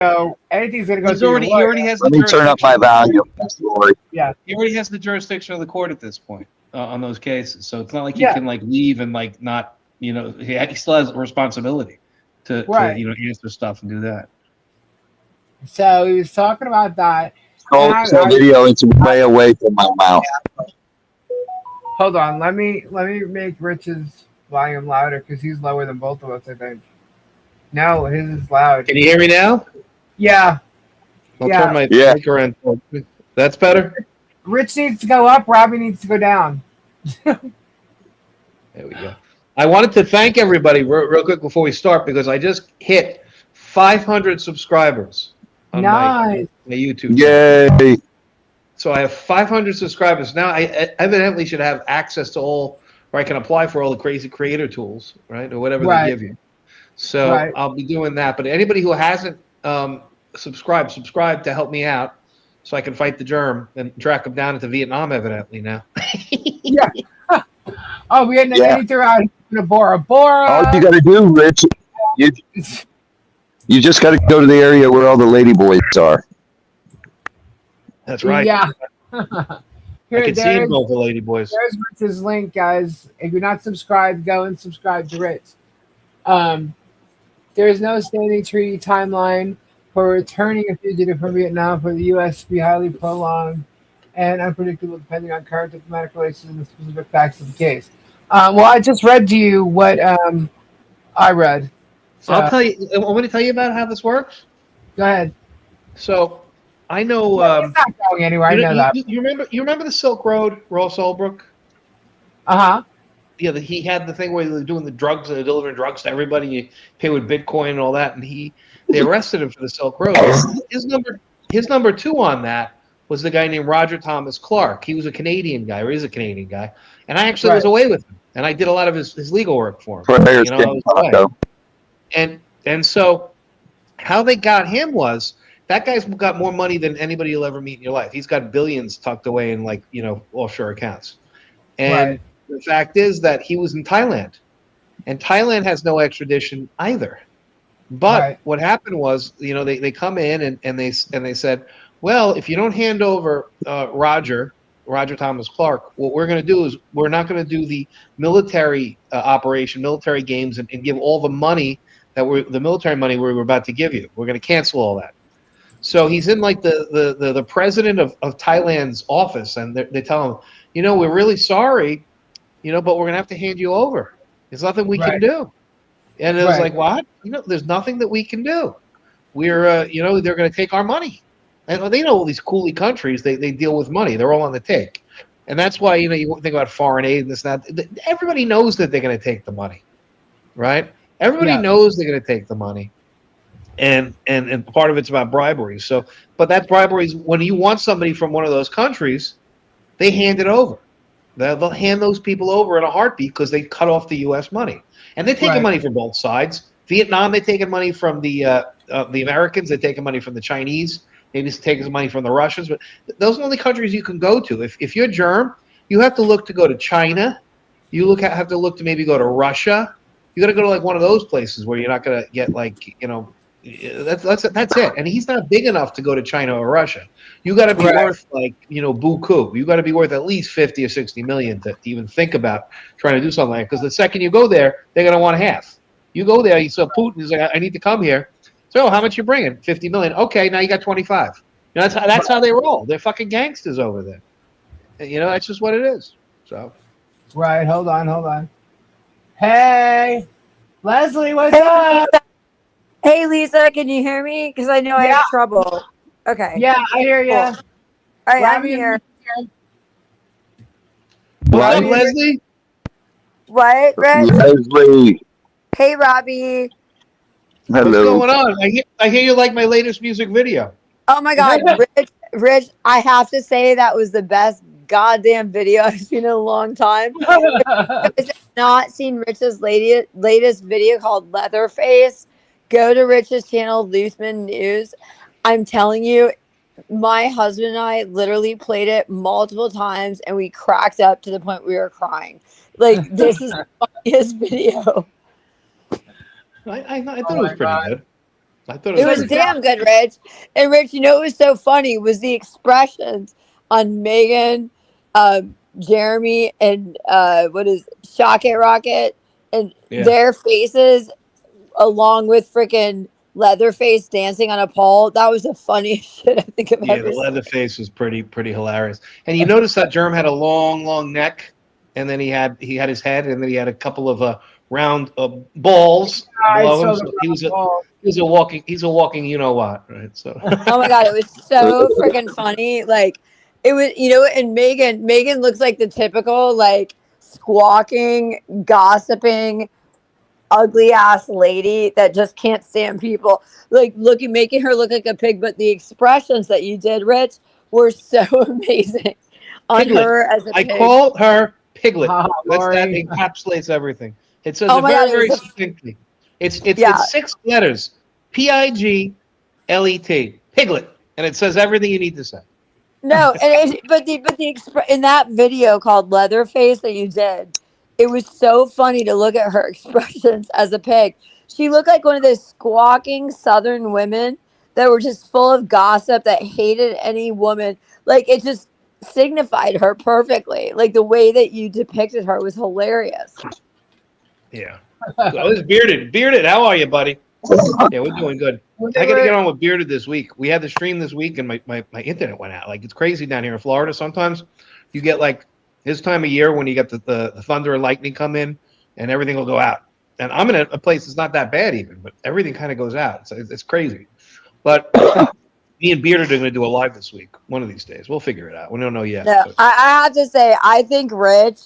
So anything's going to go He through. already has. Let me turn up my volume. Yeah. He already has the jurisdiction of the court at this point on those cases. So it's not like he can like leave and like not, you know, he still has a responsibility to you know, answer stuff and do that. So he was talking about that. So video, it's way away from my mouth. Hold on, let me make Rich's volume louder because he's lower than both of us, I think. No, his is loud. Can you hear me now? Yeah. I'll turn my mic around. That's better? Rich needs to go up, Robbie needs to go down. There we go. I wanted to thank everybody real quick before we start because I just hit 500 subscribers on my YouTube channel. Yay! So I have 500 subscribers. Now I evidently should have access to all, or I can apply for all the crazy creator tools, right? Or whatever they give you. So I'll be doing that. But anybody who hasn't subscribe to help me out so I can fight the germ and track them down into Vietnam evidently now. Yeah. Oh, we had to throw out Bora Bora. All you got to do, Rich, you just got to go to the area where all the lady boys are. That's right. Yeah. I can see him go for lady boys. There's Rich's link, guys. If you're not subscribed, go and subscribe to Rich. There is no standing treaty timeline for returning a fugitive from Vietnam for the U.S. to be highly prolonged and unpredictable depending on current diplomatic relations and the specific facts of the case. Well, I just read to you what I read. So, I'll tell you. I want to tell you about how this works. Go ahead. So I know. It's not going anywhere. I know that. You remember the Silk Road, Ross Ulbricht? Uh-huh. Yeah, he had the thing where they were doing the drugs and delivering drugs to everybody. You pay with Bitcoin and all that, and they arrested him for the Silk Road. His number two on that was the guy named Roger Thomas Clark. He was a Canadian guy, or is a Canadian guy, and I actually was away with him, and I did a lot of his legal work for him. You know, I was away. And so how they got him was that guy's got more money than anybody you'll ever meet in your life. He's got billions tucked away in, like, you know, offshore accounts. And the fact is that he was in Thailand, and Thailand has no extradition either. But what happened was, you know, they come in and they said, well, if you don't hand over Roger Thomas Clark, what we're going to do is we're not going to do the military operation, military games, and give all the money the military money we were about to give you. We're going to cancel all that. So he's in like the president of Thailand's office, and they tell him, you know, we're really sorry, you know, but we're going to have to hand you over. There's nothing we can do. And it was like, what? You know, there's nothing that we can do. We're, you know, they're going to take our money. And they know all these coolie countries, they deal with money. They're all on the take. And that's why, you know, you think about foreign aid and this and that. Everybody knows that they're going to take the money, right? Everybody knows they're going to take the money. And part of it's about bribery. So, but that bribery is when you want somebody from one of those countries, they hand it over. They'll hand those people over in a heartbeat because they cut off the U.S. money. And they're taking money from both sides. Vietnam, they're taking money from the Americans. They're taking money from the Chinese. Maybe it's taking money from the Russians. But those are the only countries you can go to. If you're germ, you have to look to go to China. You have to look to maybe go to Russia. You got to go to like one of those places where you're not going to get like, you know, that's it. And he's not big enough to go to China or Russia. You got to be worth like, you know, buku. You got to be worth at least 50 or 60 million to even think about trying to do something like that. Because the second you go there, they're going to want half. You go there, you saw Putin. He's like, I need to come here. So how much you bringing? 50 million. Okay, now you got 25. You know, that's how they roll. They're fucking gangsters over there. And, you know, that's just what it is. So. Right. Hold on. Hey, Leslie, what's up? Hey, Lisa, can you hear me? Because I know I have trouble. Okay. Yeah, I hear you. Cool. All right, I'm here. What's up, Leslie? What, Rich? Leslie. Hey, Robbie. Hello. What's going on? I hear you like my latest music video. Oh, my God. Rich, I have to say that was the best goddamn video I've seen in a long time. If you guys have not seen Rich's latest video called Leatherface, go to Rich's channel, Luthmann News. I'm telling you, my husband and I literally played it multiple times, and we cracked up to the point we were crying. Like, this is the funniest video. I thought it was pretty good. I thought It it was was pretty damn good, Rich. And Rich, you know what was so funny was the expressions on Megan, Jeremy, and what is Shocket Rocket, and Yeah. their faces, along with freaking Leatherface dancing on a pole. That was the funniest shit I think I've Yeah, ever the seen. Leatherface was pretty hilarious. And you notice that Germ had a long neck, and then he had his head, and then he had a couple of round balls I below him. saw So the he was a ball. he's a walking you know what, right? So Oh my god, it was so freaking funny. Like it was, and Megan looks like the typical like squawking, gossiping, ugly ass lady that just can't stand people. Like making her look like a pig. But the expressions that you did, Rich, were so amazing on Piglet. her as a I pig. call her Piglet. Ah, That Lori. encapsulates everything. It says Oh it my very god, it was succinctly. It's yeah. 6 letters. Piglet. Piglet. And it says everything you need to say. No, but in that video called Leatherface that you did, it was so funny to look at her expressions as a pig. She looked like one of those squawking Southern women that were just full of gossip that hated any woman. Like it just signified her perfectly. Like the way that you depicted her was hilarious. Yeah. Oh, it's Bearded. Bearded, how are you, buddy? Yeah, we're doing good. When I they got to were- get on with Bearded this week. We had the stream this week, and my internet went out. Like, it's crazy down here in Florida. Sometimes you get, like, this time of year when you get the thunder and lightning come in, and everything will go out. And I'm in a place that's not that bad even, but everything kind of goes out. It's crazy. But me and Bearded are going to do a live this week, one of these days. We'll figure it out. We don't know yet. No, but- I have to say, I think Rich,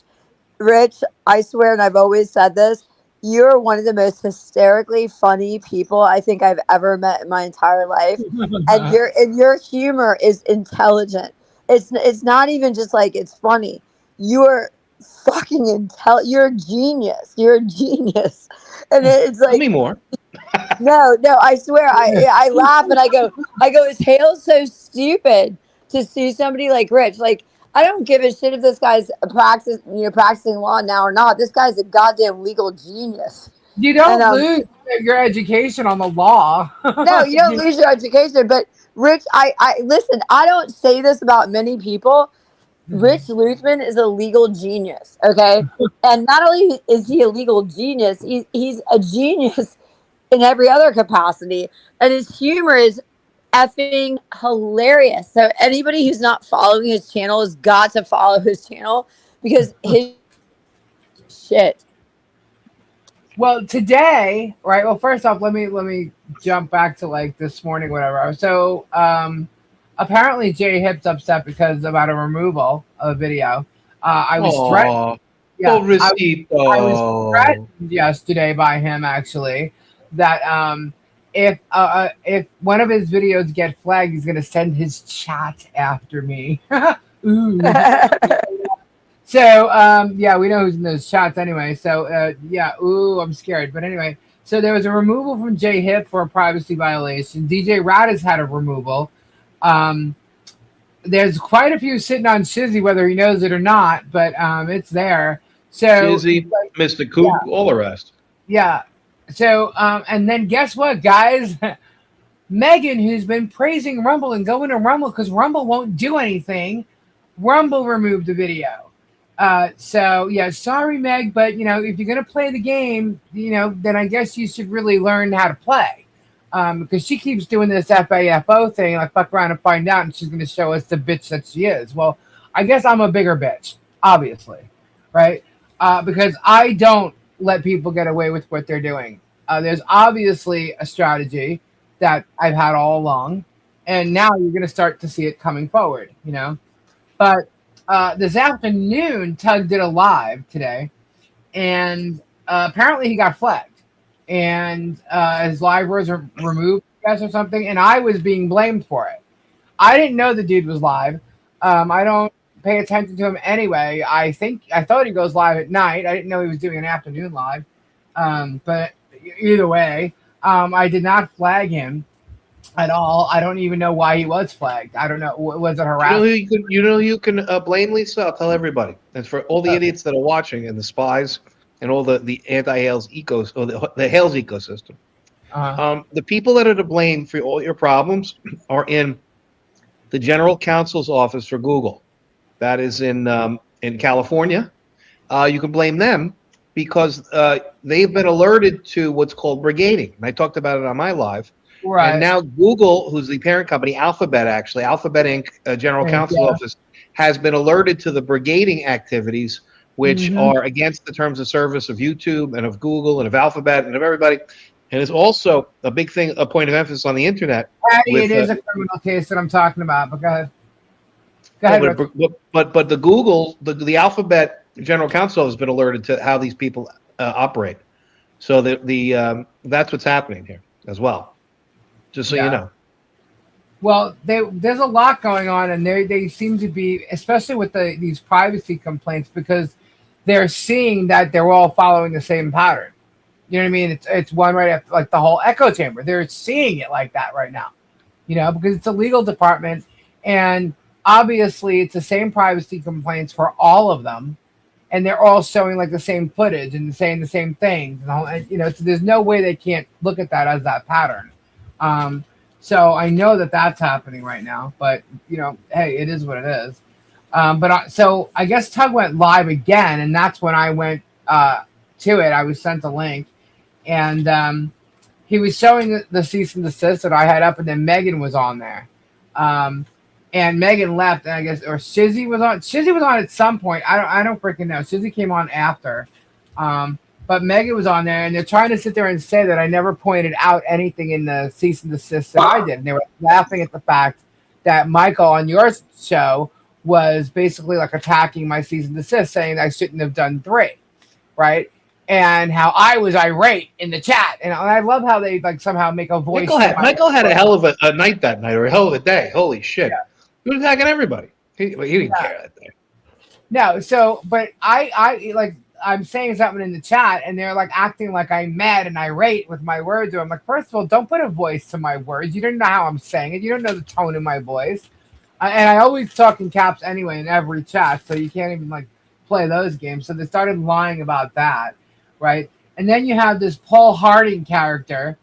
I swear, and I've always said this, you're one of the most hysterically funny people I think I've ever met in my entire life. And your humor is intelligent. It's not even just like it's funny. You're fucking you're a genius. You're a genius. And it's Tell like me more. no, I swear, I laugh and I go, is Hale so stupid to see somebody like Rich? Like, I don't give a shit if this guy's practicing law now or not. This guy's a goddamn legal genius. You don't And, lose your education on the law. No, you don't lose your education. But Rich, I listen, I don't say this about many people. Rich Luthmann is a legal genius, okay? And not only is he a legal genius, he's a genius in every other capacity. And his humor is effing hilarious. So anybody who's not following his channel has got to follow his channel because his shit. Well, today, right? Well, first off, let me jump back to like this morning, whatever. So, apparently Jay Hip's upset because about a removal of a video. I was threatened. Yeah, I was threatened yesterday by him actually that if one of his videos get flagged, he's gonna send his chat after me. Ooh. So yeah, we know who's in those chats anyway. So yeah, ooh, I'm scared. But anyway, so there was a removal from Jay Hip for a privacy violation. DJ Rad has had a removal. There's quite a few sitting on Shizzy, whether he knows it or not, but it's there. So Shizzy, Mr. Coop, all the rest. Yeah. So and then guess what, guys? Megan, who's been praising Rumble and going to Rumble because Rumble won't do anything, Rumble removed the video. So yeah, sorry, Meg, but if you're gonna play the game, then I guess you should really learn how to play. Because she keeps doing this FAFO thing, like fuck around and find out, and she's gonna show us the bitch that she is. Well, I guess I'm a bigger bitch, obviously, right? Because I don't let people get away with what they're doing. There's obviously a strategy that I've had all along, and now you're gonna start to see it coming forward, But this afternoon, Tug did a live today, and apparently he got flagged, and his live was removed, I guess, or something, and I was being blamed for it. I didn't know the dude was live. I don't pay attention to him anyway. I thought he goes live at night. I didn't know he was doing an afternoon live. But either way, I did not flag him at all. I don't even know why he was flagged. I don't know. Was it harassment? You can blame Lisa. I'll tell everybody. And for all the idiots that are watching and the spies and all the anti-Hales the Hales ecosystem. The people that are to blame for all your problems are in the general counsel's office for Google. That is in California. You can blame them because they've been alerted to what's called brigading. And I talked about it on my live. Right. And now Google, who's the parent company, Alphabet Inc., General Counsel's Office, has been alerted to the brigading activities, which are against the terms of service of YouTube and of Google and of Alphabet and of everybody. And it's also a big thing, a point of emphasis on the internet. It is a criminal case that I'm talking about. But go ahead. Go ahead. But the Google, the Alphabet General Counsel has been alerted to how these people operate. So that's what's happening here as well. Just so you know. Well, there's a lot going on, and they seem to be, especially with these privacy complaints, because they're seeing that they're all following the same pattern. You know what I mean? It's one right after, like the whole echo chamber. They're seeing it like that right now, because it's a legal department, and obviously it's the same privacy complaints for all of them, and they're all showing like the same footage and saying the same things. And so there's no way they can't look at that as that pattern. So I know that that's happening right now, but hey, it is what it is. So I guess Tug went live again, and that's when I went to it. I was sent a link, and he was showing the cease and desist that I had up, and then Megan was on there. And Megan left, and I guess, or Shizzy was on. Shizzy was on at some point. I don't freaking know. Shizzy came on after. But Megan was on there, and they're trying to sit there and say that I never pointed out anything in the cease and desist that I did. And they were laughing at the fact that Michael on your show was basically like attacking my cease and desist, saying I shouldn't have done 3, right? And how I was irate in the chat. And I love how they like somehow make a voice. Michael had a hell of a night that night, or a hell of a day. Holy shit. Yeah. He was attacking everybody. He didn't care that day. No, so, but I like, I'm saying something in the chat, and they're like acting like I'm mad and irate with my words. Or I'm like, first of all, don't put a voice to my words. You don't know how I'm saying it. You don't know the tone of my voice. And I always talk in caps anyway in every chat, so you can't even like play those games. So they started lying about that, right? And then you have this Paul Harding character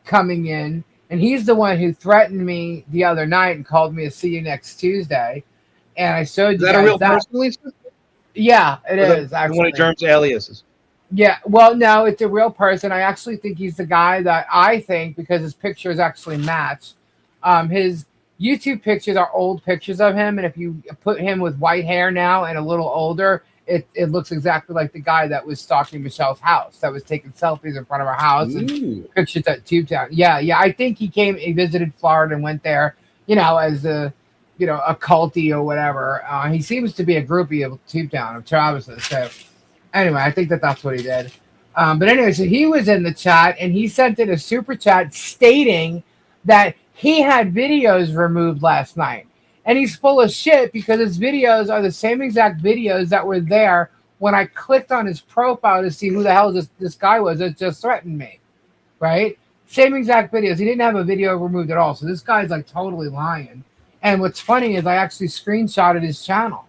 coming in, and he's the one who threatened me the other night and called me a "see you next Tuesday." And I showed you guys that. Is that a real person, Lisa? Yeah, it is actually one of Germ's aliases. Yeah, well, no, it's a real person. I actually think he's the guy that I think, because his pictures actually match. His YouTube pictures are old pictures of him, and if you put him with white hair now and a little older, it looks exactly like the guy that was stalking Michelle's house, that was taking selfies in front of her house and pictures at Tubetown. Yeah, I think he visited Florida and went there, as a culty or whatever. He seems to be a groupie of Tubetown, of Travis's. So anyway, I think that's what he did. But anyway, so he was in the chat, and he sent in a super chat stating that he had videos removed last night. And he's full of shit, because his videos are the same exact videos that were there when I clicked on his profile to see who the hell this guy was that just threatened me, right? Same exact videos. He didn't have a video removed at all. So this guy's like totally lying. And what's funny is I actually screenshotted his channel.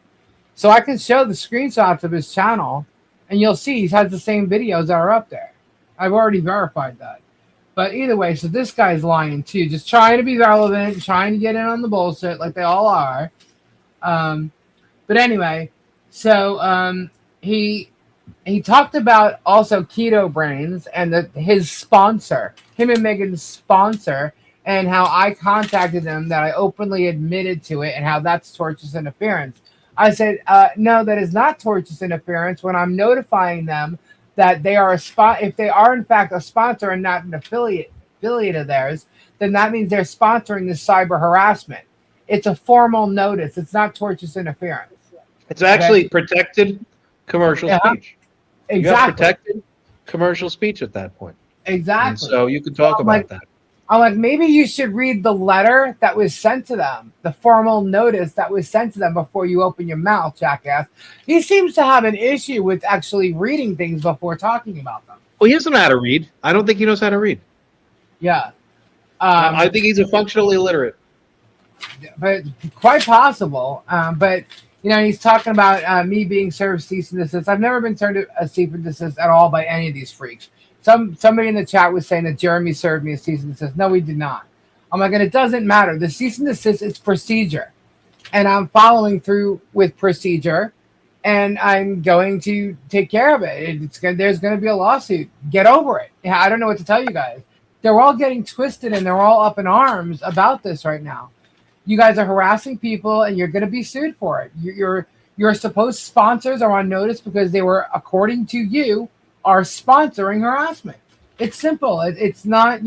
So I can show the screenshots of his channel, and you'll see he has the same videos that are up there. I've already verified that. But either way, so this guy's lying too, just trying to be relevant, trying to get in on the bullshit like they all are. But anyway, so he talked about also Keto Brains and his sponsor, him and Megan's sponsor, and how I contacted them, that I openly admitted to it, and how that's tortious interference. I said, no, that is not tortious interference when I'm notifying them that they are if they are in fact a sponsor and not an affiliate of theirs, then that means they're sponsoring this cyber harassment. It's a formal notice. It's not tortious interference. It's actually protected commercial speech. Exactly. You have protected commercial speech at that point. Exactly. And so you can talk about that. I'm like, maybe you should read the letter that was sent to them, the formal notice that was sent to them before you open your mouth, jackass. He seems to have an issue with actually reading things before talking about them. Well, he doesn't know how to read. I don't think he knows how to read. Yeah. I think he's a functionally illiterate. But quite possible. But, he's talking about me being served cease and desist. I've never been served a cease and desist at all by any of these freaks. Somebody in the chat was saying that Jeremy served me a cease and desist. No, we did not. I'm like, and it doesn't matter. The cease and desist is procedure, and I'm following through with procedure, and I'm going to take care of it. There's going to be a lawsuit. Get over it. Yeah, I don't know what to tell you guys. They're all getting twisted and they're all up in arms about this right now. You guys are harassing people, and you're going to be sued for it. Your supposed sponsors are on notice because they were, according to you, are sponsoring harassment. It's simple. It's not,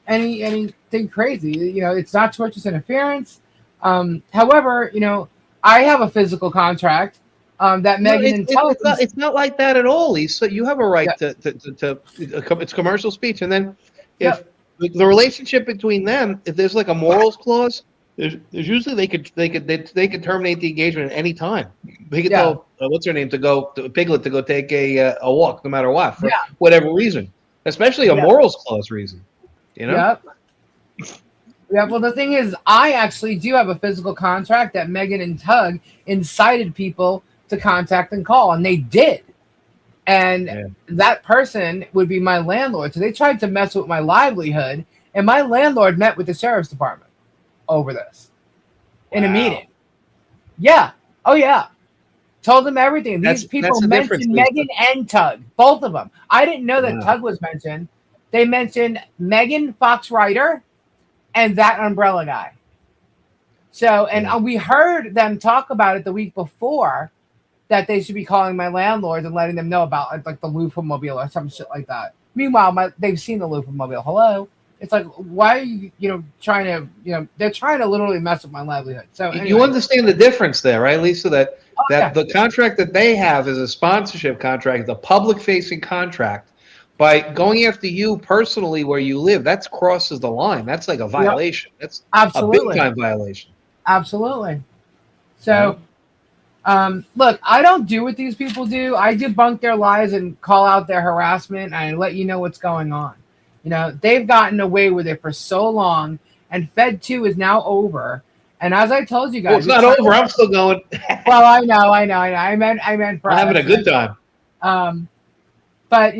anything crazy. It's not tortious interference. However, I have a physical contract that Megan Intelligence. It's not like that at all, Lisa. You have a right to it's commercial speech, and then if the relationship between them, if there's like a morals clause, there's usually they could terminate the engagement at any time. They could tell what's her name Piglet to go take a walk, no matter what, for whatever reason, especially a morals clause reason. Yeah. Well, the thing is, I actually do have a physical contract that Megan and Tug incited people to contact and call, and they did. And that person would be my landlord. So they tried to mess with my livelihood, and my landlord met with the sheriff's department over this in a meeting. Yeah. Oh, yeah. Told them everything. These people mentioned Megan and Tug, both of them. I didn't know that Tug was mentioned. They mentioned Megan Fox Ryder and that umbrella guy. So, and we heard them talk about it the week before, that they should be calling my landlords and letting them know about like the Luthmann or some shit like that. Meanwhile, they've seen the Luthmann. Hello. It's like, why are you, trying to, they're trying to literally mess with my livelihood. So anyway. You understand the difference there, right, Lisa? That the contract that they have is a sponsorship contract, the public-facing contract. By going after you personally where you live, that crosses the line. That's like a violation. That's a big-time violation. Absolutely. So, look, I don't do what these people do. I debunk their lies and call out their harassment, and I let you know what's going on. They've gotten away with it for so long, and Fed 2 is now over. And as I told you guys, it's not over. I'm still going. Well, I know. I meant for I'm having a good time. But,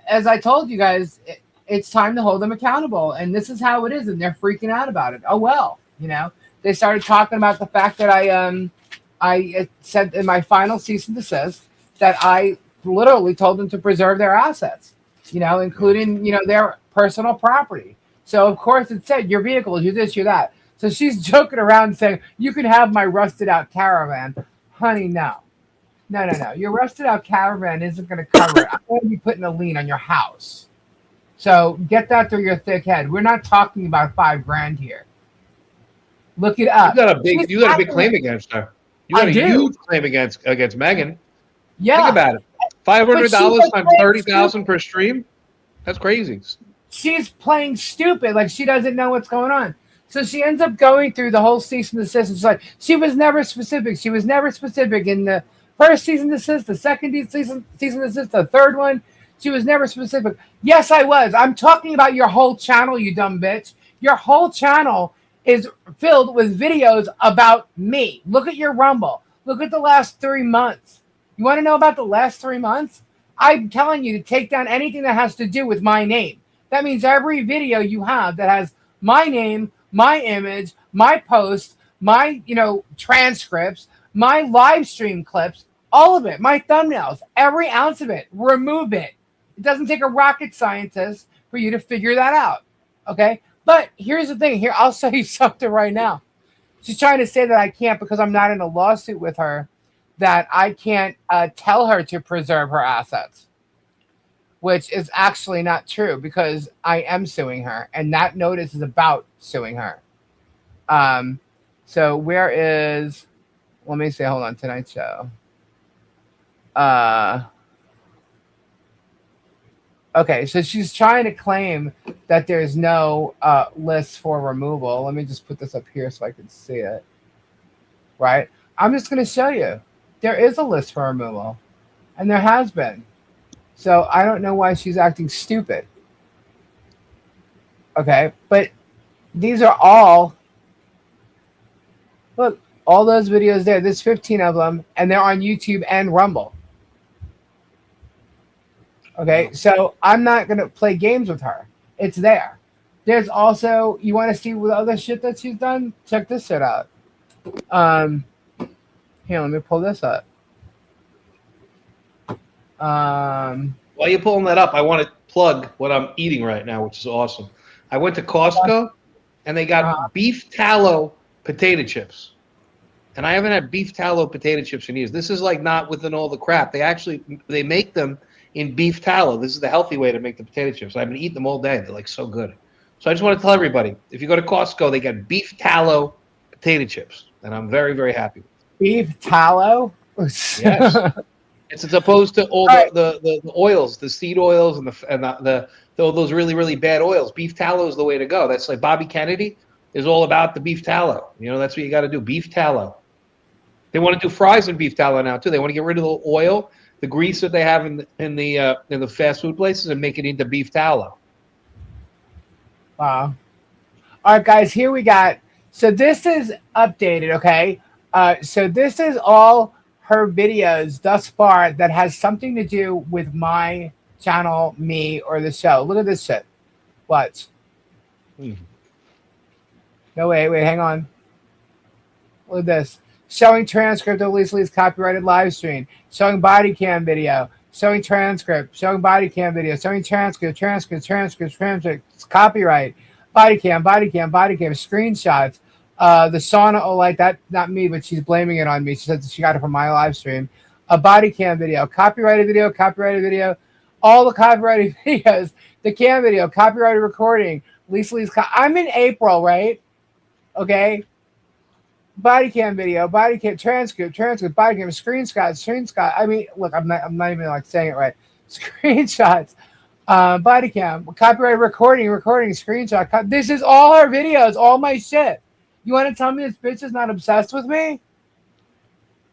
as I told you guys, it's time to hold them accountable. And this is how it is. And they're freaking out about it. Oh, well, they started talking about the fact that I said in my final cease and desist that I literally told them to preserve their assets, including, their personal property. So, of course, it said your vehicles, you're this, you're that. So she's joking around saying, you can have my rusted out caravan. Honey, no. No. Your rusted out caravan isn't going to cover it. I'm going to be putting a lien on your house. So get that through your thick head. We're not talking about $5,000 here. Look it up. You got a big claim against her. You got a huge claim against Megan. Yeah. Think about it. $500 times $30,000 per stream. That's crazy. She's playing stupid. Like she doesn't know what's going on. So she ends up going through the whole cease and desist. She's like, she was never specific. She was never specific in the first cease and desist, the second cease and desist, the third one. She was never specific. Yes, I was. I'm talking about your whole channel, you dumb bitch. Your whole channel is filled with videos about me. Look at your Rumble. Look at the last 3 months. You want to know about the last 3 months? I'm telling you to take down anything that has to do with my name. That means every video you have that has my name, my image, my posts, my, transcripts, my live stream clips, all of it, my thumbnails, every ounce of it, remove it. It doesn't take a rocket scientist for you to figure that out. Okay? But here's the thing. Here, I'll show you something right now. She's trying to say that I can't, because I'm not in a lawsuit with her, that I can't tell her to preserve her assets, which is actually not true, because I am suing her, and that notice is about suing her. So where is... Let me see. Hold on. Tonight's show. Okay. So she's trying to claim that there's no list for removal. Let me just put this up here so I can see it. Right. I'm just going to show you. There is a list for removal. And there has been. So I don't know why she's acting stupid. Okay. But these are all... Look. All those videos there. There's 15 of them, and they're on YouTube and Rumble. Okay, so I'm not gonna play games with her. It's there. There's also you want to see what other shit that she's done? Check this shit out. Um, Here, let me pull this up. While you're pulling that up, I want to plug what I'm eating right now, which is awesome. I went to Costco, and they got beef tallow potato chips. And I haven't had beef tallow potato chips in years. This is like not within all the crap. They make them in beef tallow. This is the healthy way to make the potato chips. I've been eating them all day. They're like so good. So I just want to tell everybody, if you go to Costco, they got beef tallow potato chips, and I'm very, very happy with it. Beef tallow? Yes. It's as opposed to all the oils, the seed oils, and those really, really bad oils. Beef tallow is the way to go. That's like Bobby Kennedy is all about the beef tallow. You know, that's what you got to do. Beef tallow. They want to do fries in beef tallow now too. They want to get rid of the oil, the grease that they have in the fast food places, and make it into beef tallow. Wow. All right, guys. Here we got. So this is updated. Okay. So this is all her videos thus far that has something to do with my channel, me, or the show. Look at this shit. Watch. No, wait, hang on. Look at this. Showing transcript of Lee's copyrighted live stream. Showing body cam video. Showing transcript. Showing body cam video. Showing transcript. It's copyright. Body cam. Screenshots. The sauna, like that, not me, but she's blaming it on me. She said she got it from my live stream. A body cam video. Copyrighted video. All the copyrighted videos. The cam video. Copyrighted recording. Lee's. I'm in April, right? Okay. Body cam video, body cam transcript, body cam screenshot. I mean, look, I'm not even like saying it right. Screenshots, body cam, copyright recording, screenshot. This is all our videos, all my shit. You want to tell me this bitch is not obsessed with me?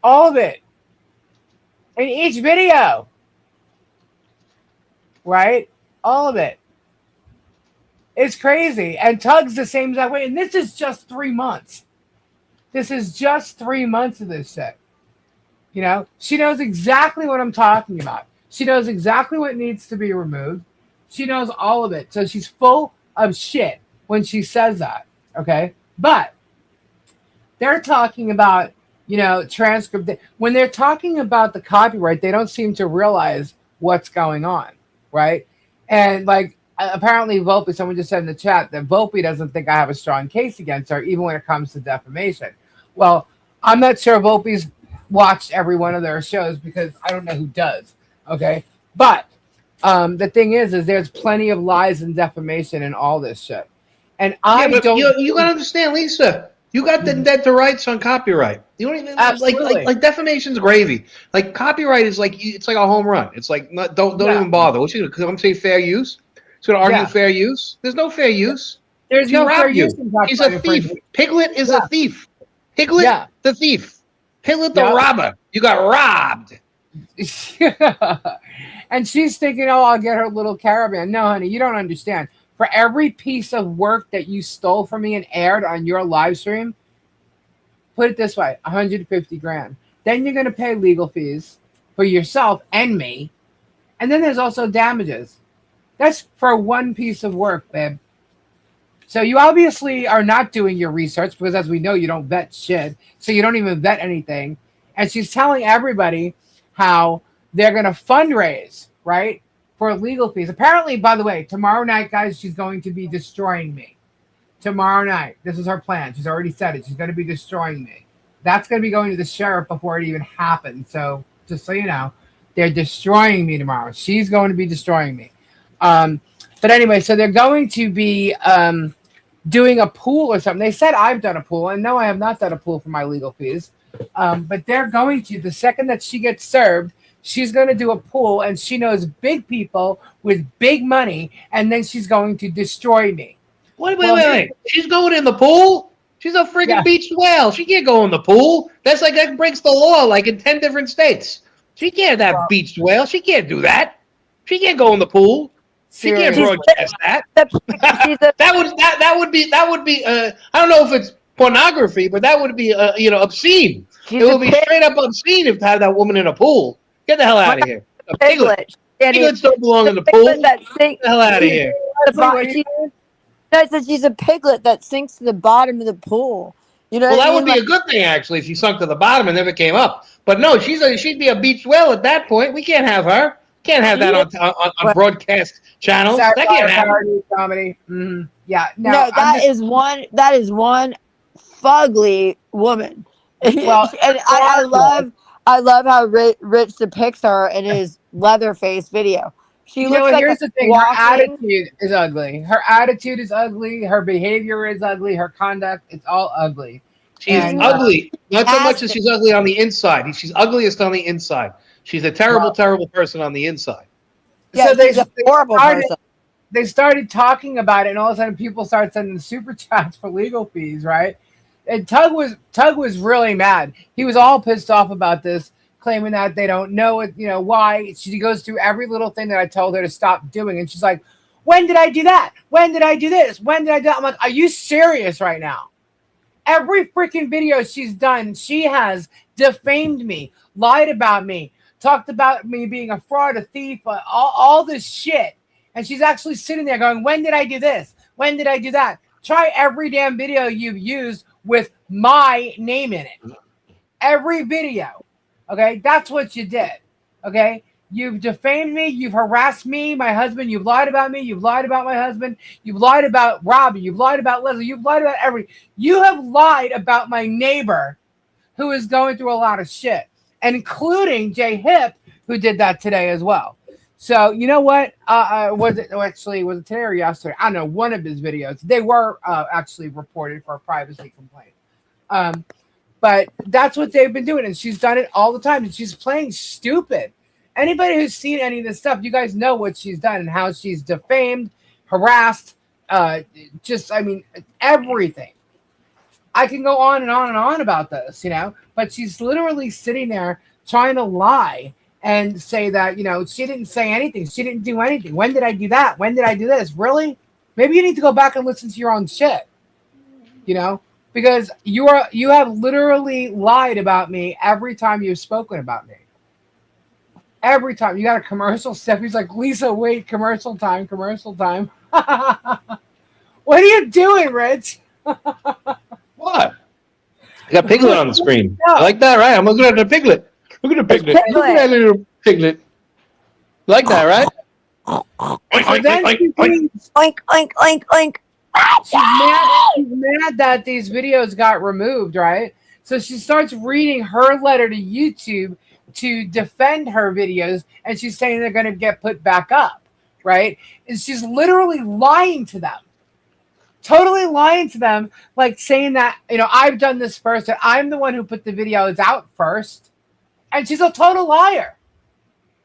All of it. In each video. Right? All of it. It's crazy. And Tug's the same exact way. And this is just 3 months. This is just 3 months of this shit. You know, she knows exactly what I'm talking about. She knows exactly what needs to be removed. She knows all of it. So she's full of shit when she says that. Okay. But they're talking about, you know, transcript. When they're talking about the copyright, they don't seem to realize what's going on. Right. And like, apparently Volpe, someone just said in the chat that Volpe doesn't think I have a strong case against her, even when it comes to defamation. Well, I'm not sure Volpe's watched every one of their shows because I don't know who does. Okay. But the thing is there's plenty of lies and defamation in all this shit. And I don't. You got to understand, Lisa. You got the rights on copyright. You don't even like defamation's gravy. Like copyright is like it's like a home run. It's like don't even bother. What's you gonna come say fair use? It's gonna argue fair use. There's no fair use. There's no fair use. He's a thief. Piglet is a thief. Piglet the thief. Piglet the robber. You got robbed. And she's thinking, oh, I'll get her little caravan. No, honey, you don't understand. For every piece of work that you stole from me and aired on your live stream, put it this way, 150 grand. Then you're going to pay legal fees for yourself and me. And then there's also damages. That's for one piece of work, babe. So you obviously are not doing your research because, as we know, you don't vet shit. So you don't even vet anything. And she's telling everybody how they're going to fundraise, right, for legal fees. Apparently, by the way, tomorrow night, guys, she's going to be destroying me. Tomorrow night. This is her plan. She's already said it. She's going to be destroying me. That's going to be going to the sheriff before it even happens. So just so you know, they're destroying me tomorrow. She's going to be destroying me. But anyway, so they're going to be doing a pool or something. They said I've done a pool, and no, I have not done a pool for my legal fees. But they're going to, the second that she gets served, she's going to do a pool, and she knows big people with big money, and then she's going to destroy me. Wait. She's going in the pool? She's a freaking beached whale. She can't go in the pool. That breaks the law like in 10 different states. She can't have beached whale. She can't do that. She can't go in the pool. She can't broadcast that. That would be. I don't know if it's pornography, but that would be it would be straight up obscene if to have that woman in a pool. Get the hell out of here. A piglet. piglets don't belong in the pool. Get the hell out of here. I said she's a piglet that sinks to the bottom of the pool. You know Well, what I that mean? would be a good thing, actually, if she sunk to the bottom and never came up. But no, she'd be a beached whale at that point. We can't have her. Can't have that on broadcast channels. That can't happen. Comedy. Mm-hmm. Yeah. No, that is one fugly woman. Well, and I love how Rich depicts her in his Leatherface video. She looks like here's the thing. Her attitude is ugly. Her attitude is ugly. Her behavior is ugly. Her conduct, it's all ugly. She's ugly. Not so much as she's ugly on the inside. She's ugliest on the inside. She's a terrible, terrible person on the inside. Yeah, so she's a horrible person. They started talking about it, and all of a sudden people started sending super chats for legal fees, right? And Tug was really mad. He was all pissed off about this, claiming that they don't know it, why. She goes through every little thing that I told her to stop doing, and she's like, "When did I do that? When did I do this? When did I do that?" I'm like, "Are you serious right now?" Every freaking video she's done, she has defamed me, lied about me, talked about me being a fraud, a thief, all this shit. And she's actually sitting there going, "When did I do this? When did I do that?" Try every damn video you've used with my name in it. Every video. Okay? That's what you did. Okay? You've defamed me. You've harassed me, my husband. You've lied about me. You've lied about my husband. You've lied about Robbie. You've lied about Leslie. You've lied about You have lied about my neighbor who is going through a lot of shit, including Jay Hip, who did that today as well. So you know what? Was it today or yesterday? I don't know. One of his videos. They were actually reported for a privacy complaint. But that's what they've been doing, and she's done it all the time. And she's playing stupid. Anybody who's seen any of this stuff, you guys know what she's done and how she's defamed, harassed, everything. I can go on and on and on about this, but she's literally sitting there trying to lie and say that, she didn't say anything. She didn't do anything. When did I do that? When did I do this? Really? Maybe you need to go back and listen to your own shit, because you have literally lied about me every time you've spoken about me. Every time. You got a commercial step. He's like, "Lisa, wait, commercial time. What are you doing, Rich?" What? I got Piglet on the screen. No. I like that, right? I'm looking at the Piglet. Look at the Piglet. Look at that little Piglet. You like that, right? Oink, oink, oink, oink. She's mad that these videos got removed, right? So she starts reading her letter to YouTube to defend her videos, and she's saying they're going to get put back up, right? And she's literally lying to them. Totally lying to them, like saying that, I've done this first, that I'm the one who put the videos out first. And she's a total liar.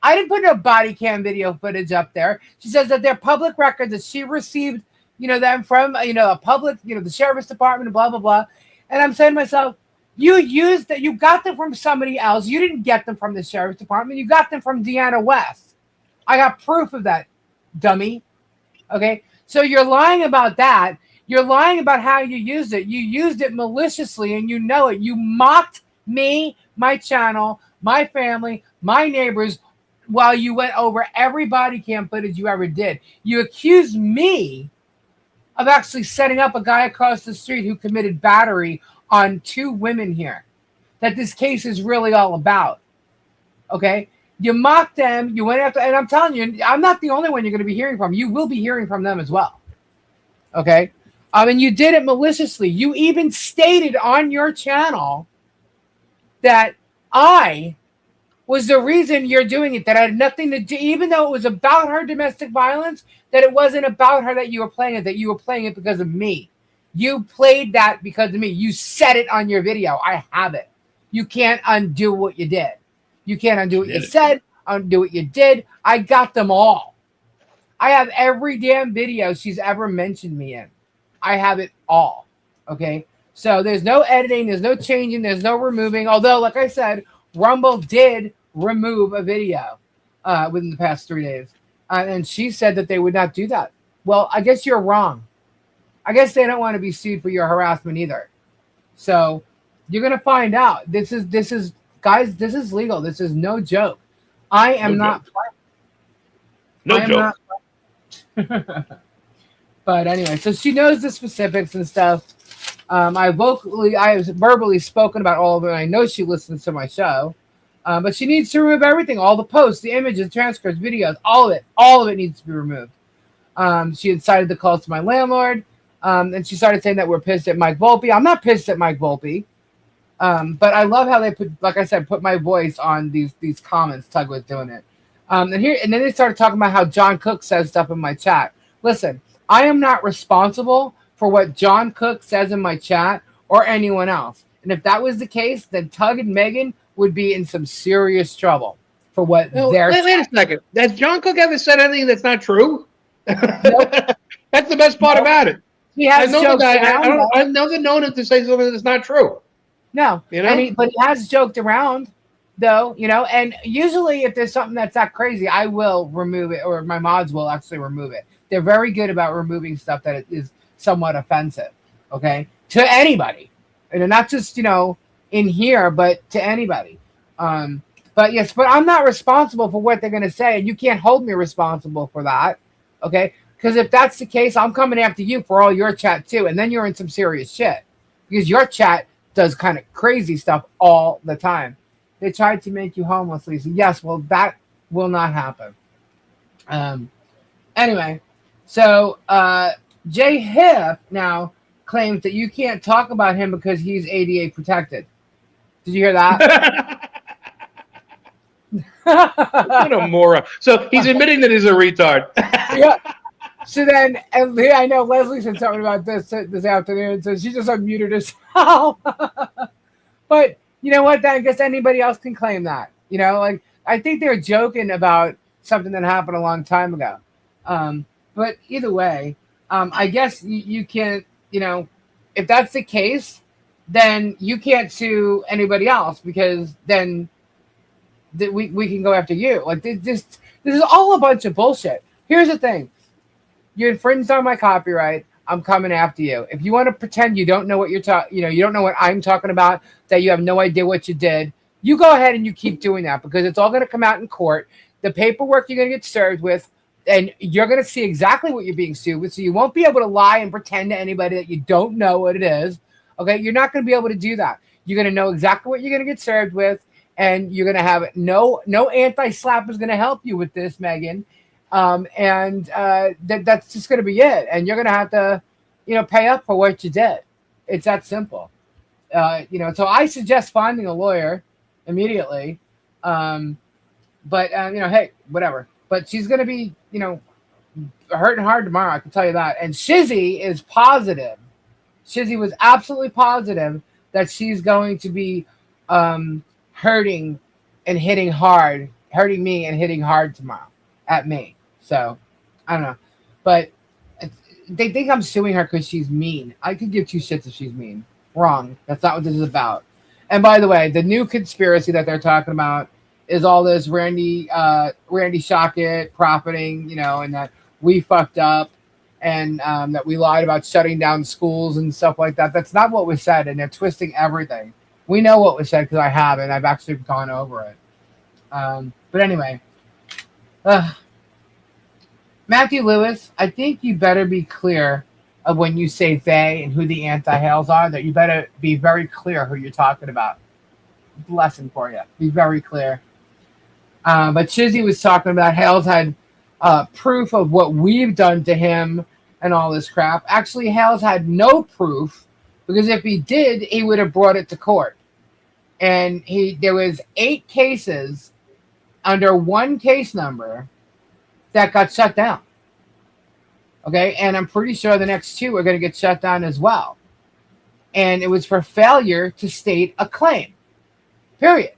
I didn't put no body cam video footage up there. She says that they're public records, that she received, them from, a public, the sheriff's department, blah, blah, blah. And I'm saying to myself, you got them from somebody else. You didn't get them from the sheriff's department. You got them from Deanna West. I got proof of that, dummy. Okay? So you're lying about that. You're lying about how you used it. You used it maliciously, and you know it. You mocked me, my channel, my family, my neighbors, while you went over every body cam footage you ever did. You accused me of actually setting up a guy across the street who committed battery on 2 women here, that this case is really all about. Okay? You mocked them. You went after, and I'm telling you, I'm not the only one you're going to be hearing from. You will be hearing from them as well. Okay? And you did it maliciously. You even stated on your channel that I was the reason you're doing it, that I had nothing to do, even though it was about her domestic violence, that it wasn't about her that you were playing it, that you were playing it because of me. You played that because of me. You said it on your video. I have it. You can't undo what you did. You can't undo what you said, undo what you did. I got them all. I have every damn video she's ever mentioned me in. I have it all. Okay? So there's no editing, there's no changing, there's no removing. Although, like I said, Rumble did remove a video within the past 3 days. And she said that they would not do that. Well, I guess you're wrong. I guess they don't want to be sued for your harassment either. So you're going to find out. This is guys, this is legal. This is no joke. I am not playing. No I am joke. not. But anyway, so she knows the specifics and stuff. I was verbally spoken about all of it. I know she listens to my show, but she needs to remove everything, all the posts, the images, transcripts, videos, all of it needs to be removed. She incited the calls to my landlord, and she started saying that we're pissed at Mike Volpe. I'm not pissed at Mike Volpe, but I love how they put, like I said, put my voice on these comments. Tug was doing it, and then they started talking about how John Cook says stuff in my chat. Listen, I am not responsible for what John Cook says in my chat or anyone else. And if that was the case, then Tug and Megan would be in some serious trouble for what they're. Wait a second. Has John Cook ever said anything that's not true? Nope. That's the best part about it. He has joked around. I've never known him to say something that's not true. No, You know? but he has joked around, though, and usually if there's something that's that crazy, I will remove it, or my mods will actually remove it. They're very good about removing stuff that is somewhat offensive, okay, to anybody, and not just in here, but to anybody. But yes, but I'm not responsible for what they're going to say, and you can't hold me responsible for that, okay? Because if that's the case, I'm coming after you for all your chat too, and then you're in some serious shit because your chat does kind of crazy stuff all the time. They tried to make you homeless, Lisa. Yes, well, that will not happen. Anyway, so Jay Hip now claims that you can't talk about him because he's ADA protected. Did you hear that? What a moron. So he's admitting that he's a retard. Yeah. So then, and I know Leslie said something about this afternoon, so she just unmuted herself. But you know what? Then I guess anybody else can claim that. Like I think they were joking about something that happened a long time ago. But either way, I guess you can't. If that's the case, then you can't sue anybody else because then we can go after you. Like this is all a bunch of bullshit. Here's the thing. You infringed on my copyright. I'm coming after you. If you want to pretend you don't know what you don't know what I'm talking about, that you have no idea what you did, you go ahead and you keep doing that because it's all going to come out in court. The paperwork you're going to get served with, and you're going to see exactly what you're being sued with. So you won't be able to lie and pretend to anybody that you don't know what it is. Okay, you're not going to be able to do that. You're going to know exactly what you're going to get served with, and you're going to have no anti-slap is going to help you with this, Megan. That's just going to be it. And you're going to have to, pay up for what you did. It's that simple. So I suggest finding a lawyer immediately. Hey, whatever. But she's going to be, hurting hard tomorrow. I can tell you that. And Shizzy is positive. Shizzy was absolutely positive that she's going to be hurting and hitting me and hitting hard tomorrow at me. So, I don't know. But they think I'm suing her because she's mean. I could give two shits if she's mean. Wrong. That's not what this is about. And by the way, the new conspiracy that they're talking about is all this Randy Shockett profiting, and that we fucked up and that we lied about shutting down schools and stuff like that. That's not what was said, and they're twisting everything. We know what was said because I have, and I've actually gone over it. But anyway, Matthew Lewis, I think you better be clear of when you say they and who the anti-Hales are, that you better be very clear who you're talking about. Lesson for you. Be very clear. But Shizzy was talking about Hales had proof of what we've done to him and all this crap. Actually, Hales had no proof because if he did, he would have brought it to court. And there was 8 cases under one case number that got shut down. Okay, and I'm pretty sure the next 2 are going to get shut down as well. And it was for failure to state a claim. Period.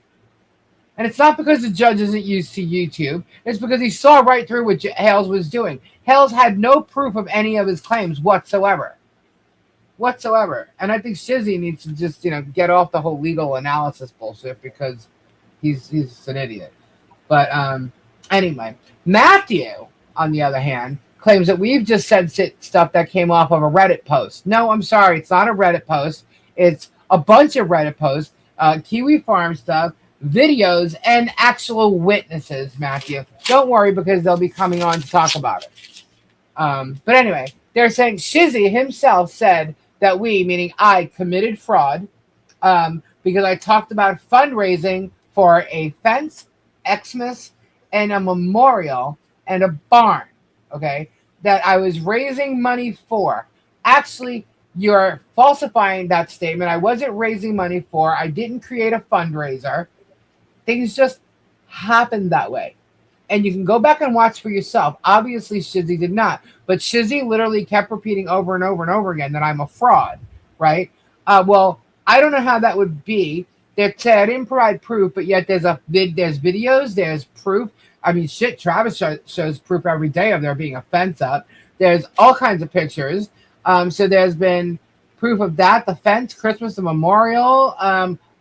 And it's not because the judge isn't used to YouTube. It's because he saw right through what Hales was doing. Hales had no proof of any of his claims whatsoever. And I think Shizzy needs to just, get off the whole legal analysis bullshit because he's an idiot. But anyway, Matthew, on the other hand, claims that we've just said stuff that came off of a Reddit post. No, I'm sorry. It's not a Reddit post. It's a bunch of Reddit posts, Kiwi Farm stuff, videos, and actual witnesses, Matthew. Don't worry, because they'll be coming on to talk about it. But anyway, they're saying Shizzy himself said that we, meaning I, committed fraud because I talked about fundraising for a fence, Xmas, and a memorial and a barn. Okay, that I was raising money for. Actually, you're falsifying that statement. I wasn't raising money for. I didn't create a fundraiser. Things just happened that way. And you can go back and watch for yourself. Obviously, Shizzy did not. But Shizzy literally kept repeating over and over and over again that I'm a fraud, right? Well, I don't know how that would be. I didn't provide proof, but yet there's videos, there's proof. I mean, shit, Travis shows proof every day of there being a fence up. There's all kinds of pictures. So there's been proof of that, the fence, Christmas, the memorial,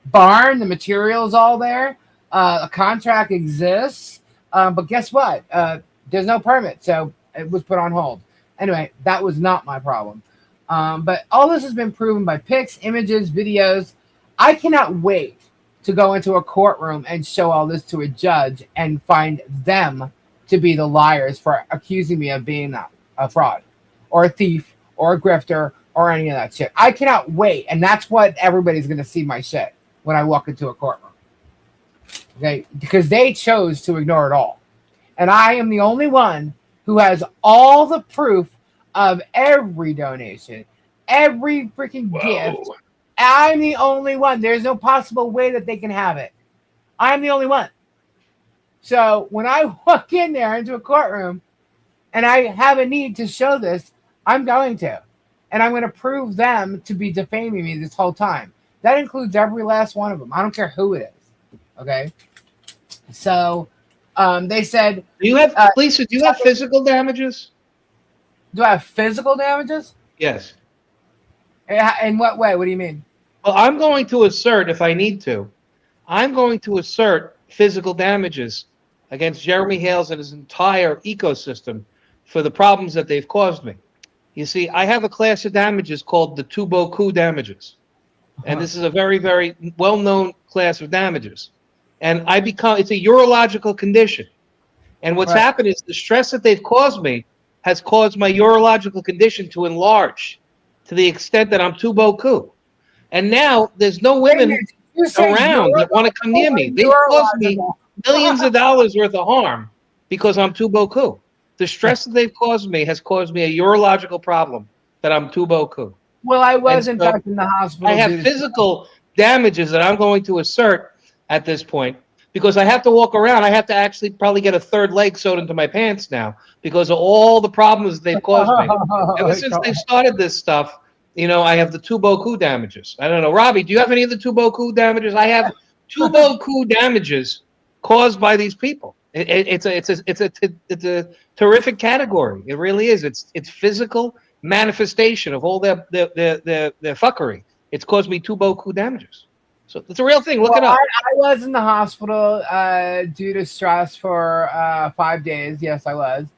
barn, the material's all there. A contract exists. But guess what? There's no permit, so it was put on hold. Anyway, that was not my problem. But all this has been proven by pics, images, videos. I cannot wait to go into a courtroom and show all this to a judge and find them to be the liars for accusing me of being a fraud or a thief or a grifter or any of that shit. I cannot wait. And that's what everybody's going to see my shit when I walk into a courtroom. Okay, because they chose to ignore it all. And I am the only one who has all the proof of every donation, every freaking gift. I'm the only one. There's no possible way that they can have it. I'm the only one. So when I walk in there into a courtroom and I have a need to show this, I'm going to. And I'm going to prove them to be defaming me this whole time. That includes every last one of them. I don't care who it is. Okay? So they said... Do you have, Lisa, do you have physical damages? Do I have physical damages? Yes. In what way? What do you mean? Well, I'm going to assert, if I need to, I'm going to assert physical damages against Jeremy Hales and his entire ecosystem for the problems that they've caused me. You see, I have a class of damages called the Tuboku damages. And this is a very, very well-known class of damages. And it's a urological condition. And what's happened is the stress that they've caused me has caused my urological condition to enlarge to the extent that I'm Tuboku. And now there's no women around that want to come near me. They caused me millions of dollars worth of harm because I'm Tuboku. The stress that they've caused me has caused me a urological problem that I'm Tuboku. Well, I was in fact in the hospital. I have physical damages that I'm going to assert at this point because I have to walk around. I have to actually probably get a third leg sewed into my pants now because of all the problems they've caused me. Ever since they started this stuff, you know, I have the Tuboku damages. I don't know, Robbie, do you have any of the Tuboku damages? I have Tuboku damages caused by these people. It's a terrific category. It really is. It's physical manifestation of all their fuckery. It's caused me Tuboku damages. So it's a real thing. Look it up. I was in the hospital due to stress for 5 days. Yes, I was.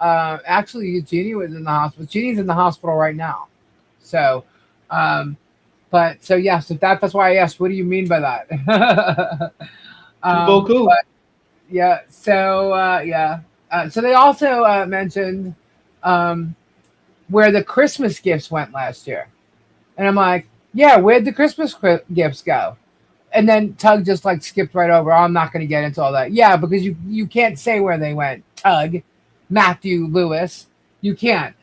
Actually, Eugenie was in the hospital. Eugenie's in the hospital right now. So, so yes, that's why I asked, what do you mean by that? Tuboku. Yeah. So, so they also mentioned where the Christmas gifts went last year. And I'm like, yeah, where'd the Christmas gifts go? And then Tug just like skipped right over. Oh, I'm not going to get into all that. Yeah, because you can't say where they went. Tug, Matthew Lewis, you can't.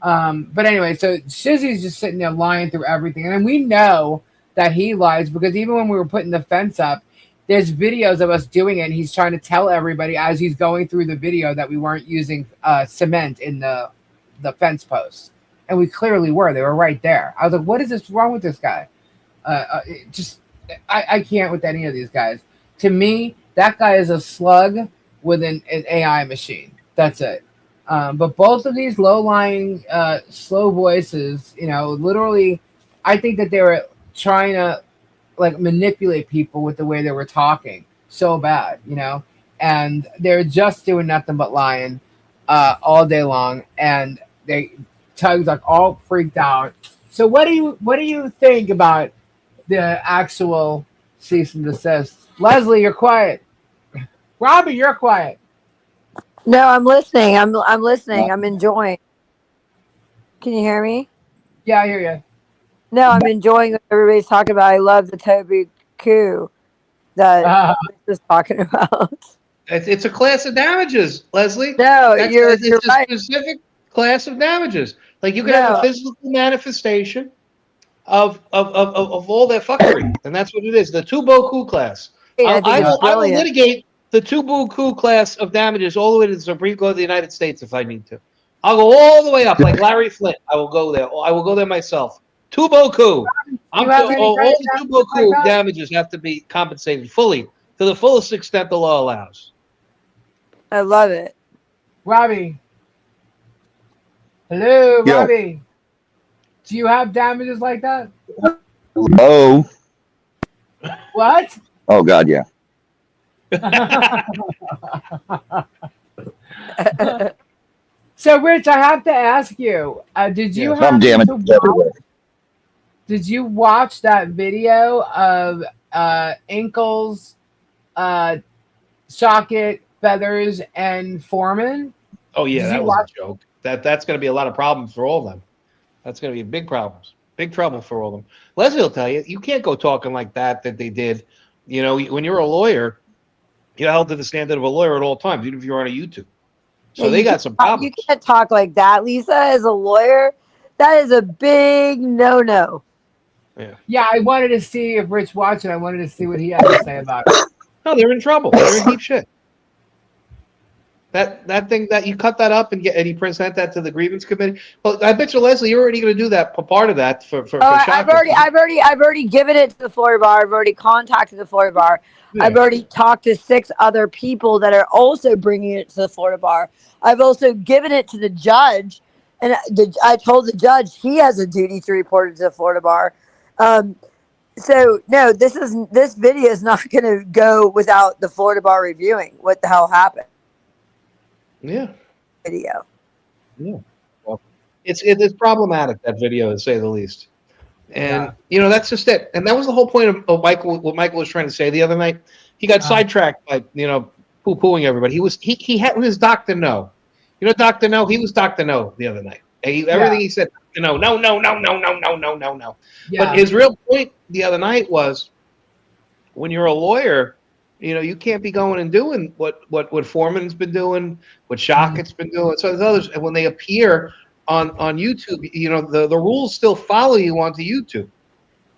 But anyway, so Shizzy's just sitting there lying through everything. And we know that he lies because even when we were putting the fence up, there's videos of us doing it. And he's trying to tell everybody as he's going through the video that we weren't using cement in the fence posts. And we clearly were. They were right there. I was like, what is this wrong with this guy? I can't with any of these guys. To me, that guy is a slug with an AI machine. That's it. But both of these low-lying, slow voices, you know, literally, I think that they were trying to, like, manipulate people with the way they were talking so bad, you know? And they're just doing nothing but lying all day long. And Tug's like all freaked out. So what do you think about the actual cease and desist? Leslie, you're quiet. Robbie, you're quiet. No, I'm listening. I'm listening. I'm enjoying. Can you hear me? Yeah, I hear you. No, I'm enjoying what everybody's talking about. I love the Toby coup that Rich is talking about. It's a class of damages, Leslie. No, That's you're it's a right. specific class of damages. Like you can have a No, physical manifestation of all their fuckery, and that's what it is. The Tubo class. I think it's I will brilliant. litigate the Tubo class of damages all the way to the Supreme Court of the United States if I need to. I'll go all the way up, like Larry Flint. I will go there. I will go there myself. Tubo coup. You have any All kind of the damages like Tubo that? damages have to be compensated fully to the fullest extent the law allows. I love it. Robbie. Hello, Yo. Robbie. Do you have damages like that? Oh. What? Oh God, yeah. So, Rich, I have to ask you: Did you Yes. Some happen damage to everywhere. Did you watch that video of Ankles, Shockett, Feathers, and Foreman? Oh yeah, Did that you was watch? a joke. That's going to be a lot of problems for all of them. That's going to be big problems, big trouble for all of them. Leslie will tell you, you can't go talking like that they did. You know, when you're a lawyer, you're held to the standard of a lawyer at all times, even if you're on a YouTube. So Yeah, they got some problems. You can't talk like that, Lisa. As a lawyer, that is a big no-no. Yeah, I wanted to see if Rich watched it. I wanted to see what he had to say about it. No, they're in trouble. They're in deep shit. That thing that you cut that up and you present that to the grievance committee. Well, I bet you, Leslie, you're already going to do that part of that for I've already given it to the Florida bar. I've already contacted the Florida bar. Yeah. I've already talked to 6 other people that are also bringing it to the Florida bar. I've also given it to the judge, and I told the judge he has a duty to report it to the Florida bar. So no, this video is not going to go without the Florida bar reviewing what the hell happened. Yeah. Video. Yeah. Well, it's problematic, that video, to say the least. And you know, that's just it. And that was the whole point of Michael. What Michael was trying to say the other night. He got sidetracked by poo-pooing everybody. He was Dr. No. You know, Dr. No. He was Dr. No the other night. Everything he said, no. Yeah. But his real point the other night was, when you're a lawyer, you know, you can't be going and doing what Foreman's been doing, what Shockett's been doing. So there's others, and when they appear on YouTube, you know, the rules still follow you onto YouTube.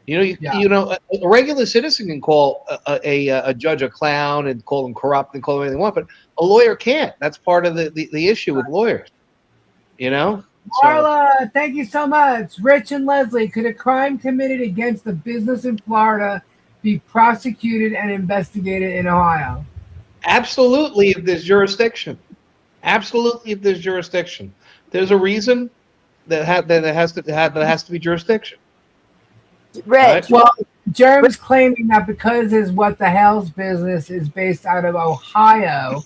You know, a regular citizen can call a judge a clown and call him corrupt and call him anything they want, but a lawyer can't. That's part of the issue with lawyers. You know. Marla, thank you so much. Rich and Leslie, could a crime committed against a business in Florida be prosecuted and investigated in Ohio? Absolutely, if there's jurisdiction. Absolutely, if there's jurisdiction. There's a reason that has to be jurisdiction. Rich. Right? Well, Jerem's claiming that because his What the Hell's business is based out of Ohio,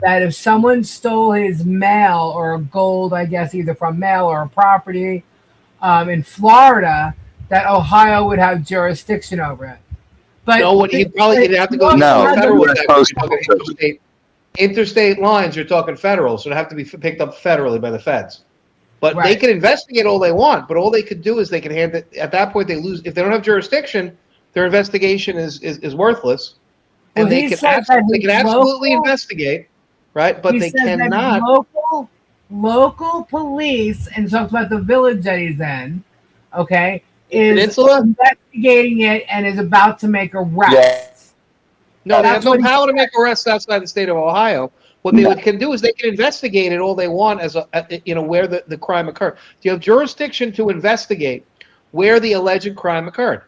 that if someone stole his mail or gold, I guess either from mail or a property in Florida, that Ohio would have jurisdiction over it. But no, he'd have to go federal with that. Interstate lines, you're talking federal, so it'd have to be picked up federally by the feds. But they can investigate all they want, but all they could do is they can hand it. At that point, they lose. If they don't have jurisdiction, their investigation is worthless, and they can absolutely investigate, right? But they cannot. Local police, and talks about the village that he's in, okay, is Peninsula? investigating it and is about to make arrests. Yeah. No, they have no power to make arrests outside the state of Ohio. What they can do is they can investigate it all they want as where the crime occurred. You have jurisdiction to investigate where the alleged crime occurred.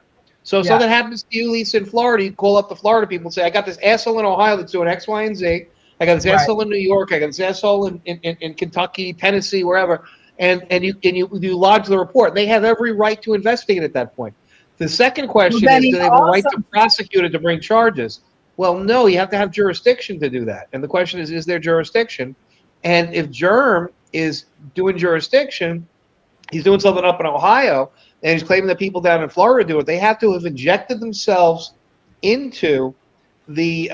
So if something happens to you, Lisa, in Florida, you call up the Florida people and say, I got this asshole in Ohio that's doing X, Y, and Z. I got this asshole in New York. I got this asshole in Kentucky, Tennessee, wherever. And you lodge the report. They have every right to investigate at that point. The second question is, do they have a right to prosecute it, to bring charges? Well, no, you have to have jurisdiction to do that. And the question is there jurisdiction? And if Germ is doing jurisdiction, he's doing something up in Ohio, and he's claiming that people down in Florida do it, they have to have injected themselves into the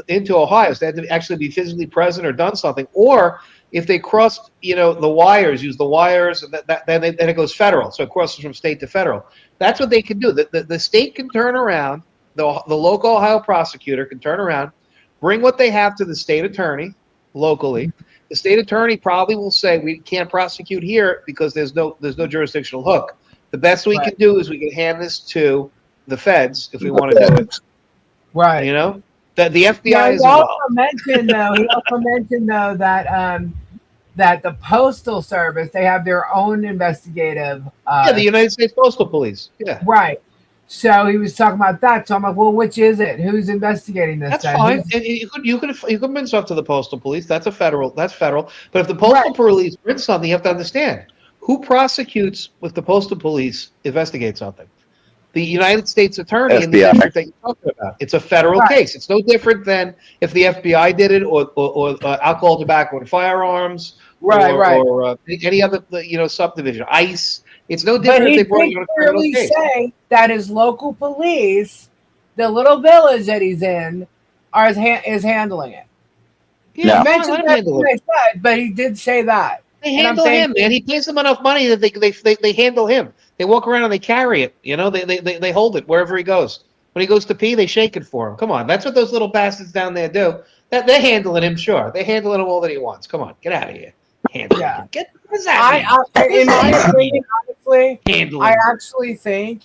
into Ohio, so they had to actually be physically present or done something, or if they crossed, the wires, use the wires, then it goes federal. So it crosses from state to federal. That's what they can do. The state can turn around, the local Ohio prosecutor can turn around, bring what they have to the state attorney locally. The state attorney probably will say, we can't prosecute here because there's no jurisdictional hook. The best we can do is we can hand this to the feds if we want to do it. Right. The FBI is he involved. also mentioned though that the Postal Service, they have their own investigative. The United States Postal Police. Yeah. Right. So he was talking about that. So I'm like, well, which is it? Who's investigating this? That's fine. And you could bring stuff to the Postal Police. That's federal. But if the Postal Police brings something, you have to understand who prosecutes if the Postal Police investigate something. The United States Attorney in the district that you're talking about. It's a federal case. It's no different than if the FBI did it, or alcohol, tobacco, and firearms, or any other subdivision, ICE. It's no different. But he if they brought you on a criminal clearly case. say that his local police, the little village that he's in, is handling it. Yeah, he mentioned that what I said, but he did say that. They handle him, man. He pays them enough money that they handle him. They walk around and they carry it. They hold it wherever he goes. When he goes to pee, they shake it for him. Come on, that's what those little bastards down there do. That they're handling him, sure. They handle him all that he wants. Come on, get out of here. Handling him. What's that mean? In my opinion, honestly, handling. I actually think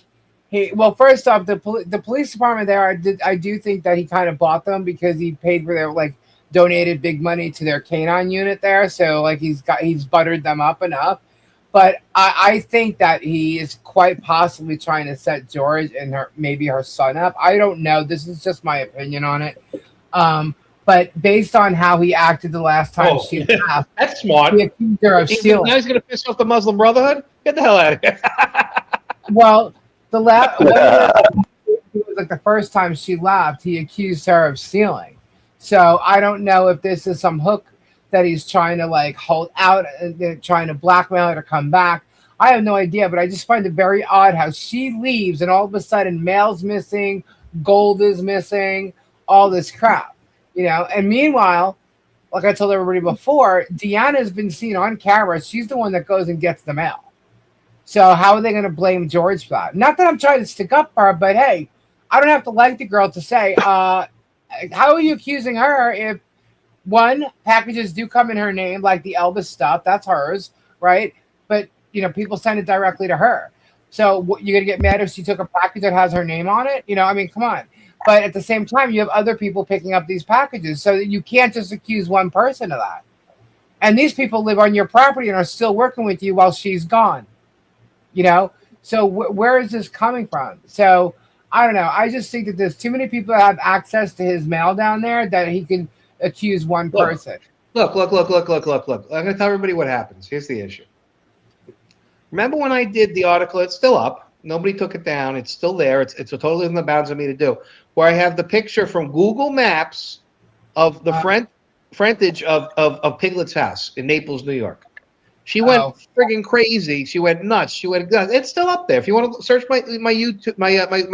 first off, the police department there, I do think that he kind of bought them because he paid for their donated big money to their canine unit there. So he's buttered them up enough. But I think that he is quite possibly trying to set George and maybe her son up. I don't know. This is just my opinion on it. But based on how he acted the last time she left, that's smart. He accused her of stealing. Now he's going to piss off the Muslim Brotherhood? Get the hell out of here. Well, the first time she left, he accused her of stealing. So I don't know if this is some hook that he's trying to hold out and trying to blackmail her to come back. I have no idea, but I just find it very odd how she leaves and all of a sudden mail's missing, gold is missing, all this crap, And meanwhile, like I told everybody before, Deanna's been seen on camera. She's the one that goes and gets the mail. So how are they going to blame George for that? Not that I'm trying to stick up for her, but hey, I don't have to like the girl to say, how are you accusing her if one, packages do come in her name, like the Elvis stuff, that's hers, right? But, people send it directly to her. So you're going to get mad if she took a package that has her name on it? Come on. But at the same time, you have other people picking up these packages, so that you can't just accuse one person of that. And these people live on your property and are still working with you while she's gone. So where is this coming from? So I don't know. I just think that there's too many people that have access to his mail down there that he can accuse one person. Look. I'm going to tell everybody what happens. Here's the issue. Remember when I did the article? It's still up. Nobody took it down. It's still there. It's totally in the bounds of me to do. Where I have the picture from Google Maps of the frontage of Piglet's house in Naples, New York. She went friggin' crazy. She went nuts. She went nuts. It's still up there. If you want to search my YouTube, my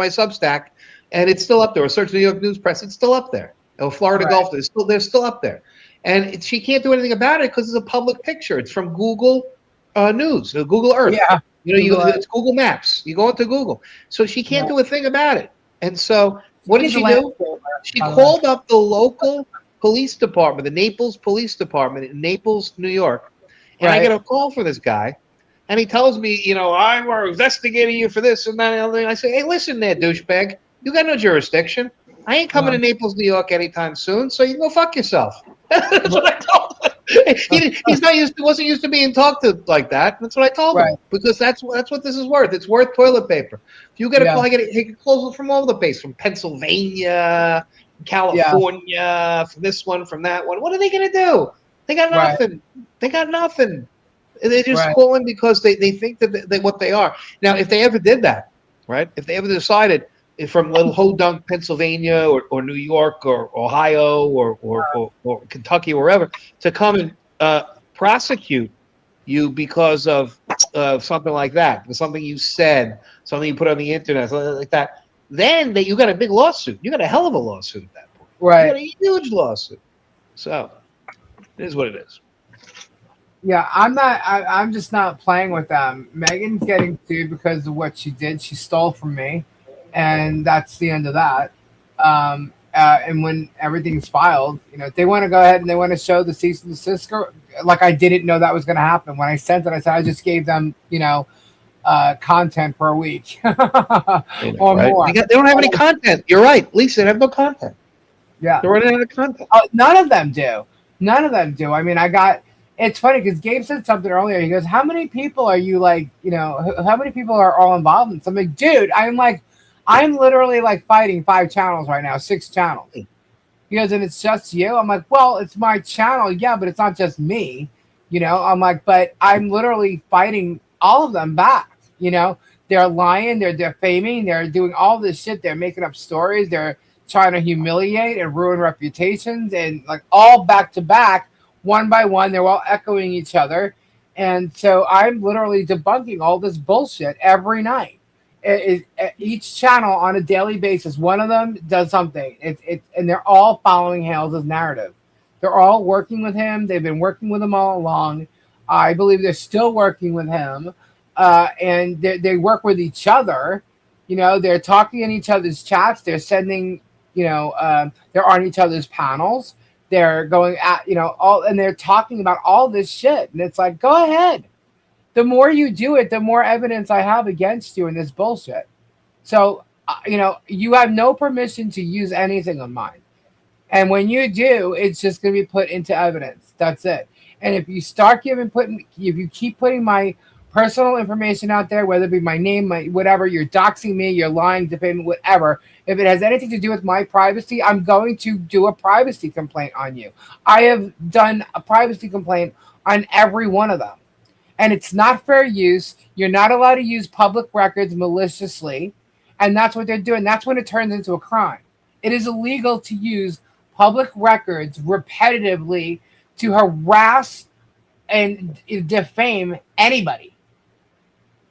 Substack, and it's still up there. Or search New York News Press. It's still up there. Or Florida Gulf. They're still up there. And she can't do anything about it because it's a public picture. It's from Google News, Google Earth. Yeah. It's Google Maps. You go into Google. So she can't do a thing about it. And so what did she do? She called up the local police department, the Naples Police Department in Naples, New York. And I get a call for this guy. And he tells me, I'm investigating you for this and that and other thing. I say, hey, listen there, douchebag. You got no jurisdiction. I ain't coming to Naples, New York anytime soon, so you can go fuck yourself. That's what I told him. Wasn't used to being talked to like that. That's what I told him. Because that's what this is worth. It's worth toilet paper. If you get a call, I get calls from all over the place, from Pennsylvania, California, from this one, from that one. What are they gonna do? They got nothing. They got nothing. They're just calling because they think that they what they are. Now, if they ever did that, right? If they ever decided from little Hodunk, Pennsylvania, or New York, or Ohio, or Kentucky, or wherever, to come and prosecute you because of something like that, something you said, something you put on the internet, something like that, then you got a big lawsuit. You got a hell of a lawsuit at that point. Right. got a huge lawsuit. So it is what it is. Yeah, I'm just not playing with them. Megan's getting sued because of what she did. She stole from me, and that's the end of that. And when everything's filed, if they want to go ahead and they want to show the cease and desist, like I didn't know that was going to happen. When I sent it, I said I just gave them, content for a week or Right? more. They don't have any content. You're right, Lisa. They have no content. Yeah. They're running out of content. None of them do. None of them do. I mean, it's funny because Gabe said something earlier. He goes, how many people are you how many people are all involved in something? Dude, I'm literally like fighting 5 channels right now, 6 channels. He goes, and it's just you? I'm like, well, it's my channel. Yeah, but it's not just me. I'm like, but I'm literally fighting all of them back. They're lying, they're defaming, they're doing all this shit. They're making up stories. They're trying to humiliate and ruin reputations, and like all back to back, one by one. They're all echoing each other. And so I'm literally debunking all this bullshit every night. Each channel on a daily basis, one of them does something. And they're all following Hales' narrative. They're all working with him. They've been working with him all along. I believe they're still working with him. And they work with each other. They're talking in each other's chats. They're sending, they're on each other's panels. They're going at, and they're talking about all this shit. And it's like, go ahead. The more you do it, the more evidence I have against you in this bullshit. So, you have no permission to use anything of mine. And when you do, it's just going to be put into evidence. That's it. And if you start if you keep putting my personal information out there, whether it be my name, my whatever, you're doxing me, you're lying, defaming, whatever. If it has anything to do with my privacy, I'm going to do a privacy complaint on you. I have done a privacy complaint on every one of them. And it's not fair use. You're not allowed to use public records maliciously. And that's what they're doing. That's when it turns into a crime. It is illegal to use public records repetitively to harass and defame anybody.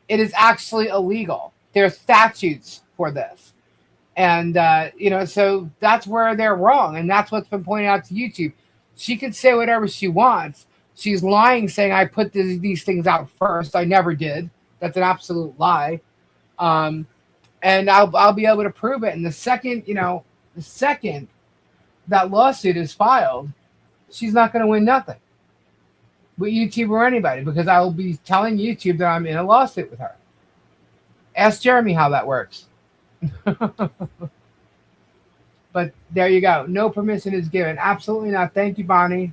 It is actually illegal. There are statutes for this. And, so that's where they're wrong. And that's what's been pointed out to YouTube. She can say whatever she wants. She's lying, saying I put these things out first. I never did. That's an absolute lie. And I'll be able to prove it. And the second that lawsuit is filed, she's not going to win nothing with YouTube or anybody, because I will be telling YouTube that I'm in a lawsuit with her. Ask Jeremy how that works. But there you go. No permission is given. Absolutely not. Thank you, Bonnie.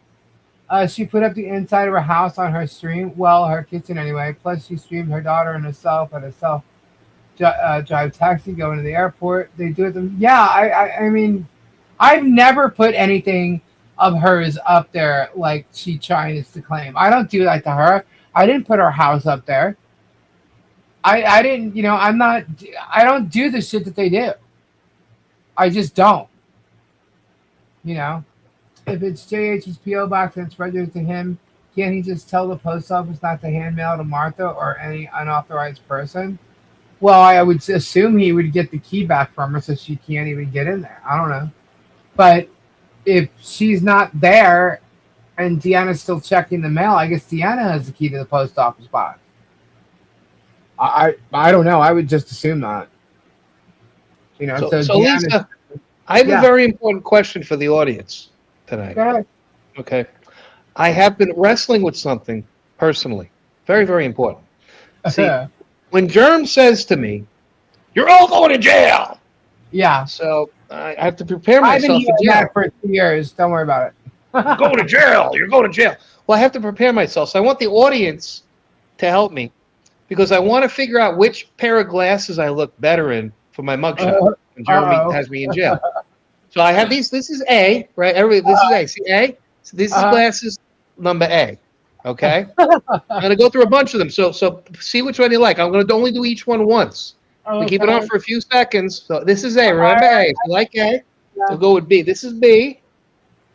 She put up the inside of her house on her stream. Well, her kitchen anyway. Plus, she streamed her daughter and herself at a self-drive taxi going to the airport. They do it. Yeah, I mean, I've never put anything of hers up there like she tries to claim. I don't do that to her. I didn't put her house up there. I didn't, I don't do the shit that they do. I just don't. If it's JH's P.O. box and it's registered to him, can't he just tell the post office not to hand mail to Martha or any unauthorized person? Well, I would assume he would get the key back from her so she can't even get in there. I don't know. But if she's not there and Deanna's still checking the mail, I guess Deanna has the key to the post office box. I don't know. I would just assume that. So Lisa, I have a very important question for the audience tonight. Go ahead. Okay. I have been wrestling with something personally. Very, very important. See, when Germ says to me, "You're all going to jail." Yeah. So I have to prepare myself. I've been hearing that for 2 years. Don't worry about it. You're going to jail. You're going to jail. Well, I have to prepare myself. So I want the audience to help me, because I want to figure out which pair of glasses I look better in for my mugshot when Jeremy has me in jail. So I have these. This is A, right? Everybody, this is A. See A? So this is glasses number A. Okay? I'm going to go through a bunch of them. So see which one you like. I'm going to only do each one once. We keep it on for a few seconds. So this is A. Remember A. If you like A, we'll go with B. This is B.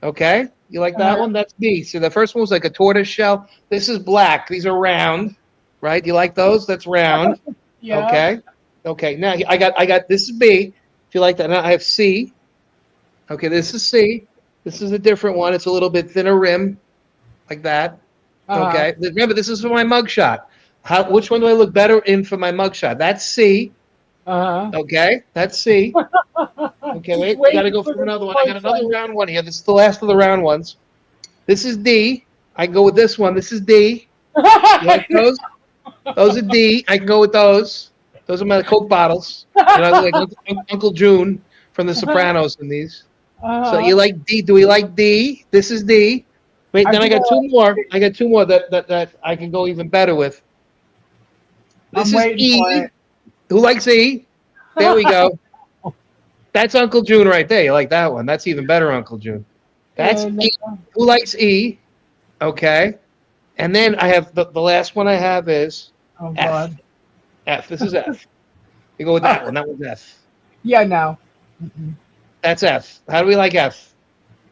Okay? You like that one? That's B. So the first one was like a tortoise shell. This is black. These are round. Right? You like those? That's round. Okay. Okay. Now I got this is B. If you like that. Now I have C. Okay, this is C. This is a different one. It's a little bit thinner rim, like that. Okay. Remember, this is for my mugshot. Which one do I look better in for my mugshot? That's C. Okay, that's C. Okay, wait. I gotta go for another one. I got another round one here. This is the last of the round ones. This is D. I can go with this one. This is D. You like those? Those are D. I can go with those. Those are my Coke bottles. You know, like Uncle June from The Sopranos in these. So you like D? Do we like D? This is D. Wait, then I got two more. I got two more that I can go even better with. This is E. Who likes E? There we go. That's Uncle June right there. You like that one? That's even better, Uncle June. That's E. Who likes E? Okay. And then I have the last one I have is F. F. This is F. You go with that one. That one's F. Yeah, no. That's F. How do we like F?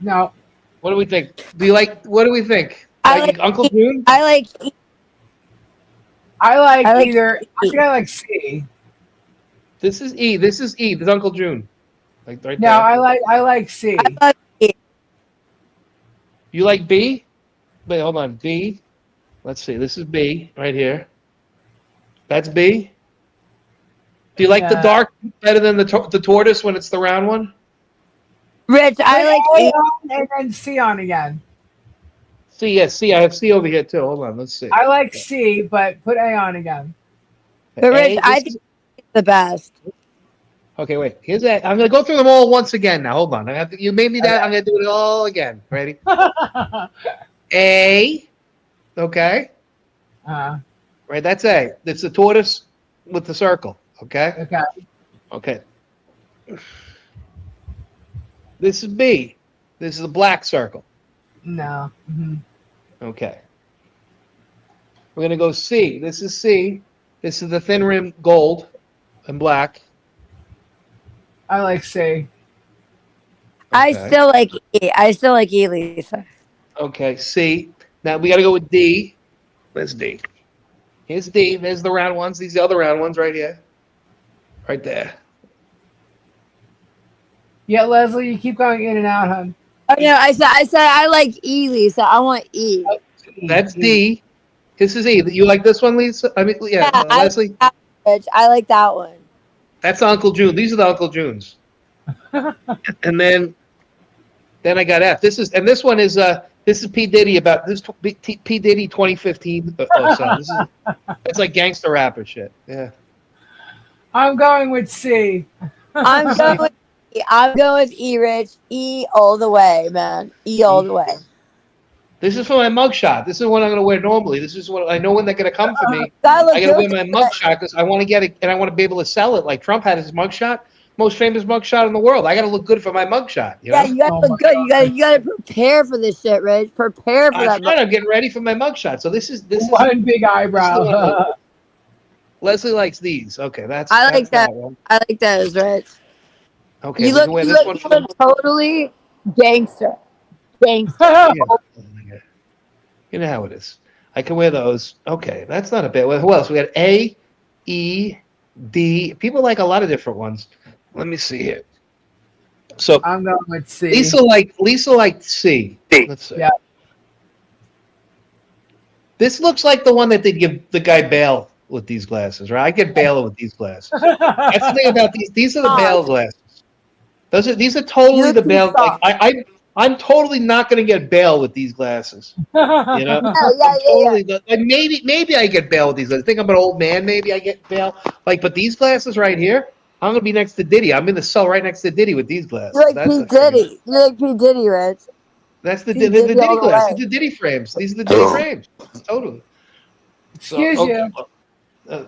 No. What do we think? What do we think? I like Uncle June? I like E. I like either. I think I like C. This is E. This is E. This is Uncle June. Like right No, there. I like C. I like E. You like B? Wait, hold on. B. Let's see. This is B right here. That's B. Do you like the dark better than the tortoise when it's the round one? Rich, I like A E. on and then C on again. C, yes, C. I have C over here too. Hold on. Let's see. I like C, but put A on again. But Rich, I think it's the best. Okay, wait. Here's that. I'm gonna go through them all once again. Now, hold on. You made me that. I'm gonna do it all again. Ready? A. Okay. Right. That's A. It's the tortoise with the circle. Okay. Okay. Okay. This is B. This is the black circle. No. Okay. We're gonna go C. This is C. This is the thin rim gold and black. I like C. Okay. I still like E. I still like E, Lisa. Okay, C. Now we got to go with D. Where's D? Here's D. There's the round ones. These are the other round ones right here. Right there. Yeah, Leslie, you keep going in and out, hon. Oh no, I said I like E, Lisa. I want E. That's D. This is E. You like this one, Lisa? I mean, yeah, Leslie. Rich, I like that one. That's Uncle June. These are the Uncle Junes. And then I got F. This one is P Diddy about this P Diddy 2015. It's like gangster rapper shit. Yeah. I'm going with C. I'm going with E. I'm going with E, Rich. E all the way, man. E all the way. This is for my mugshot. This is what I'm going to wear normally. This is what I know when they're going to come for me. I got to wear my mugshot because I want to get it and I want to be able to sell it. Like Trump had his mugshot, most famous mugshot in the world. I got to look good for my mugshot. You know? Yeah, you got to look good. You got to prepare for this shit, Rich. Prepare for that. I'm getting ready for my mugshot. So this is one big eyebrow. Leslie likes these. Okay, that's. I like that. One. I like those, Rich. Okay, you look totally gangster. Yeah. You know how it is. I can wear those. Okay, that's not a bad. Who else? We got A, E, D. People like a lot of different ones. Let me see here. So I'm going with C. Lisa liked C. Let's see. Yeah. This looks like the one that they give the guy bail with these glasses, right? I get bail with these glasses. That's the thing about these. These are the bail glasses. These are totally the bail. Like I'm totally not going to get bail with these glasses. You know, like maybe I get bail with these. I think I'm an old man. Maybe I get bail. But these glasses right here, I'm going to be next to Diddy. I'm in the cell right next to Diddy with these glasses. You're like P Diddy. You're like P Diddy, Rich. That's the Diddy glasses. These are the Diddy frames. These are the Diddy frames. Totally. Excuse you.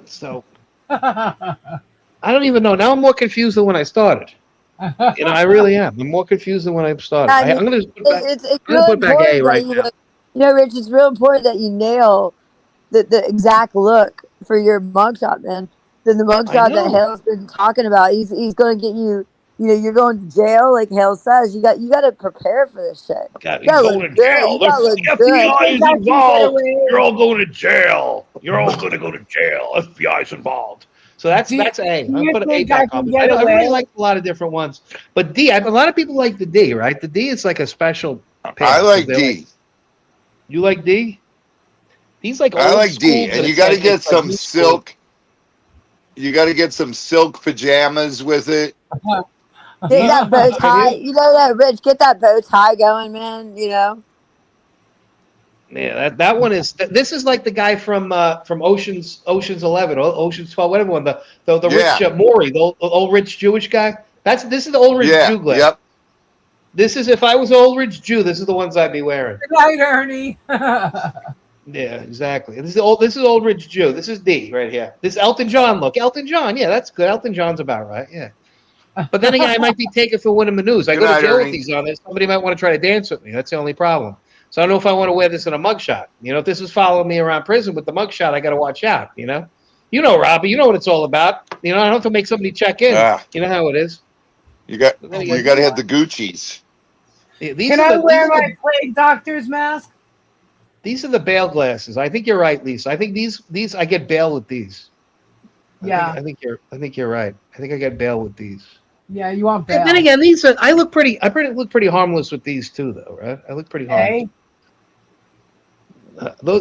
So I don't even know. Now I'm more confused than when I started. You know, I really am. I'm more confused than when I started. I'm going to put back A right now. You know, Rich, it's real important that you nail the exact look for your mugshot, man. Then the mugshot that Hale's been talking about, he's going to get you. You know, you're going to jail, like Hale says. You got to prepare for this shit. You're going to jail. The FBI is involved. You're all going to jail. You're all going to go to jail. FBI's involved. So that's Do A. you I'm put an A think I back can on. get I really away? like a lot of different ones, but D. A lot of people like the D, right? The D is like a special pick. I 'Cause like they're D. you like D? D's like I old like school, D, but and you it's got to like get it's like some new school. silk. You got to get some silk pajamas with it. Get that bow I tie. do. You know that, Rich. Get that bow tie going, man. You know. Yeah, that one is. This is like the guy from Ocean's 11, or Ocean's 12, whatever one. The rich Yeah, Maury, the old rich Jewish guy. This is the old rich yeah, Jew glass. yep. This is if I was an old rich Jew. This is the ones I'd be wearing. Good night, Ernie. Yeah, exactly. This is old rich Jew. This is D right here. This Elton John look. Elton John, yeah, that's good. Elton John's about right. Yeah. But then again, I might be taken for one of the news. I Good go to night, jail with Ernie. these on this. Somebody might want to try to dance with me. That's the only problem. So I don't know if I want to wear this in a mugshot. You know, if this is following me around prison with the mugshot, I got to watch out. You know, Robbie. You know what it's all about. You know, I don't have to make somebody check in. Ah, You know how it is. you got But then you again, got to have the Gucci's. these Can are I the wear my plague doctor's mask? these are the bail glasses. I think you're right, Lisa. I think these I get bail with these. Yeah. I think you're right. I think I get bail with these. Yeah, you want bail. And then again, these I look pretty harmless with these too, though, right? I look pretty harmless.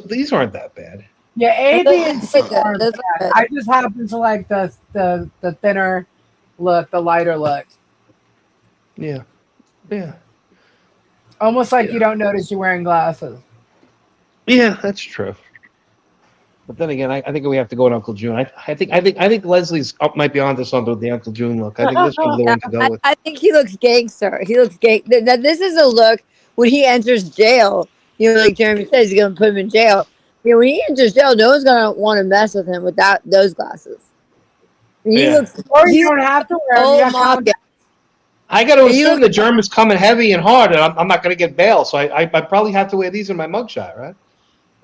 These aren't that bad. Yeah, A, B, and C Those aren't look bad. good. I just happen to like the thinner look, the lighter look. Yeah. Almost like Yeah. you don't notice you're wearing glasses. Yeah, that's true. But then again, I think we have to go with Uncle June. I think Leslie's might be onto something with the Uncle June look. I think this one's the one to go with. I think he looks gangster. He looks gang. Now, this is a look when he enters jail. You know, like Jeremy says, he's gonna put him in jail. You know, when he enters jail, no one's gonna want to mess with him without those glasses. He Yeah. looks. Or he you don't have to wear them. oh You got my contacts. God. I got to You assume look- the germ is coming heavy and hard, and I'm not going to get bail. So I probably have to wear these in my mugshot, right?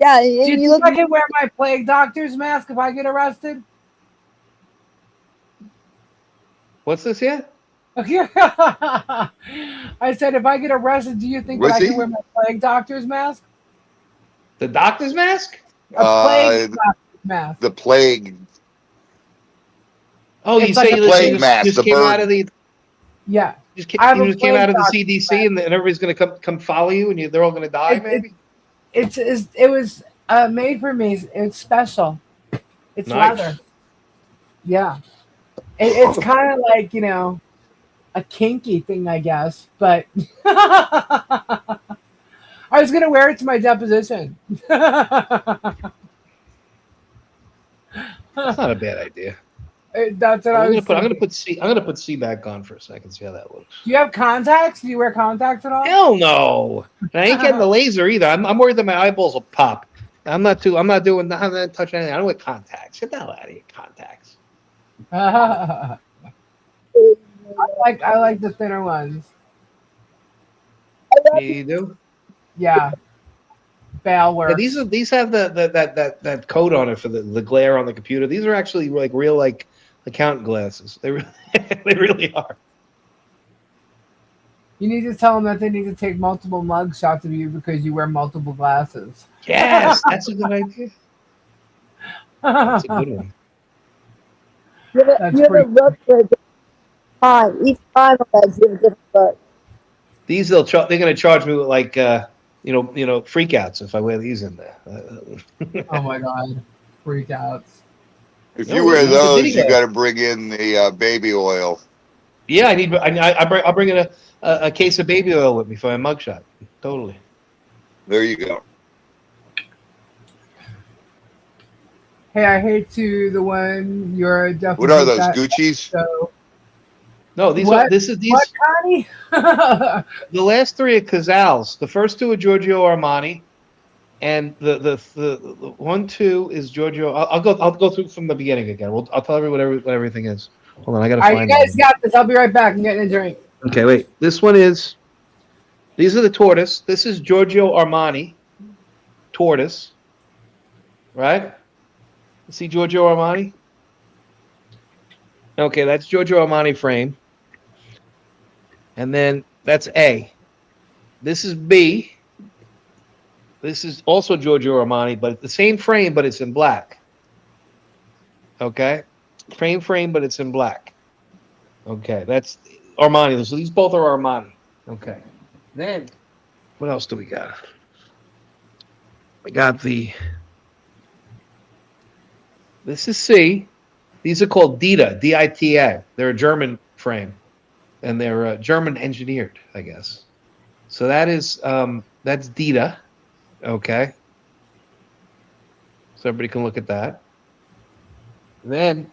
Yeah, Do you you think look. I can wear my plague doctor's mask if I get arrested? What's this here? I said, if I get arrested, do you think that Was I he? can wear my plague doctor's mask? The doctor's mask? A plague The doctor's mask. the plague. Oh, you It's say like a you plague mask, just the came bird. out of the Yeah. you I have a just came plague out of the doctor's CDC, and everybody's going to come follow you, and they're all going to die, maybe. It was made for me. It's special. It's Nice. leather. Yeah. It's kind of like, a kinky thing, I guess. But I was going to wear it to my deposition. That's not a bad idea. That's what I was I'm gonna put C back on for a second. See how that looks. Do you have contacts? Do you wear contacts at all? Hell no! And I ain't getting the laser either. I'm worried that my eyeballs will pop. I'm not touching anything. I don't wear contacts. Get the hell out of here, contacts. I like the thinner ones. Yeah, you do. Yeah. Bail works. Yeah, these have that coat on it for the glare on the computer. These are actually like real accountant glasses. They really are. You need to tell them that they need to take multiple mug shots of you because you wear multiple glasses. Yes, that's a good idea. That's a good one. That's You have a pretty- look for a different time. Each time you have a different look. These they're going to charge me with freakouts if I wear these in there. Oh my god. Freakouts. If No, you wear it's a those, video. you got to bring in the baby oil. Yeah, I'll bring in a case of baby oil with me for my mugshot. Totally. There you go. Hey, I hate to the one you're definitely. What are those, that- Gucci's? So, No, these What? are these. what, Connie? The last three are Cazals. The first two are Giorgio Armani, and the 1, 2 is Giorgio. I'll go through from the beginning again. I'll tell everyone what everything is. Hold on, I gotta All right, find you guys it. got this. I'll be right back. I'm getting a drink. Okay, wait. This one is. These are the tortoise. This is Giorgio Armani, tortoise. Right? See Giorgio Armani? Okay, that's Giorgio Armani frame. And then that's A. This is B. This is also Giorgio Armani, but the same frame, but it's in black. Okay? frame, but it's in black. Okay, that's Armani. So these both are Armani. Okay. Then, what else do we got? We got this is C. These are called DITA, DITA. They're a German frame, and they're German engineered, I guess. So that's DITA. Okay. So everybody can look at that. Then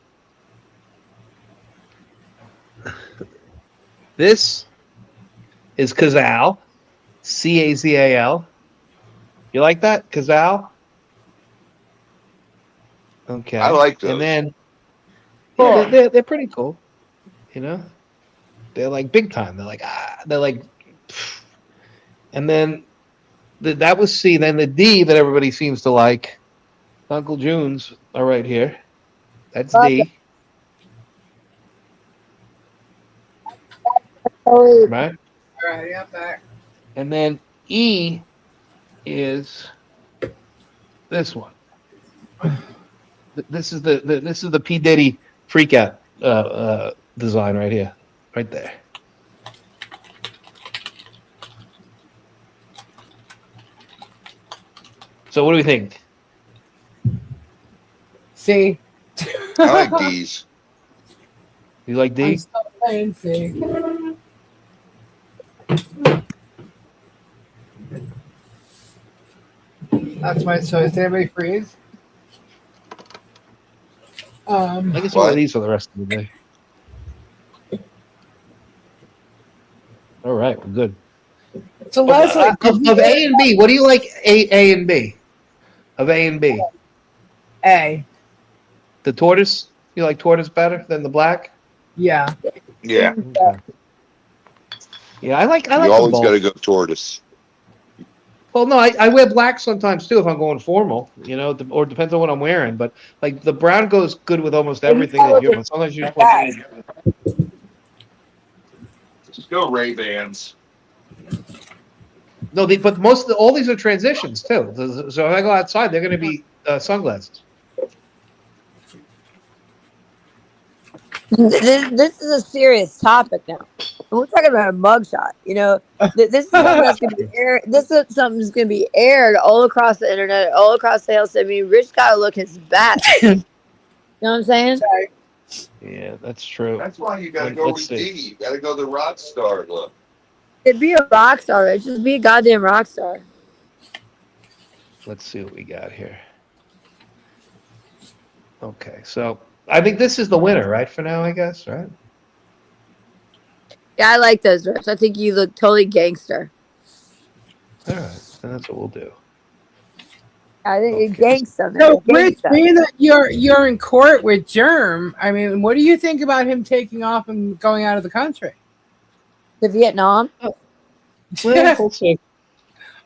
this is Cazal, Cazal. You like that, Cazal? Okay. I like those. And then they're pretty cool. You know, they're like big time. They're like and then that was C. Then the D that everybody seems to like, Uncle June's are right here. That's D. Oh, Right? All right, yeah, back. And then E is this one. This is the P Diddy freak out design right here, right there. So what do we think? C. I like these. You like I'm D? still playing C. That's my choice. Everybody freeze. I guess one What? of these for the rest of the day. All right, we're good. So Leslie, Of A and B, what do you like? A and B. Of A and B, A. the tortoise. You like tortoise better than the black? Yeah. Yeah. Okay. Yeah, I like You them always both. got to go tortoise. Well, no, I wear black sometimes too if I'm going formal, you know, or depends on what I'm wearing. But like the brown goes good with almost everything that you. But sometimes you just want. Just go Ray-Bans. No, but all these are transitions too. So if I go outside, they're going to be sunglasses. This is a serious topic now. We're talking about a mugshot. You know, this is something that's going to be aired. This is something that's going to be aired all across the internet, all across the house. I mean, Rich got to look his best. You know what I'm saying? Yeah, that's true. That's why you got to go Let's with see. D. You got to go the rock star look. It'd be a rock star. Rich. Just be a goddamn rock star. Let's see what we got here. Okay, so I think this is the winner, right? For now, I guess, right? Yeah, I like those, Rich. I think you look totally gangster. All right, then that's what we'll do. I think you're Okay. gangster, man. So, Rich, Gangsta. being that you're in court with Germ, I mean, what do you think about him taking off and going out of the country? To Vietnam. Well, we'll see.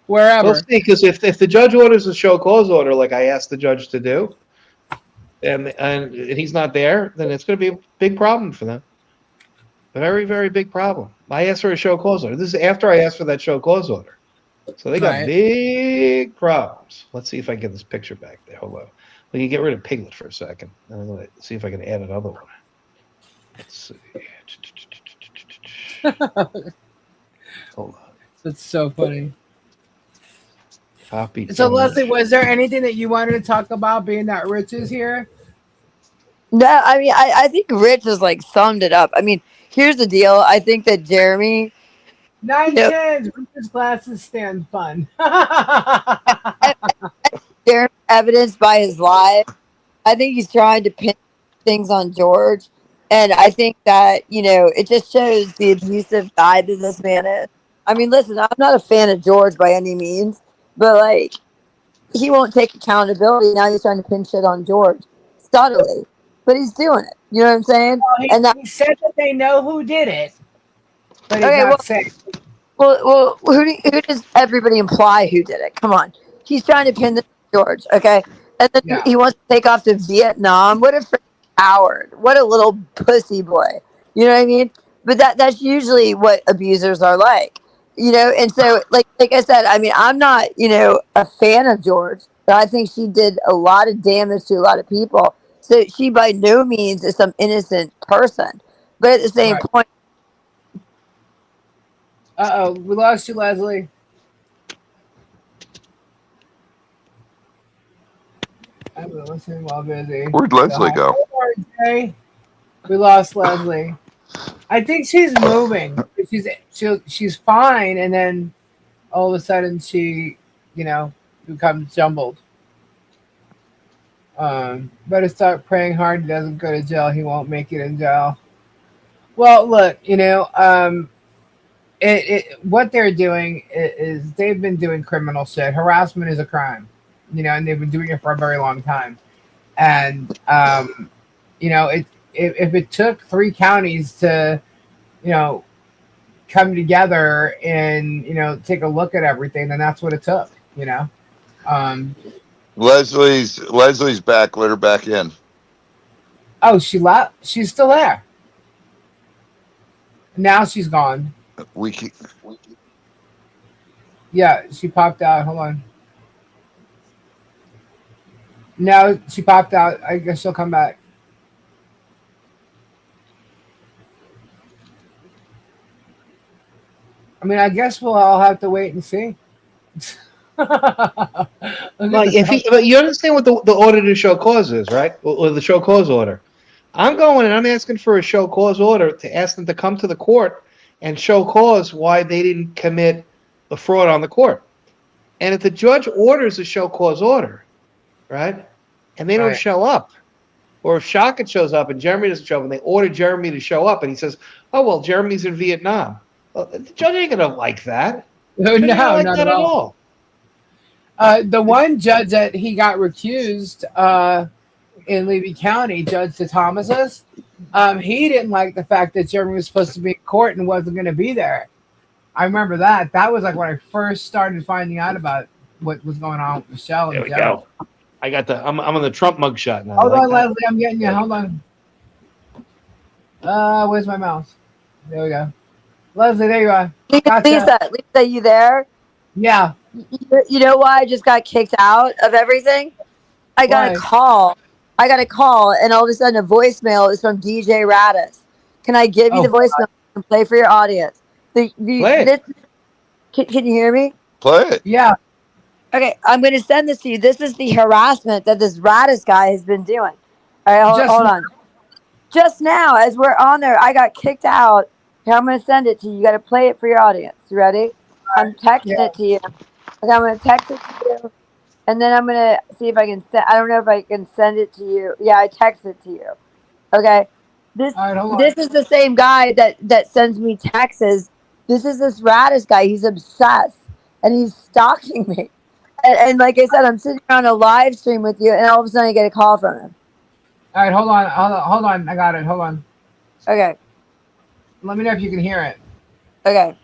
Wherever. We'll see, because if the judge orders a show cause order, like I asked the judge to do, and he's not there, then it's going to be a big problem for them. A very, very big problem. I asked for a show cause order. This is after I asked for that show cause order. So they got Right. big problems. Let's see if I can get this picture back there. Hold on. We can get rid of Piglet for a second. And I'm going to see if I can add another one. Let's see. Hold on. That's so funny. Copy. So, image. Leslie, was there anything that you wanted to talk about being that Rich is here? No, I mean, I think Rich has like summed it up. I mean, here's the deal. I think that Jeremy, 9 Yep. tens. Rich's glasses stand fun. Jeremy evidenced by his life, I think he's trying to pin things on George. And I think that, you know, it just shows the abusive side that this man is. I mean, listen, I'm not a fan of George by any means, but like, he won't take accountability. Now he's trying to pin shit on George subtly, but he's doing it. You know what I'm saying? And that, he said that they know who did it, but he's Okay, not well- saying. well, who does everybody imply who did it? Come on. He's trying to pin this on George, okay? And then Yeah. he wants to take off to Vietnam. What a freaking coward. What a little pussy boy. You know what I mean? But that's usually what abusers are like. You know, and so like I said, I mean, I'm not, you know, a fan of George, but I think she did a lot of damage to a lot of people. So she by no means is some innocent person. But at the same Right. point, We lost you, Leslie. I've been listening while busy. Where'd So Leslie hi. go? Oh, Jay. We lost Leslie. I think she's moving. She's fine, and then all of a sudden she, you know, becomes jumbled. Better start praying hard. He doesn't go to jail. He won't make it in jail. Well, look, what they're doing is they've been doing criminal shit. Harassment is a crime, and they've been doing it for a very long time. And if it took 3 counties to, you know, come together and take a look at everything, then that's what it took. Um, Leslie's back. Let her back in. oh, she left. She's still there. Now she's gone. We keep, Yeah, she popped out. Hold on. No, she popped out. I guess she'll come back. I mean, I guess we'll all have to wait and see. Well, but you understand what the order to show cause is, right? Or the show cause order. I'm going and I'm asking for a show cause order to ask them to come to the court and show cause why they didn't commit a fraud on the court. And if the judge orders a show cause order, right, and they don't Right. show up, or if Shaka shows up and Jeremy doesn't show up, and they order Jeremy to show up, and he says, "Oh well, Jeremy's in Vietnam," well, the judge ain't gonna like that. No, Judge ain't gonna like not that at at all. all. The one judge that he got recused in Levy County, Judge Thomas's, he didn't like the fact that Jeremy was supposed to be in court and wasn't going to be there. I remember that. That was like when I first started finding out about what was going on with Michelle There and we Joe. go. I got I'm on the Trump mugshot now. Hold I like on, that. Leslie. I'm getting you. Hold on. Where's my mouse? There we go. Leslie, there you are. Gotcha. Lisa, you there? Yeah. You know why I just got kicked out of everything? I got a Why? call. I got a call, and all of a sudden, a voicemail is from DJ Radis. Can I give you Oh, the voicemail and play for your audience? Play it. Can you hear me? play it. yeah. Okay, I'm going to send this to you. This is the harassment that this Radis guy has been doing. All right, Just hold on. Just now, as we're on there, I got kicked out. Here, I'm going to send it to you. You got to play it for your audience. You ready? I'm texting Yeah. it to you. Okay, I'm going to text it to you. And then I'm gonna see if I can send. I don't know if I can send it to you. Yeah, I text it to you. Okay. This All right, hold on. this is the same guy that sends me texts. This is this Radis guy. He's obsessed and he's stalking me. And like I said, I'm sitting on a live stream with you, and all of a sudden I get a call from him. All right, hold on. Hold on. I got it. Hold on. Okay. Let me know if you can hear it. Okay.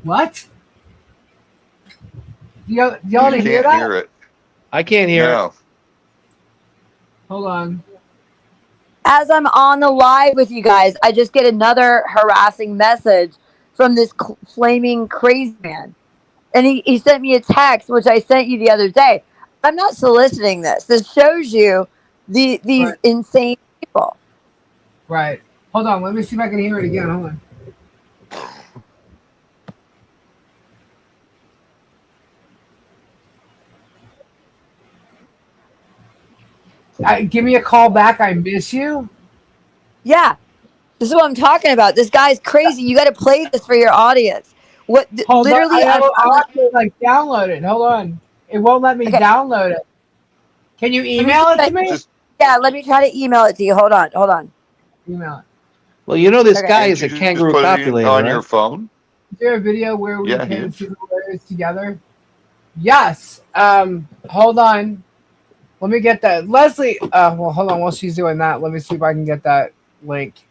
What? Y'all You want to hear can't that? hear it. I can't hear it. No. Hold on. As I'm on the live with you guys, I just get another harassing message from this flaming crazy man. And he sent me a text, which I sent you the other day. I'm not soliciting this. This shows you these Right. insane people. Right. Hold on. Let me see if I can hear it again. Hold on. Give me a call back. I miss you. Yeah, this is what I'm talking about. This guy's crazy. You got to play this for your audience. What Hold literally? on. I'll have to like download it. Hold on. It won't let me Okay. download it. Can you Let me email it try- to me? Just Yeah, let me try to email it to you. Hold on. Email it. Well, you know this Okay. guy can't is you a just kangaroo put it copulator, on right? your phone? Is there a video where we Yeah, can huge. see the letters together? Yes. Hold on. Let me get that. Leslie, well, hold on. While she's doing that, let me see if I can get that link.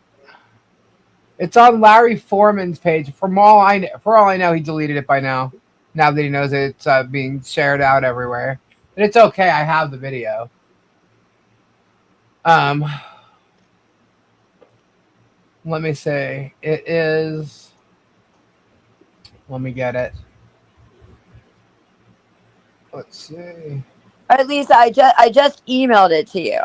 It's on Larry Foreman's page. For all I know, he deleted it by now. Now that he knows it's being shared out everywhere, but it's okay. I have the video. Let me say it is. Let me get it. Let's see. Or at least I just emailed it to you.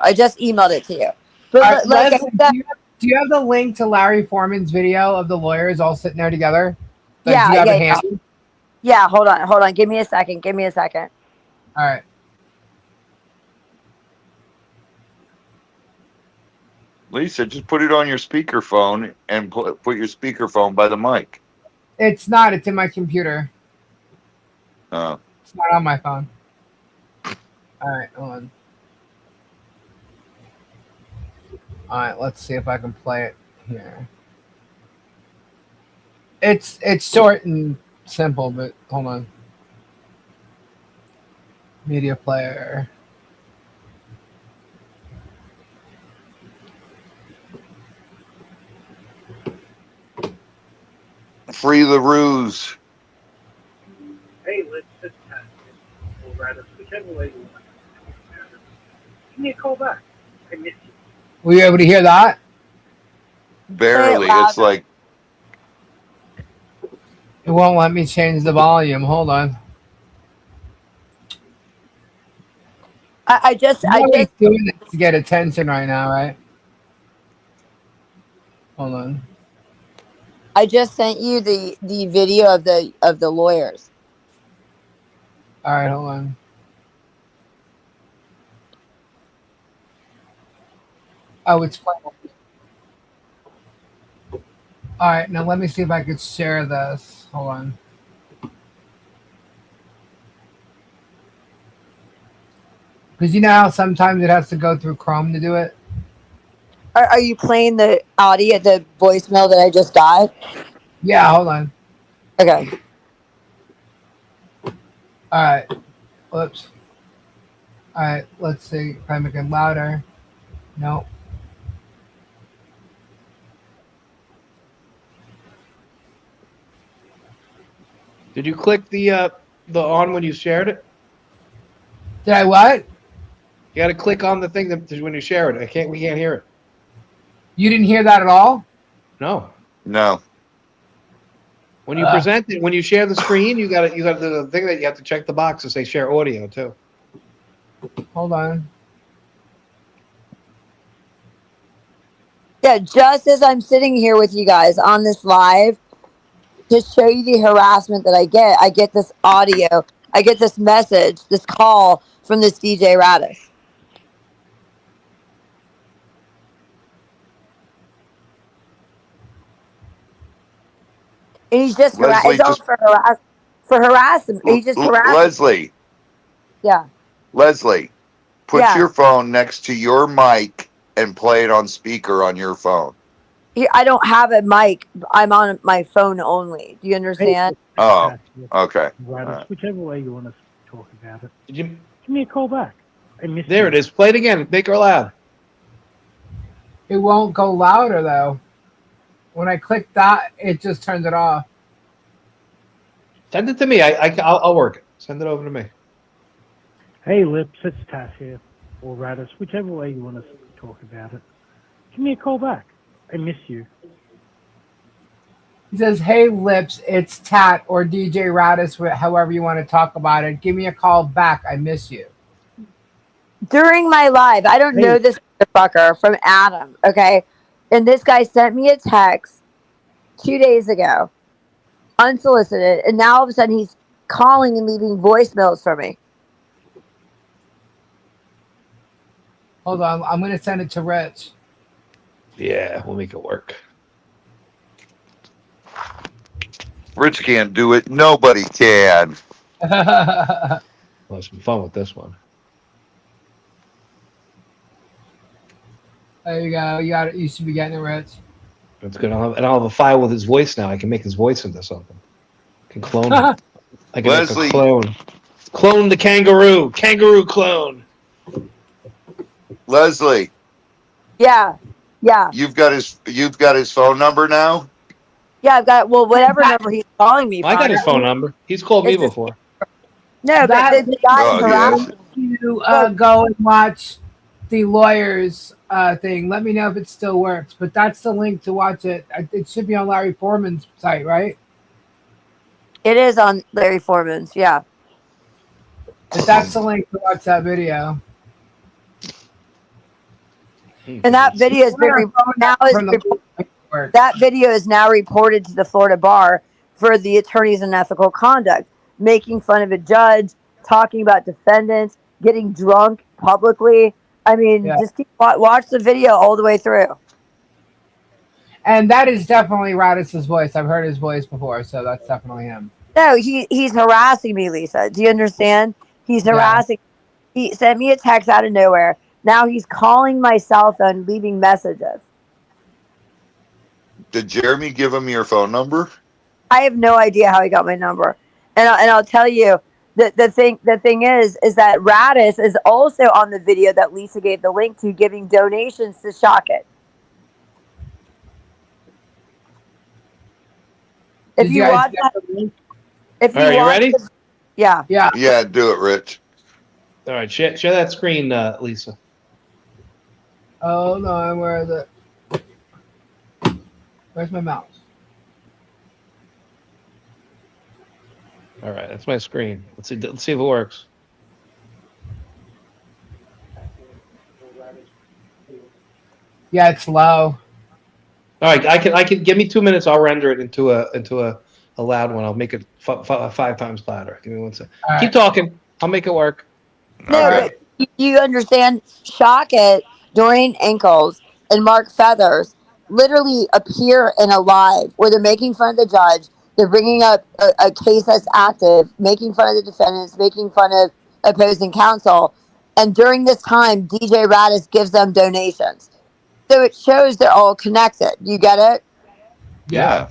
But All right, like I Leslie, said, do you have the link to Larry Foreman's video of the lawyers all sitting there together? Like, do yeah, you have yeah, it yeah. handy? Yeah, hold on. Give me a second. All right. Lisa, just put it on your speakerphone and put your speakerphone by the mic. It's not. It's in my computer. Oh. It's not on my phone. All right, hold on. All right, let's see if I can play it here. It's short and simple, but hold on. Media player. Free the ruse. Hey, let's sit down. Or rather, whichever way you want. Give me a call back. I miss you. Were you able to hear that? Barely. louder. It's like It won't let me change the volume. Hold on. I just Nobody's doing this to get attention right now, right? Hold on. I just sent you the video of the lawyers. All right, hold on. Oh, it's playing. All right, now let me see if I could share this. Hold on. Because you know how sometimes it has to go through Chrome to do it? Are you playing the audio, the voicemail that I just got? Yeah, hold on. Okay. All right. Whoops. All right, let's see if I make it louder. No. Did you click the on when you shared it? Did I what? You got to click on the thing that when you share it. We can't hear it. You didn't hear that at all? No. no. When you present it, when you share the screen, you got the thing that you have to check the box to say share audio too. Hold on. Yeah, just as I'm sitting here with you guys on this live to show you the harassment that I get this audio, I get this message, this call from this DJ Radis. And he's just Leslie, it's all just for harassment. He just harassed. Leslie. Yeah. Leslie, put Yeah. your phone next to your mic and play it on speaker on your phone. I don't have a mic. I'm on my phone only. Do you understand? Oh, okay. Right. Whichever way you want to talk about it. Did you? Give me a call back. I miss There you. it is. Play it again. Make her loud. It won't go louder, though. When I click that, it just turns it off. Send it to me. I'll work it. Send it over to me. Hey, Lips, it's Tass here. Or Radis, whichever way you want to talk about it. Give me a call back. I miss you. He says, "Hey, Lips, it's Tat or DJ Radis, however you want to talk about it. Give me a call back. I miss you." During my live, I don't know this motherfucker from Adam, okay? And this guy sent me a text 2 days ago, unsolicited, and now all of a sudden he's calling and leaving voicemails for me. Hold on. I'm going to send it to Rich. Yeah, we'll make it work. Rich can't do it. Nobody can. We'll have some fun with this one. There you go. You got it. You should be getting it, Rich. That's good. I'll have a file with his voice now. I can make his voice into something. I can clone him. I can Leslie. make a clone. Clone the kangaroo. Kangaroo clone. Leslie, Yeah. you've got his phone number now? Yeah, I've got, well, whatever number he's calling me I from. got his phone number. He's called me It's just- before. No, but That- the guy Oh, harassed yes. You go and watch the lawyers thing. Let me know if it still works. But that's the link to watch it. It should be on Larry Foreman's site, right? It is on Larry Foreman's. Yeah. If that's the link to watch that video. And that video has been now is From the work. that video is now reported to the Florida bar for the attorney's unethical conduct, making fun of a judge, talking about defendants, getting drunk publicly. I mean, Yeah. just watch the video all the way through. And that is definitely Radis's voice. I've heard his voice before, so that's definitely him. No, he's harassing me, Lisa. Do you understand? He's harassing. He sent me a text out of nowhere. Now he's calling my cell phone, leaving messages. Did Jeremy give him your phone number? I have no idea how he got my number, and I'll tell you the thing is that Radis is also on the video that Lisa gave the link to, giving donations to Shock It. If you watch that, if you All right, you watch ready? Yeah. Yeah, do it, Rich. All right, share that screen, Lisa. Oh no, where is it? Where's my mouse? All right, that's my screen. Let's see if it works. Yeah, it's low. All right, I can give me 2 minutes. I'll render it into a loud one. I'll make it 5 times louder. Give me 1 second. All Keep right. talking. I'll make it work. No, All right. but you understand, Shock It, Dorian Ankles, and Mark Feathers literally appear in a live where they're making fun of the judge. They're bringing up a case that's active, making fun of the defendants, making fun of opposing counsel. And during this time, DJ Radis gives them donations. So it shows they're all connected. You get it? Yeah.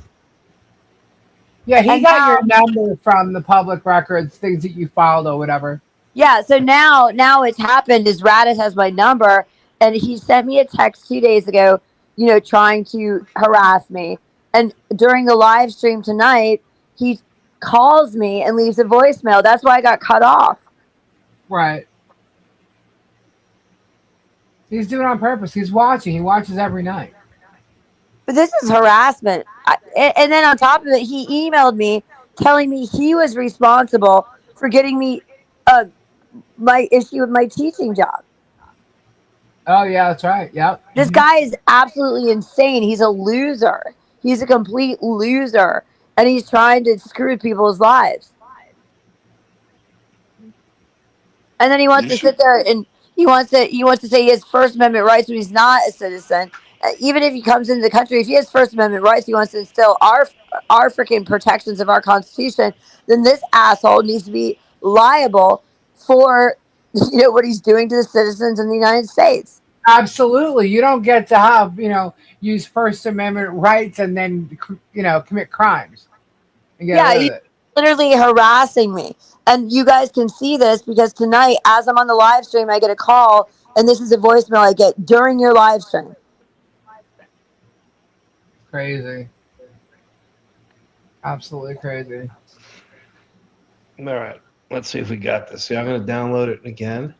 Yeah, he And got your number from the public records, things that you filed or whatever. Yeah, so now it's happened is Radis has my number, and he sent me a text 2 days ago, trying to harass me. And during the live stream tonight, he calls me and leaves a voicemail. That's why I got cut off. Right. He's doing it on purpose. He's watching. He watches every night. But this is harassment. And then on top of it, he emailed me telling me he was responsible for getting me my issue with my teaching job. Oh, yeah, that's right. Yep. This guy is absolutely insane. He's a loser. He's a complete loser. And he's trying to screw people's lives. And then he wants to sit there and he wants to say he has First Amendment rights when he's not a citizen. Even if he comes into the country, if he has First Amendment rights, he wants to instill our freaking protections of our Constitution, then this asshole needs to be liable for what he's doing to the citizens in the United States. Absolutely. You don't get to have, use First Amendment rights and then, commit crimes. And get away with it. Literally harassing me. And you guys can see this because tonight, as I'm on the live stream, I get a call, and this is a voicemail I get during your live stream. Crazy. Absolutely crazy. All right, let's see if we got this. See, I'm going to download it again.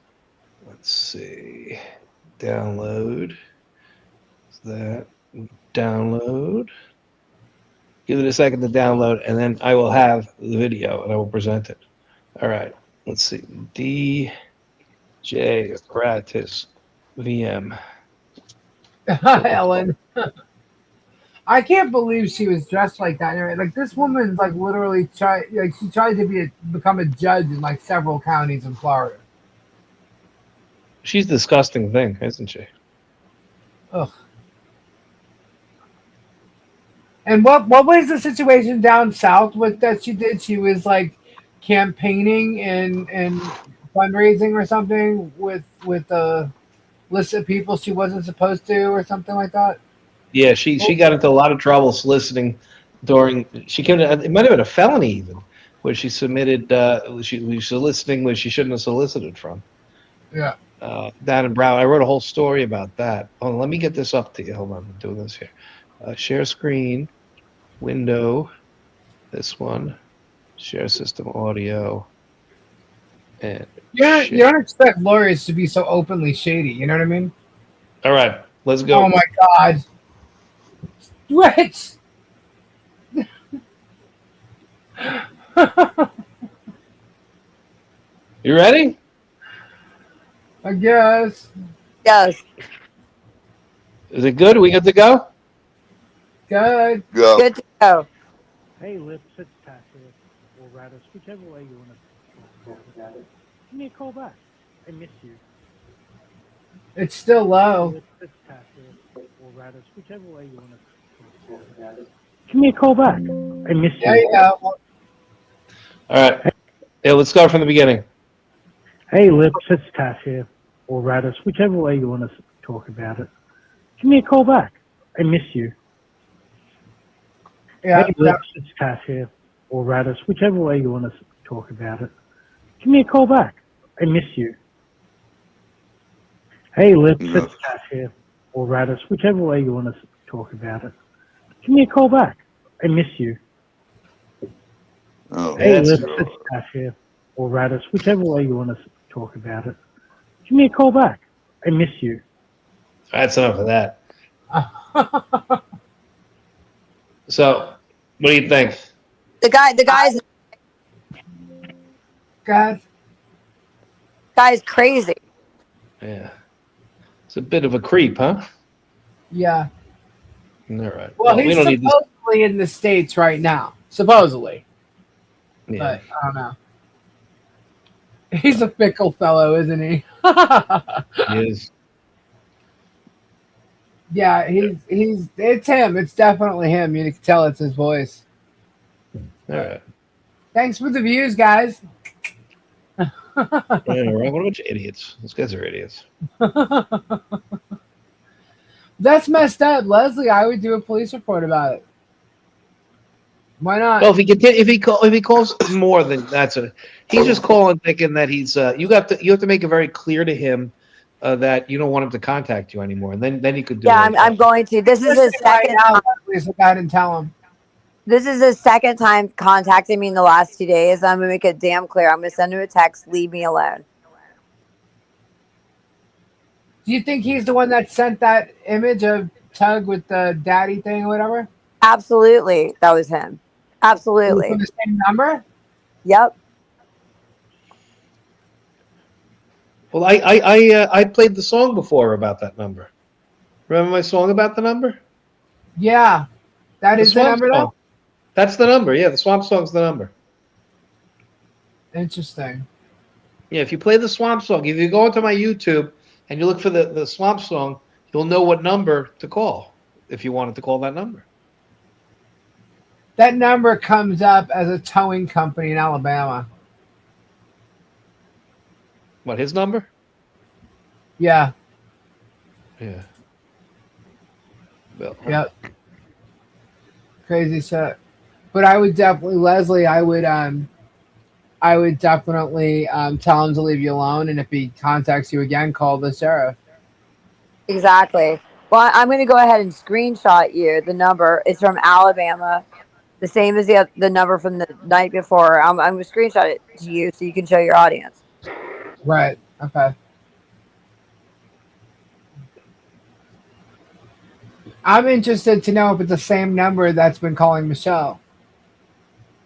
Let's see. Download. Is that download? Give it a second to download, and then I will have the video, and I will present it. All right, let's see. DJ Gratis VM. Ellen. I can't believe she was dressed like that. Like, this woman's like literally she tried to become a judge in like several counties in Florida. She's a disgusting thing, isn't she? Ugh. And what was the situation down south with that she did? She was like campaigning and fundraising or something with a list of people she wasn't supposed to or something like that. Yeah, she got into a lot of trouble soliciting it might have been a felony even, where she submitted she was soliciting where she shouldn't have solicited from. Yeah. Down in Brown. I wrote a whole story about that. Oh, let me get this up to you. Hold on, I'm doing this here. Share screen, window, this one, share system audio, and you don't expect lawyers to be so openly shady. You know what I mean? all right, let's go. Oh my God. Rich. You ready? I guess. Yes. Is it good? We good to go? Good. Go. Good to go. Hey, Lips, it's Pat here. Or rather, whichever way you want to talk about it. Give me a call back. I miss you. It's still Hey, low. Lips, it's Pat here. Or rather, whichever way you want to talk about it. Give me a call back. I miss There you. you go. All right. Yeah, let's start from the beginning. Hey, Lips, it's Pat here. Or rather, whichever way you want to talk about it. Give me a call back. I miss you. Yeah. Hey, Lips, it's Pat here. Or rather, whichever way you want to talk about it. Give me a call back. I miss you. Hey, Lips, Yeah. it's Pat here. Or rather, whichever way you want to talk about it. Give me a call back. I miss you. Oh, Hey, That's- Lips, it's Pat here. Or rather, whichever way you want to talk about it. Give me a call back. I miss you. That's enough of that. So, what do you think? The guy's crazy. Yeah. It's a bit of a creep, huh? Yeah. All right. Well, we he's don't need this. supposedly in the States right now. Supposedly. Yeah. But I don't know. He's a fickle fellow, isn't he? He is. Yeah, it's him. It's definitely him. You can tell it's his voice. All right. Thanks for the views, guys. Yeah, right. What a bunch of idiots. Those guys are idiots. That's messed up, Leslie. I would do a police report about it. Why not? Well, if he calls more than that's a he's just calling thinking that he's you have to make it very clear to him that you don't want him to contact you anymore, and then he could do Yeah, it. I'm going to. This is his second. Now, Leslie, so go ahead and tell him. This is his second time contacting me in the last 2 days. I'm gonna make it damn clear. I'm gonna send him a text. Leave me alone. Do you think he's the one that sent that image of Tug with the daddy thing or whatever? Absolutely, that was him. Absolutely. From the same number? Yep. Well, I played the song before about that number. Remember my song about the number? Yeah. That is the Swamp number, song. though? That's the number. Yeah, the Swamp Song's the number. Interesting. Yeah, if you play the Swamp Song, if you go into my YouTube and you look for the Swamp Song, you'll know what number to call if you wanted to call that number. That number comes up as a towing company in Alabama. What, his number? Yeah. Yeah. Well, Yep. Crazy shit. But I would definitely, Leslie, I would definitely tell him to leave you alone, and if he contacts you again, call the sheriff. Exactly. Well, I'm going to go ahead and screenshot you the number. It's from Alabama, the same as the number from the night before. I'm going to screenshot it to you so you can show your audience. Right. Okay. I'm interested to know if it's the same number that's been calling Michelle.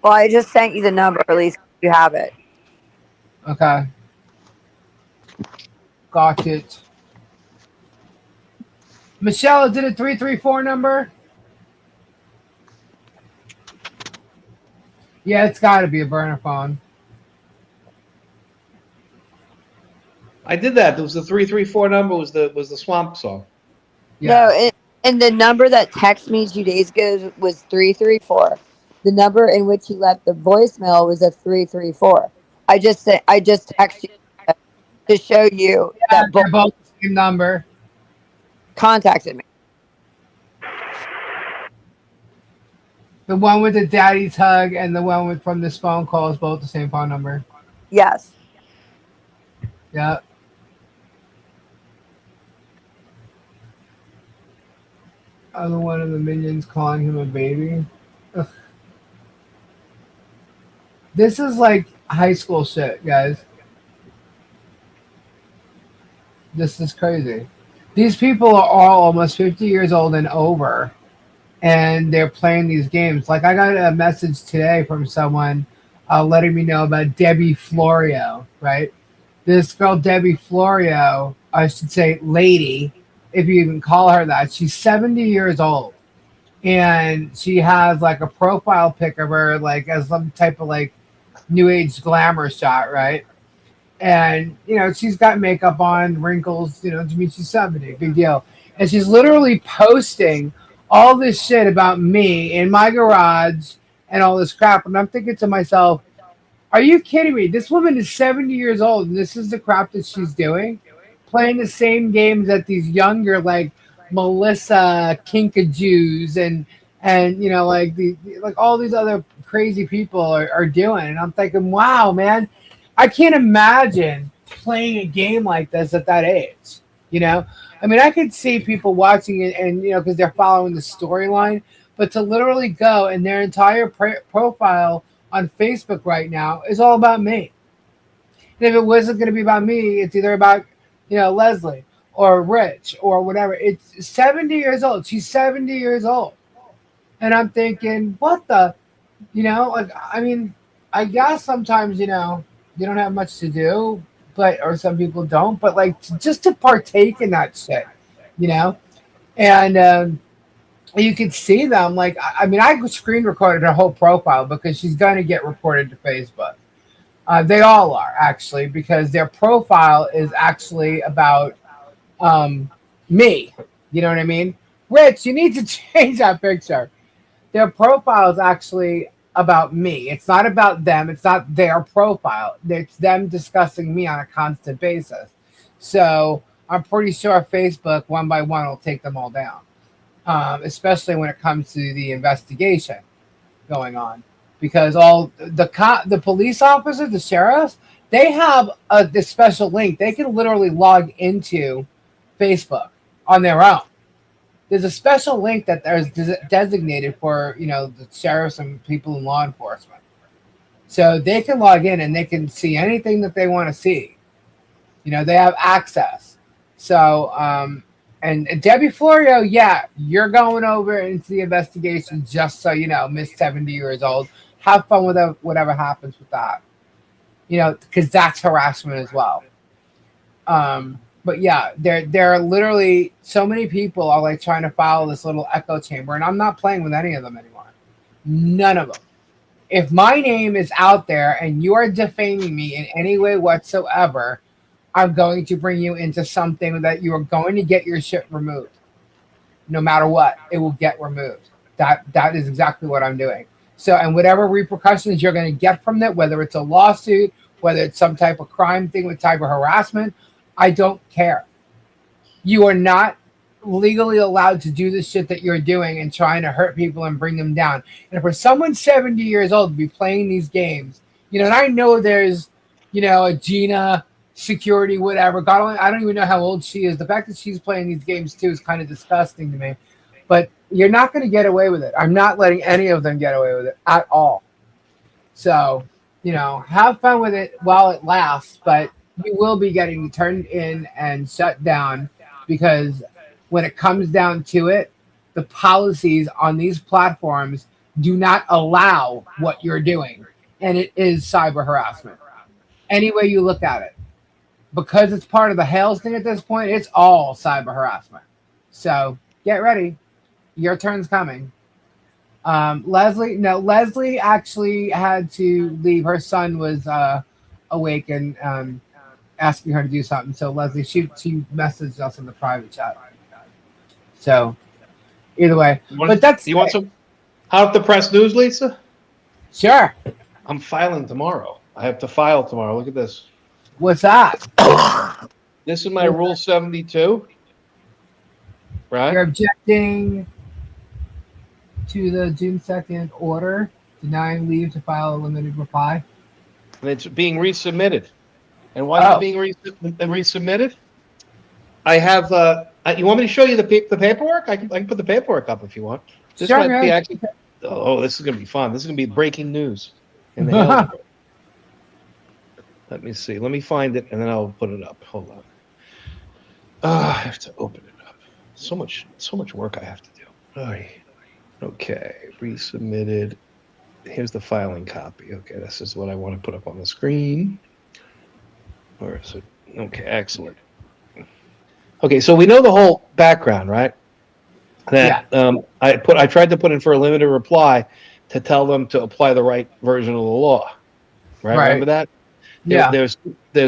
Well, I just sent you the number. At least you have it. Okay. Got it. Michelle, is it a 334 number? Yeah, it's got to be a burner phone. I did that. There was the 334 number was the Swamp Song. Yeah. No, and the number that texted me 2 days ago was 334. The number in which he left the voicemail was a 334. I just texted you to show you that they're both the same number. contacted me. The one with the daddy's hug and the one from this phone call is both the same phone number. Yes. Yeah. Other one of the minions calling him a baby. Ugh. This is like high school shit, guys. This is crazy. These people are all almost 50 years old and over, and they're playing these games. Like, I got a message today from someone letting me know about Debbie Florio, right? This girl, Debbie Florio, I should say lady, if you even call her that, she's 70 years old. And she has like a profile pic of her, like as some type of like new age glamour shot, right? And she's got makeup on, wrinkles. To me, she's 70, big deal. And she's literally posting all this shit about me in my garage and all this crap. And I'm thinking to myself, are you kidding me? This woman is 70 years old, and this is the crap that she's doing, playing the same games that these younger, like Melissa Kinkajous and like like all these other crazy people are doing. And I'm thinking, wow, man, I can't imagine playing a game like this at that age. I mean, I could see people watching it, and because they're following the storyline, but to literally go and their entire profile on Facebook right now is all about me. And if it wasn't going to be about me, it's either about Leslie or Rich or whatever. It's 70 years old. She's 70 years old, and I'm thinking, what the, like, I mean, I guess sometimes you don't have much to do, or some people don't, but like just to partake in that shit, and. You could see them like, I mean, I screen recorded her whole profile because she's going to get reported to Facebook. They all are actually, because their profile is actually about me. You know what I mean? Rich, you need to change that picture. Their profile is actually about me. It's not about them. It's not their profile. It's them discussing me on a constant basis. So I'm pretty sure Facebook one by one will take them all down. Especially when it comes to the investigation going on, because all the police officers, the sheriffs, they have this special link. They can literally log into Facebook on their own. There's a special link that there's designated for the sheriffs and people in law enforcement, so they can log in and they can see anything that they want to see. They have access. So and Debbie Florio, yeah, you're going over into the investigation, just so you know, Miss 70 years old. Have fun with whatever happens with that. Because that's harassment as well. But yeah, there are literally so many people are like trying to follow this little echo chamber, and I'm not playing with any of them anymore. None of them. If my name is out there and you are defaming me in any way whatsoever, I'm going to bring you into something that you are going to get your shit removed. No matter what, it will get removed. That is exactly what I'm doing. So, and whatever repercussions you're going to get from that, whether it's a lawsuit, whether it's some type of crime thing with type of harassment, I don't care. You are not legally allowed to do the shit that you're doing and trying to hurt people and bring them down. And for someone 70 years old to be playing these games, and I know there's, a Gina security, whatever. God only, I don't even know how old she is. The fact that she's playing these games too is kind of disgusting to me. But you're not going to get away with it. I'm not letting any of them get away with it at all. So, have fun with it while it lasts, but you will be getting turned in and shut down, because when it comes down to it, the policies on these platforms do not allow what you're doing. And it is cyber harassment. Any way you look at it. Because it's part of the Hales thing at this point, it's all cyber harassment. So get ready. Your turn's coming. Leslie actually had to leave. Her son was awake and asking her to do something. So Leslie, she messaged us in the private chat. So either way. You want some Out the Press news, Lisa? Sure. I'm filing tomorrow. I have to file tomorrow. Look at this. What's that? This is my Rule 72. Right? You're objecting to the June 2nd order denying leave to file a limited reply. And it's being resubmitted. And why is it being resubmitted? I have. You want me to show you the paperwork? I can put the paperwork up if you want. This sure, might be actually. Oh, this is going to be fun. This is going to be breaking news in the Hales. Let me see. Let me find it, and then I'll put it up. Hold on. I have to open it up. So much work I have to do. All right. Okay. Resubmitted. here's the filing copy. Okay, this is what I want to put up on the screen. Where is it? Okay, excellent. Okay, so we know the whole background, right? That I tried to put in for a limited reply to tell them to apply the right version of the law. Right? Remember that? Yeah. There's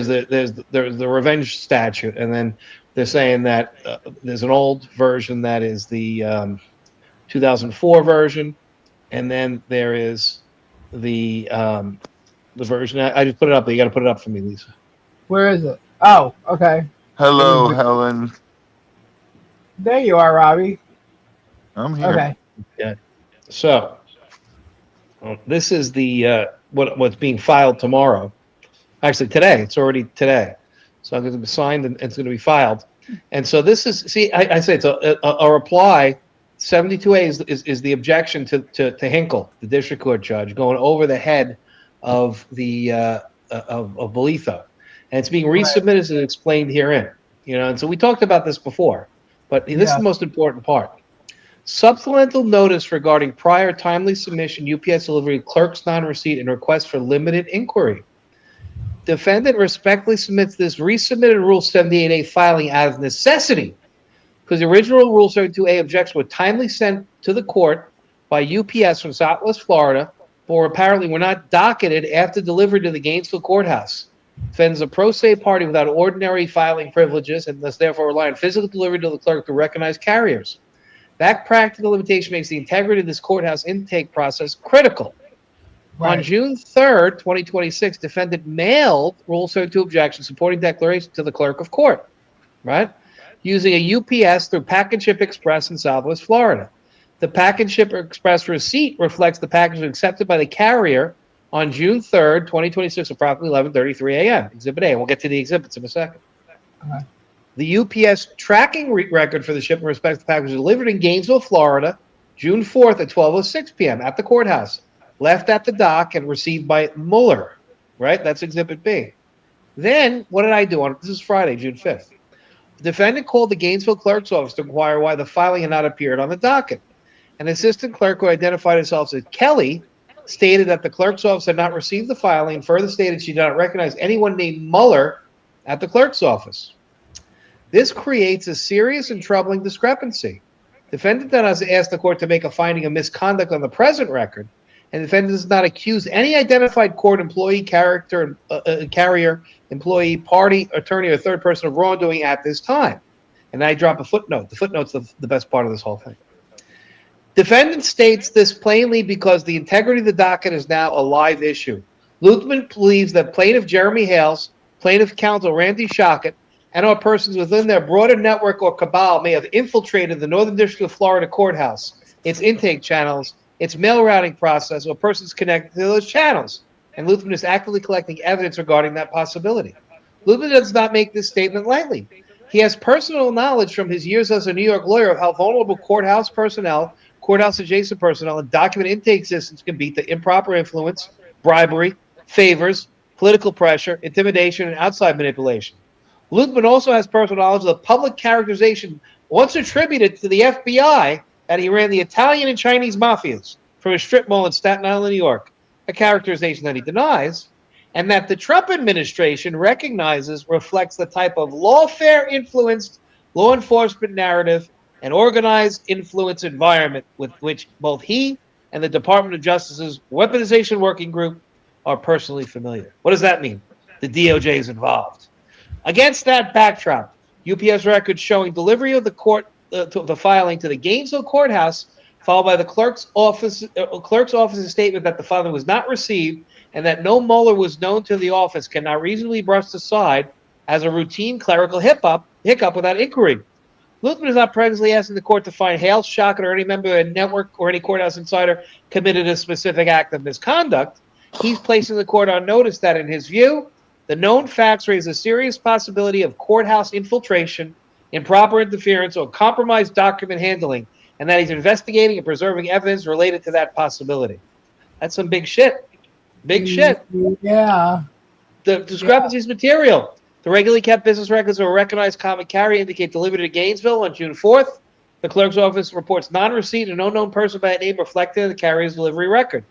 the revenge statute, and then they're saying that there's an old version that is the 2004 version, and then there is the version. I just put it up, but you got to put it up for me, Lisa. Where is it? Oh, okay. Hello, Helen. There you are, Robbie. I'm here. Okay. Yeah. So this is the what's being filed tomorrow. Actually, today. It's already today. So it's going to be signed and it's going to be filed. And so this is, see, I say it's a reply. 72A is the objection to Hinkle, the district court judge, going over the head of the of Bolitho. And it's being resubmitted as explained herein. And so we talked about this before, but this is the most important part. Supplemental notice regarding prior timely submission, UPS delivery, clerk's non-receipt, and request for limited inquiry. Defendant respectfully submits this resubmitted Rule 78A filing out of necessity because the original Rule 72A objections were timely sent to the court by UPS from Southwest Florida, but apparently were not docketed after delivery to the Gainesville courthouse. Defendant is a pro se party without ordinary filing privileges and must therefore rely on physical delivery to the clerk through recognized carriers. That practical limitation makes the integrity of this courthouse intake process critical. Right. On June 3rd, 2026, defendant mailed Rule 72 objection supporting declaration to the clerk of court, right? Using a UPS through Package Ship Express in Southwest Florida. The Package Ship Express receipt reflects the package accepted by the carrier on June 3rd, 2026, approximately 11:33 a.m. Exhibit A. And we'll get to the exhibits in a second. Okay. The UPS tracking record for the shipment respects the package delivered in Gainesville, Florida, June 4th at 12:06 p.m. at the courthouse. Left at the dock and received by Mueller, right? That's Exhibit B. Then, what did I do? This is Friday, June 5th. The defendant called the Gainesville clerk's office to inquire why the filing had not appeared on the docket. An assistant clerk who identified herself as Kelly stated that the clerk's office had not received the filing and further stated she did not recognize anyone named Mueller at the clerk's office. This creates a serious and troubling discrepancy. Defendant then has asked the court to make a finding of misconduct on the present record, and the defendant does not accuse any identified court employee, carrier, employee, party, attorney, or third person of wrongdoing at this time. And I drop a footnote. The footnote's the best part of this whole thing. Defendant states this plainly because the integrity of the docket is now a live issue. Luthmann believes that plaintiff Jeremy Hales, plaintiff counsel Randy Shockett, and or persons within their broader network or cabal may have infiltrated the Northern District of Florida courthouse, its intake channels, its mail routing process, or persons connected to those channels. And Luthmann is actively collecting evidence regarding that possibility. Luthmann does not make this statement lightly. He has personal knowledge from his years as a New York lawyer of how vulnerable courthouse personnel, courthouse-adjacent personnel, and document intake systems can be to improper influence, bribery, favors, political pressure, intimidation, and outside manipulation. Luthmann also has personal knowledge of the public characterization once attributed to the FBI that he ran the Italian and Chinese mafias from a strip mall in Staten Island, New York, a characterization that he denies, and that the Trump administration recognizes reflects the type of lawfare-influenced law enforcement narrative and organized influence environment with which both he and the Department of Justice's Weaponization Working Group are personally familiar. What does that mean? The DOJ is involved. Against that backdrop, UPS records showing delivery of the filing to the Gainesville courthouse, followed by the clerk's office's statement that the filing was not received and that no Mueller was known to the office, cannot reasonably be brushed aside as a routine clerical hiccup without inquiry. Luthmann is not presently asking the court to find Hales, Shockett, or any member of the network or any courthouse insider committed a specific act of misconduct. He's placing the court on notice that, in his view, the known facts raise a serious possibility of courthouse infiltration, improper interference, or compromised document handling, and that he's investigating and preserving evidence related to that possibility. That's some big shit. Big shit. Yeah. The discrepancy is material. The regularly kept business records of a recognized common carrier indicate delivery to Gainesville on June 4th. The clerk's office reports non-receipt and no known person by that name reflected in the carrier's delivery record.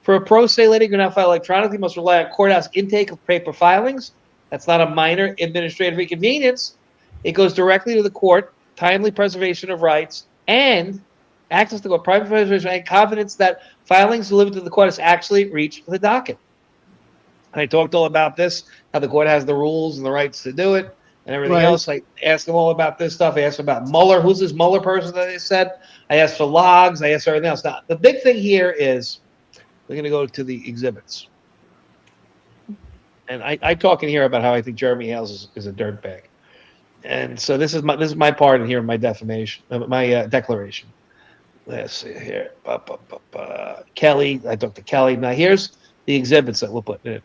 For a pro se litigant who now file electronically must rely on courthouse intake of paper filings. That's not a minor administrative inconvenience. It goes directly to the court, timely preservation of rights, and access to court, private preservation, and confidence that filings delivered to the court has actually reached the docket. I talked all about this, how the court has the rules and the rights to do it, and everything Right. else. I asked them all about this stuff. I asked them about Mueller. Who's this Mueller person that they said? I asked for logs. I asked for everything else. Now, the big thing here is we're going to go to the exhibits. And I talk in here about how I think Jeremy Hales is a dirtbag. And so this is my part in here, my defamation, my declaration. Let's see here. Kelly, I talked to Kelly. Now here's the exhibits that we'll put in.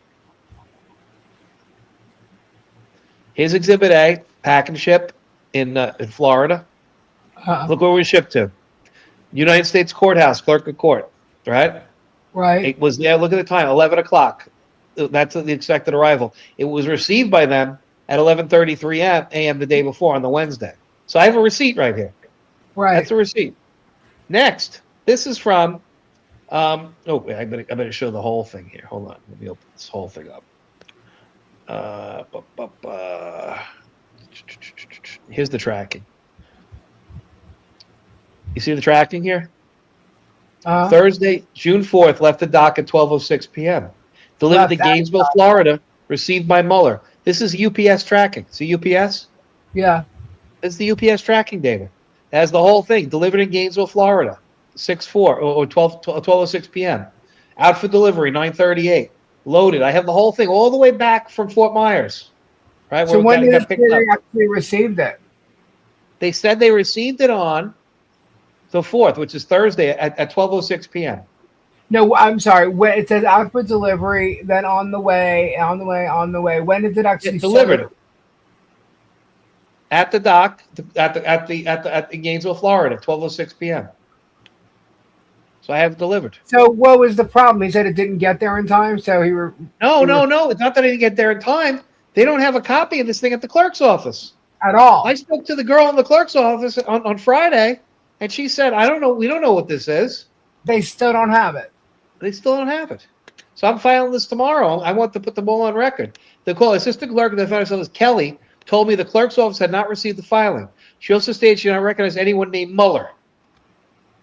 Here's Exhibit A, pack and ship in Florida. Look where we shipped to. United States Courthouse, clerk of court, right? Right. It was there. Look at the time, 11 o'clock. That's the expected arrival. It was received by them at 11:33 a.m. the day before on the Wednesday. So I have a receipt right here. Right. That's a receipt. Next, this is from. Oh, wait, I better show the whole thing here. Hold on, let me open this whole thing up. Here's the tracking. You see the tracking here? Thursday, June 4th, left the dock at 12:06 p.m. Delivered to Gainesville, Florida. Received by Mueller. This is UPS tracking. See UPS? Yeah. It's the UPS tracking data. It has the whole thing. Delivered in Gainesville, Florida. 6/4 or 12:06 p.m. Out for delivery, 9:38. Loaded. I have the whole thing all the way back from Fort Myers. Right? So when did they actually received it? They said they received it on the 4th, which is Thursday at 12:06 p.m. No, I'm sorry. When it says out for delivery, then on the way. When did it actually delivered? At the dock at Gainesville, Florida, 12:06 p.m. So I have it delivered. So what was the problem? He said it didn't get there in time, so he were. No. It's not that I didn't get there in time. They don't have a copy of this thing at the clerk's office At all. I spoke to the girl in the clerk's office on Friday, and she said, "I don't know. We don't know what this is." They still don't have it. They still don't have it. So I'm filing this tomorrow. I want to put the ball on record. The assistant clerk of the federal office, Kelly, told me the clerk's office had not received the filing. She also stated she did not recognize anyone named Mueller.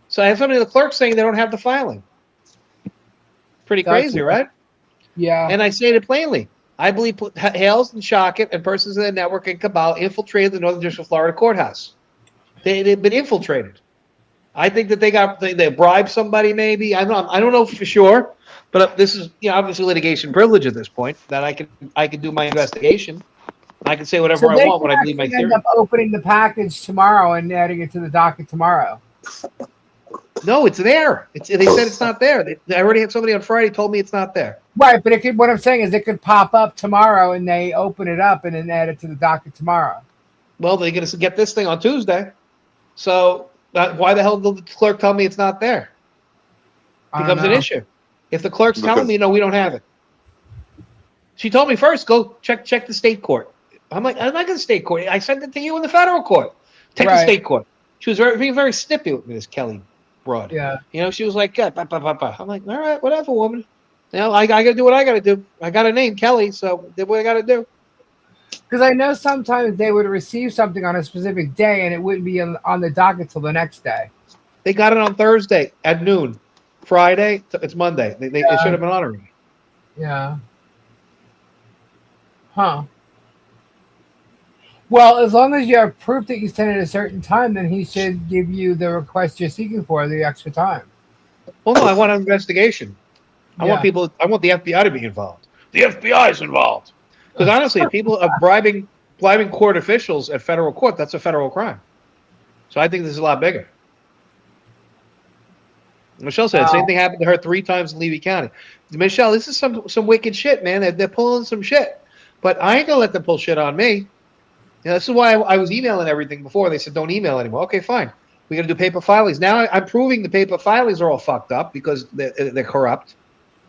So I have somebody in the clerk saying they don't have the filing. Pretty crazy, right? Yeah. And I stated plainly, I believe Hales and Shockett and persons in the network and cabal infiltrated the Northern District of Florida courthouse. They've been infiltrated. I think that they bribed somebody, maybe. I don't know for sure, but this is obviously litigation privilege at this point. That I can do my investigation. I can say whatever I want when I believe my theory. End up opening the package tomorrow and adding it to the docket tomorrow. No, it's there. They said it's not there. I already had somebody on Friday told me it's not there. Right, but what I'm saying is it could pop up tomorrow and they open it up and then add it to the docket tomorrow. Well, they're going to get this thing on Tuesday. So why the hell did the clerk tell me it's not there? Becomes an issue. If the clerk's telling me, no, we don't have it. She told me first, go check the state court. I'm like, I'm not going to state court. I sent it to you in the federal court. Take the state court. She was very, very snippy with me, this Kelly broad. Yeah. She was like, I'm like, all right, whatever, woman. I got to do what I got to do. I got a name, Kelly, so did what I got to do. Because I know sometimes they would receive something on a specific day and it wouldn't be on the docket till the next day. They got it on Thursday at noon. Friday, it's Monday. They should have been honoring it. Yeah. Huh. Well, as long as you have proof that you sent it at a certain time, then he should give you the request you're seeking for, the extra time. Well, no, I want an investigation. I want the FBI to be involved. The FBI is involved. Because honestly, if people are bribing court officials at federal court, that's a federal crime. So I think this is a lot bigger. Michelle said the same thing happened to her 3 times in Levy County. Michelle, this is some wicked shit, man. They're pulling some shit. But I ain't going to let them pull shit on me. This is why I was emailing everything before. They said, don't email anymore. Okay, fine. We got to do paper filings. Now I'm proving the paper filings are all fucked up because they're corrupt.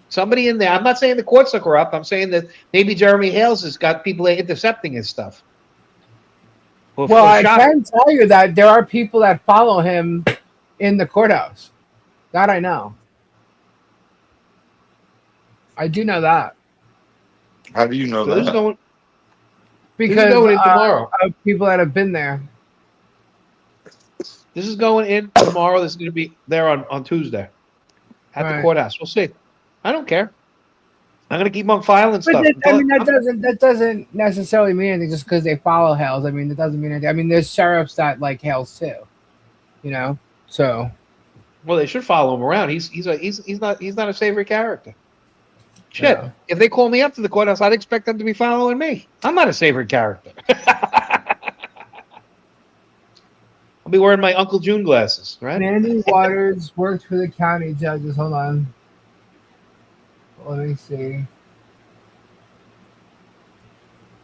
Somebody in there. I'm not saying the courts are corrupt. I'm saying that maybe Jeremy Hales has got people intercepting his stuff. Well, I can tell you that there are people that follow him in the courthouse. That I know. I do know that How do you know So this is that? going. because going in tomorrow. of people that have been there. This is going in tomorrow. This is going to be there on Tuesday at the Right. courthouse. We'll see. I don't care. I'm going to keep on filing But stuff. I mean, that doesn't necessarily mean anything just because they follow Hales. I mean, that doesn't mean anything. I mean, there's sheriffs that like Hales too, you know. So Well, they should follow him around. He's not a savory character. Shit. Yeah. If they call me up to the courthouse, I'd expect them to be following me. I'm not a savory character. I'll be wearing my Uncle June glasses, right? Mandy Waters worked for the county judges. Hold on, let me see.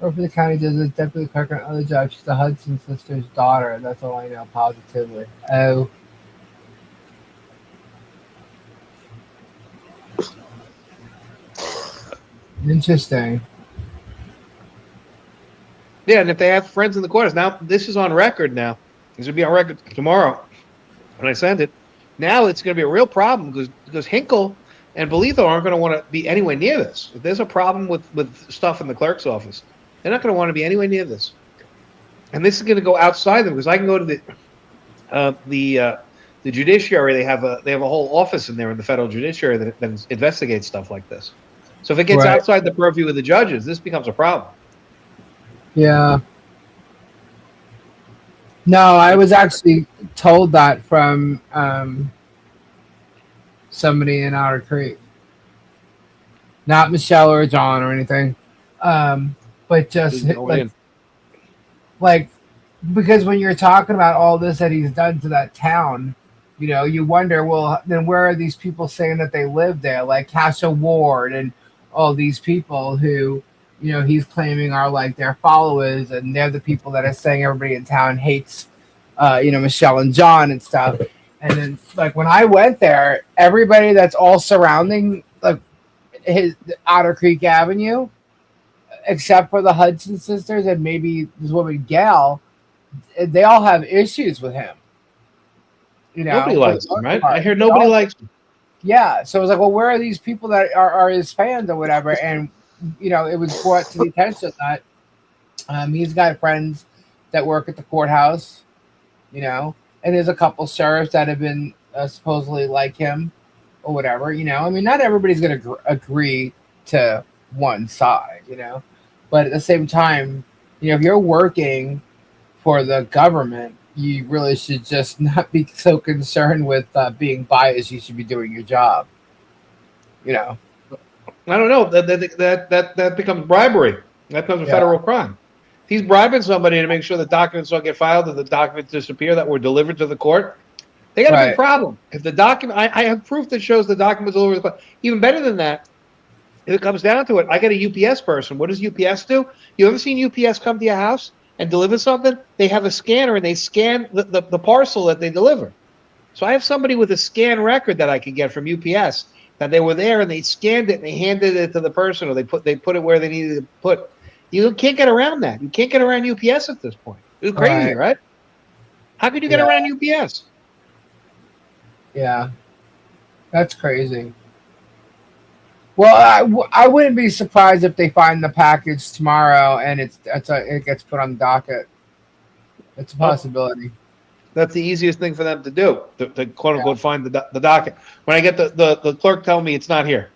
Worked for the county judges, deputy clerk, and other jobs. She's the Hudson sister's daughter. That's all I know positively. Oh. Interesting. Yeah, and if they have friends in the courthouse, now this is on record now. This will be on record tomorrow when I send it. Now it's going to be a real problem because Hinkle and Bolitho aren't going to want to be anywhere near this. If there's a problem with stuff in the clerk's office, they're not going to want to be anywhere near this. And this is going to go outside them because I can go to the judiciary. They have a whole office in there in the federal judiciary that investigates stuff like this. So if it gets Right. outside the purview of the judges, this becomes a problem. Yeah. No, I was actually told that from somebody in Otter Creek. Not Michelle or John or anything. But just like because when you're talking about all this that he's done to that town, you know, you wonder, well, then where are these people saying that they live there? Like Cassia Ward and all these people who, you know, he's claiming are like their followers, and they're the people that are saying everybody in town hates, you know, Michelle and John and stuff. And then, like when I went there, everybody that's all surrounding like his Otter Creek Avenue, except for the Hudson sisters and maybe this woman Gail, they all have issues with him. You know, Nobody likes him, right? I hear nobody likes him. Yeah, so it was like, well, where are these people that are his fans or whatever? And you know, it was brought to the attention that he's got friends that work at the courthouse, you know, and there's a couple sheriffs that have been supposedly like him or whatever, you know. I mean, not everybody's going to agree to one side, you know, but at the same time, you know, if you're working for the government, you really should just not be so concerned with being biased. You should be doing your job, you know. I don't know. That becomes bribery. That becomes a federal crime. If he's bribing somebody to make sure the documents don't get filed and the documents disappear that were delivered to the court, they got a big problem. If the document, I have proof that shows the document was delivered to the court. Even better than that, if it comes down to it, I got a UPS person. What does UPS do? You ever seen UPS come to your house and deliver something? They have a scanner and they scan the parcel that they deliver. So I have somebody with a scan record that I could get from UPS that they were there and they scanned it and they handed it to the person, or they put it where they needed to put. You can't get around that. You can't get around UPS at this point. It's crazy, right? How could you get around UPS? Yeah, that's crazy. Well, I wouldn't be surprised if they find the package tomorrow and it gets put on the docket. It's a possibility. That's the easiest thing for them to do, to quote unquote find the docket. When I get the clerk telling me it's not here.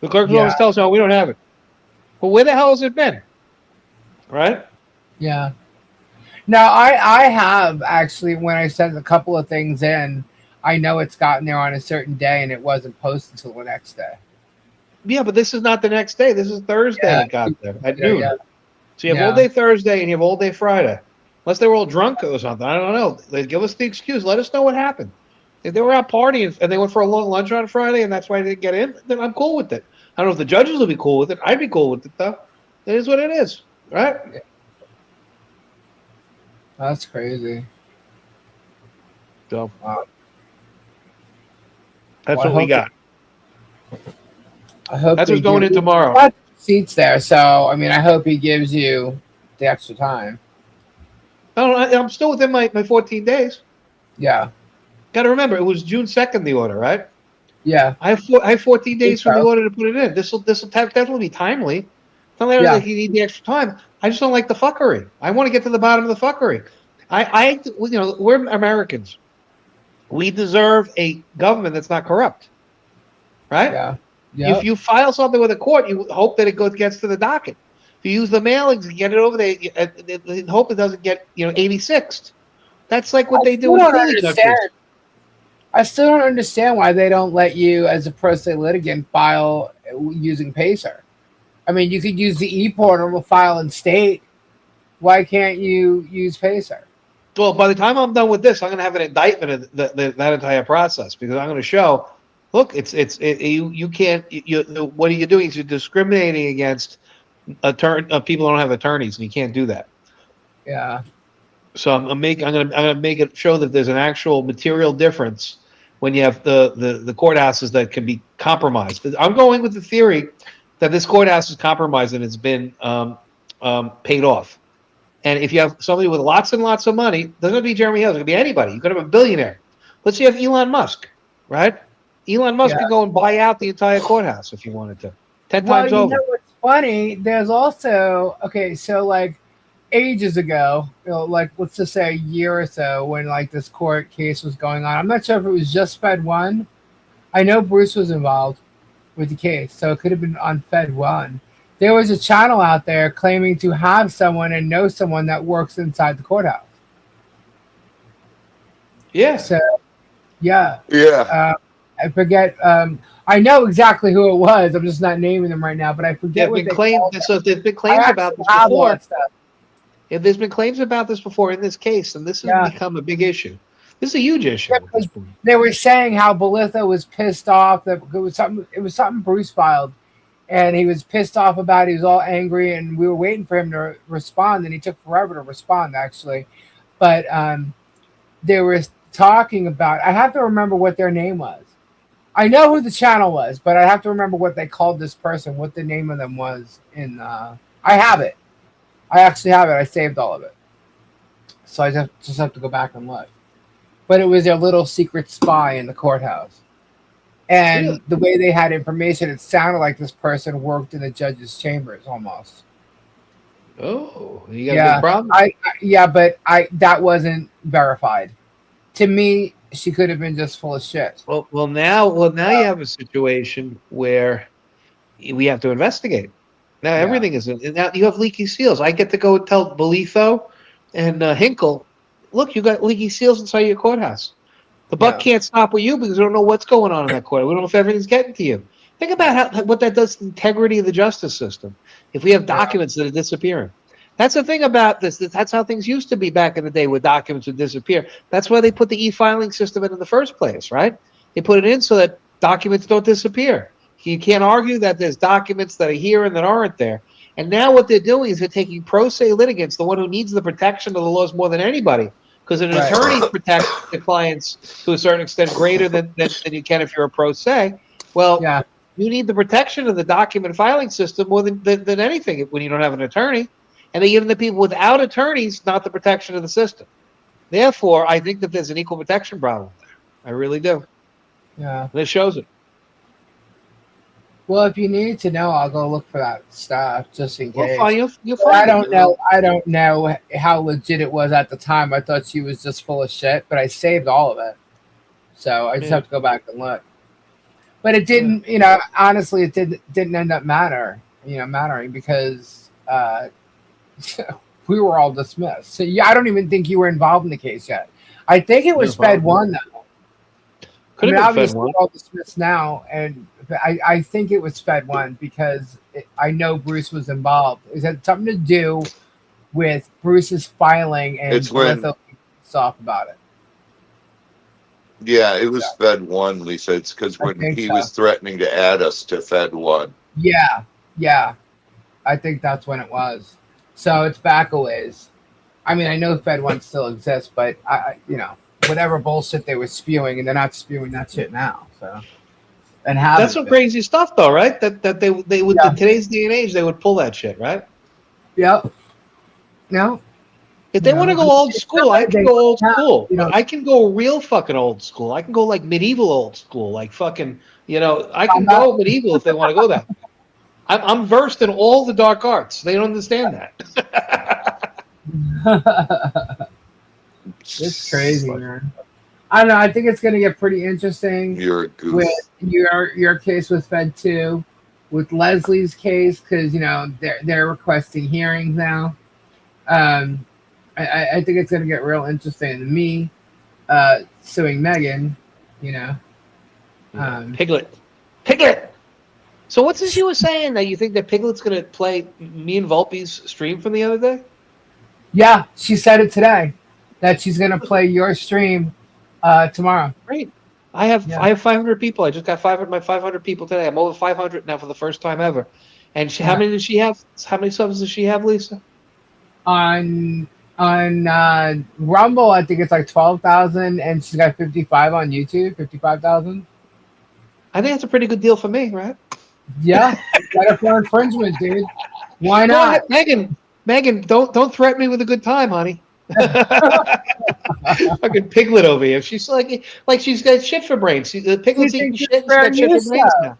The clerk always tells me, oh, we don't have it. Well, where the hell has it been? Right? Yeah. Now, I have actually, when I sent a couple of things in, I know it's gotten there on a certain day and it wasn't posted until the next day. Yeah, but this is not the next day. This is Thursday it got there at noon. Yeah. So you have all day Thursday and you have all day Friday. Unless they were all drunk or something. I don't know. They give us the excuse. Let us know what happened. If they were out partying and they went for a long lunch on Friday and that's why they didn't get in, then I'm cool with it. I don't know if the judges will be cool with it. I'd be cool with it, though. It is what it is, right? Yeah. That's crazy. So wow. That's what we got. I hope that's what's going in tomorrow. Got seats there, so I mean, I hope he gives you the extra time. I'm still within my 14 days. Yeah. Got to remember, it was June 2nd, the order, right? Yeah. I have 14 days from the so. order to put it in. This will definitely be timely. It's not like you need the extra time. I just don't like the fuckery. I want to get to the bottom of the fuckery. We're Americans. We deserve a government that's not corrupt, right? Yeah. If you file something with a court, you hope that it gets to the docket. If you use the mailings and get it over there, hope it doesn't get 86th. That's like what they do in coolie countries. I still don't understand why they don't let you, as a pro se litigant, file using Pacer. I mean, you could use the e-portal to file in state. Why can't you use Pacer? Well, by the time I'm done with this, I'm going to have an indictment of that entire process, because I'm going to show, look, you can't. What are you doing? You're discriminating against people who don't have attorneys, and you can't do that. Yeah. So I'm gonna make it show that there's an actual material difference when you have the courthouses that can be compromised. I'm going with the theory that this courthouse is compromised and it's been paid off. And if you have somebody with lots and lots of money, doesn't have to be Jeremy Hill, it could be anybody. You could have a billionaire. Let's say you have Elon Musk, right? Elon Musk could go and buy out the entire courthouse if he wanted to, 10 times over. You know what's funny? There's also so like ages ago, like let's just say a year or so, when like this court case was going on. I'm not sure if it was just Fed 1. I know Bruce was involved with the case, so it could have been on Fed 1. There was a channel out there claiming to have someone and know someone that works inside the courthouse. Yeah. So, yeah. Yeah. I forget. I know exactly who it was. I'm just not naming them right now, but I forget what they called them. So if there's been claims about this before, if there's been claims about this before in this case, then this has become a big issue. This is a huge issue. Yeah, they were saying how Belitha was pissed off that it was something Bruce filed, and he was pissed off about it. He was all angry, and we were waiting for him to respond, and he took forever to respond, actually. But they were talking about, I have to remember what their name was. I know who the channel was, but I have to remember what they called this person, what the name of them was. I have it. I actually have it. I saved all of it. So I just have to go back and look. But it was their little secret spy in the courthouse. And the way they had information, it sounded like this person worked in the judge's chambers almost. Oh, you got a big problem? But that wasn't verified. To me, she could have been just full of shit. Well, now you have a situation where we have to investigate. Now everything is now you have leaky seals. I get to go and tell Belitho and Hinkle, look, you got leaky seals inside your courthouse. The buck can't stop with you because we don't know what's going on in that court. We don't know if everything's getting to you. Think about what that does to the integrity of the justice system. If we have documents that are disappearing. That's the thing about this. That's how things used to be back in the day, where documents would disappear. That's why they put the e-filing system in the first place, right? They put it in so that documents don't disappear. You can't argue that there's documents that are here and that aren't there. And now what they're doing is they're taking pro se litigants, the one who needs the protection of the laws more than anybody, because an attorney protects the clients to a certain extent greater than you can if you're a pro se. Well, you need the protection of the document filing system more than anything when you don't have an attorney. And they give the people without attorneys not the protection of the system. Therefore, I think that there's an equal protection problem there. I really do. Yeah. And it shows it. Well, if you need to know, I'll go look for that stuff just in case. Well, you'll find I don't know. I don't know how legit it was at the time. I thought she was just full of shit, but I saved all of it. So I just have to go back and look. But it didn't, honestly, it didn't end up mattering because we were all dismissed. So I don't even think you were involved in the case yet. I think it was Fed 1 though. Could have been Fed 1. We're all dismissed now, and I think it was Fed 1 because I know Bruce was involved. It had something to do with Bruce's filing and soft about it. Yeah, it was Fed 1, Lisa. It's because when he was threatening to add us to Fed 1. Yeah. I think that's when it was. So it's back a ways. I mean, I know Fed 1 still exists, but whatever bullshit they were spewing, and they're not spewing that shit now. So, and that's some crazy stuff, though, right? That they would in today's day and age they would pull that shit, right? Yep. No. If they want to go old school, I can go old school. You know, I can go real fucking old school. I can go like medieval old school, like fucking, I can go medieval if they want to go that. I'm versed in all the dark arts. They don't understand that. It's crazy, man. I don't know. I think it's going to get pretty interesting. You're a goof. With your case with Fed 2, with Leslie's case, because they're requesting hearings now. I think it's going to get real interesting. And me suing Megan, Piglet. So what's this you were saying that you think that Piglet's going to play me and Volpe's stream from the other day? Yeah, she said it today that she's going to play your stream tomorrow. Great. I have 500 people. I just got 500 people today. I'm over 500 now for the first time ever. And how many does she have? How many subs does she have, Lisa? On Rumble, I think it's like 12,000, and she's got 55 on YouTube. 55,000. I think that's a pretty good deal for me, right? Yeah, got it for infringement, dude. Why not, Megan? Don't threaten me with a good time, honey. Fucking Piglet over here. She's like she's got shit for brains. Piglet's eating shit. She's got shit for brains now.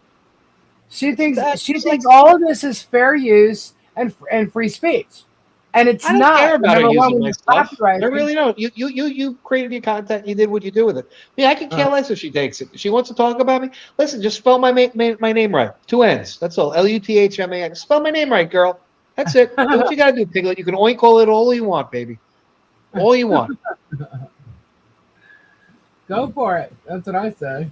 She thinks all of this is fair use and free speech, and it's I don't not. care about her using my stuff. Copyright. I really don't. You created your content. You did what you do with it. I could care less if she takes it. If she wants to talk about me, listen. Just spell my name right. 2 N's. That's all. Luthmax. Spell my name right, girl. That's it. Do what you gotta do, Piglet. You can oink all it all you want, baby. All you want. Go for it. That's what I say.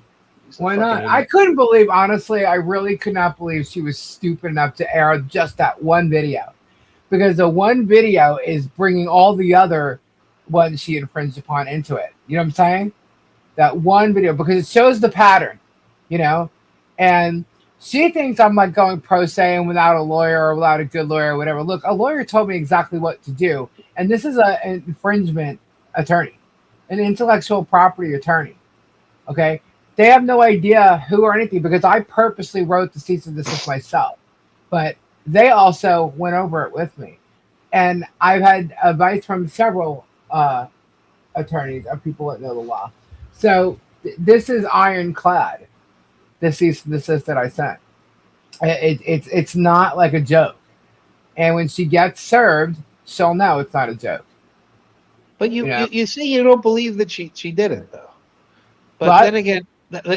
Why not? I couldn't believe, honestly, I really could not believe she was stupid enough to air just that one video. Because the one video is bringing all the other ones she infringed upon into it. You know what I'm saying? That one video, because it shows the pattern, and she thinks I'm like going pro se and without a lawyer or without a good lawyer or whatever. Look, a lawyer told me exactly what to do. And this is an infringement attorney, an intellectual property attorney. Okay? They have no idea who or anything because I purposely wrote the cease and desist myself. But they also went over it with me. And I've had advice from several attorneys of people that know the law. So this is ironclad, the cease and desist that I sent. It's not like a joke. And when she gets served, she'll know it's not a joke. But you say you don't believe that she did it, though. But then again,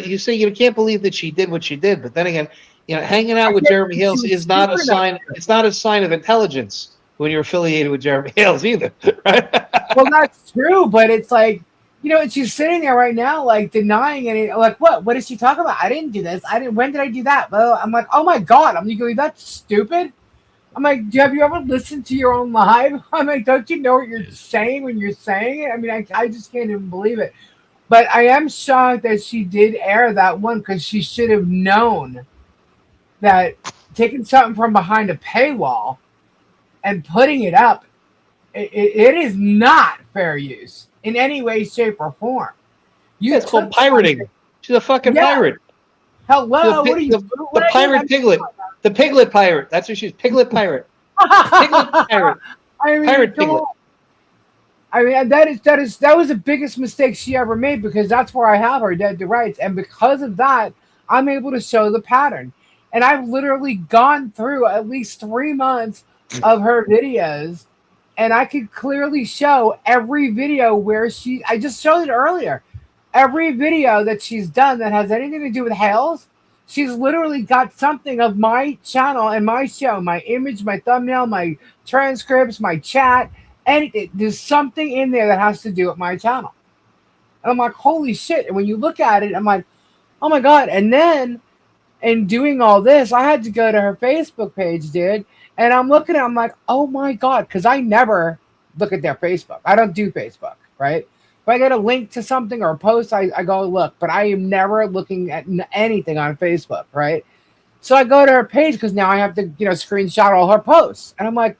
you say you can't believe that she did what she did. But then again, hanging out with Jeremy Hales is not a sign. It's not a sign of intelligence when you're affiliated with Jeremy Hales either, right? Well, that's true. But it's like, and she's sitting there right now, like denying it. Like, what? What did she talk about? I didn't do this. When did I do that? Well, I'm like, oh my God. I'm like, that's stupid. I'm like, have you ever listened to your own live? I'm like, don't you know what you're saying when you're saying it? I mean, I just can't even believe it. But I am shocked that she did air that one because she should have known that taking something from behind a paywall and putting it up, it is not fair use in any way, shape, or form. It's called pirating. She's a fucking pirate. Hello, what are you? The pirate Piglet. The Piglet pirate. That's what she's. Piglet pirate. Piglet pirate. Pirate Piglet. I mean, that was the biggest mistake she ever made because that's where I have her dead to rights, and because of that, I'm able to show the pattern. And I've literally gone through at least 3 months of her videos, and I could clearly show every video where I just showed it earlier. Every video that she's done that has anything to do with Hales, she's literally got something of my channel and my show, my image, my thumbnail, my transcripts, my chat, anything. There's something in there that has to do with my channel. And I'm like, holy shit. And when you look at it, I'm like, oh my God. And then in doing all this, I had to go to her Facebook page, dude. And I'm looking at it, I'm like, oh my God. Because I never look at their Facebook. I don't do Facebook, right? If I get a link to something or a post, I go look. But I am never looking at anything on Facebook, right? So I go to her page because now I have to, screenshot all her posts. And I'm like,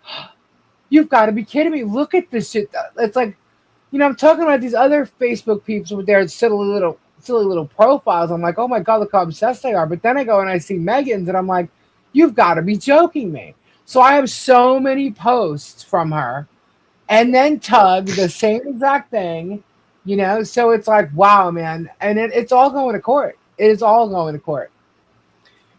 you've got to be kidding me. Look at this shit. It's like, I'm talking about these other Facebook peeps with their silly little profiles. I'm like, oh my God, look how obsessed they are. But then I go and I see Megan's and I'm like, you've got to be joking me. So I have so many posts from her and then Tug, the same exact thing, you know. So it's like, wow, man, and it's all going to court. It is all going to court.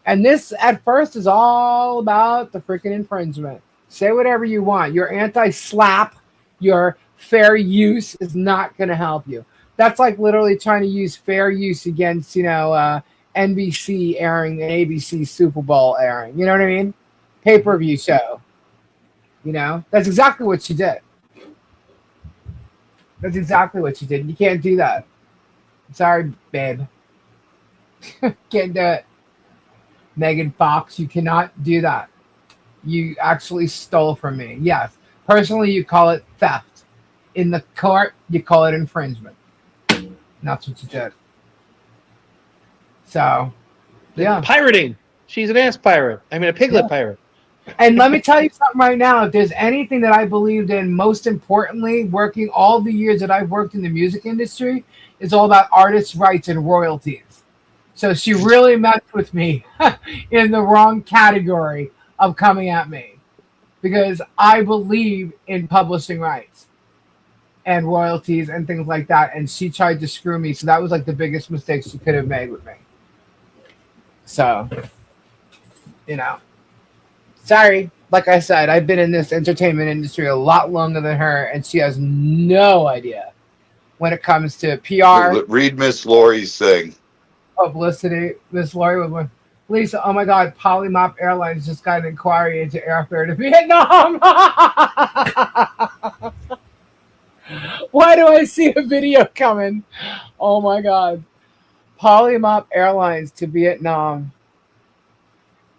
And this at first is all about the freaking infringement. Say whatever you want. Your anti-slap, your fair use is not going to help you. That's like literally trying to use fair use against, NBC airing an ABC Super Bowl airing. You know what I mean? Pay-per-view show. That's exactly what she did. That's exactly what she did. You can't do that. Sorry, babe. Can't do it. Megan Fox, you cannot do that. You actually stole from me. Yes. Personally, you call it theft. In the court, you call it infringement. And that's what you did. So, yeah. Pirating. She's an ass pirate. I mean, a piglet pirate. And let me tell you something right now. If there's anything that I believed in, most importantly, working all the years that I've worked in the music industry, is all about artists' rights and royalties. So she really messed with me in the wrong category of coming at me, because I believe in publishing rights and royalties and things like that. And she tried to screw me. So that was like the biggest mistake she could have made with me. So, sorry. Like I said, I've been in this entertainment industry a lot longer than her, and she has no idea when it comes to PR. Read Miss Laurie's thing. Publicity. Miss Laurie was Lisa, oh my God, Polymop Airlines just got an inquiry into airfare to Vietnam. Why do I see a video coming? Oh my God. Polymop Airlines to Vietnam.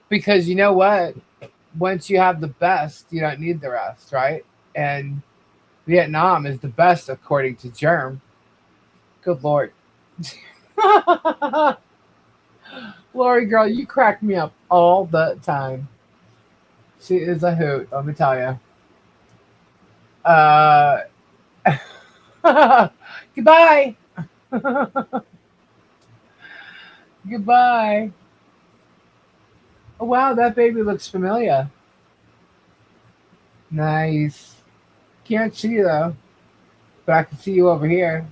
Because you know what? Once you have the best, you don't need the rest, right? And Vietnam is the best according to Germ. Good Lord. Lori girl, you crack me up all the time. She is a hoot, let me tell you. Goodbye. Goodbye. Oh wow, that baby looks familiar. Nice. Can't see you though, but I can see you over here.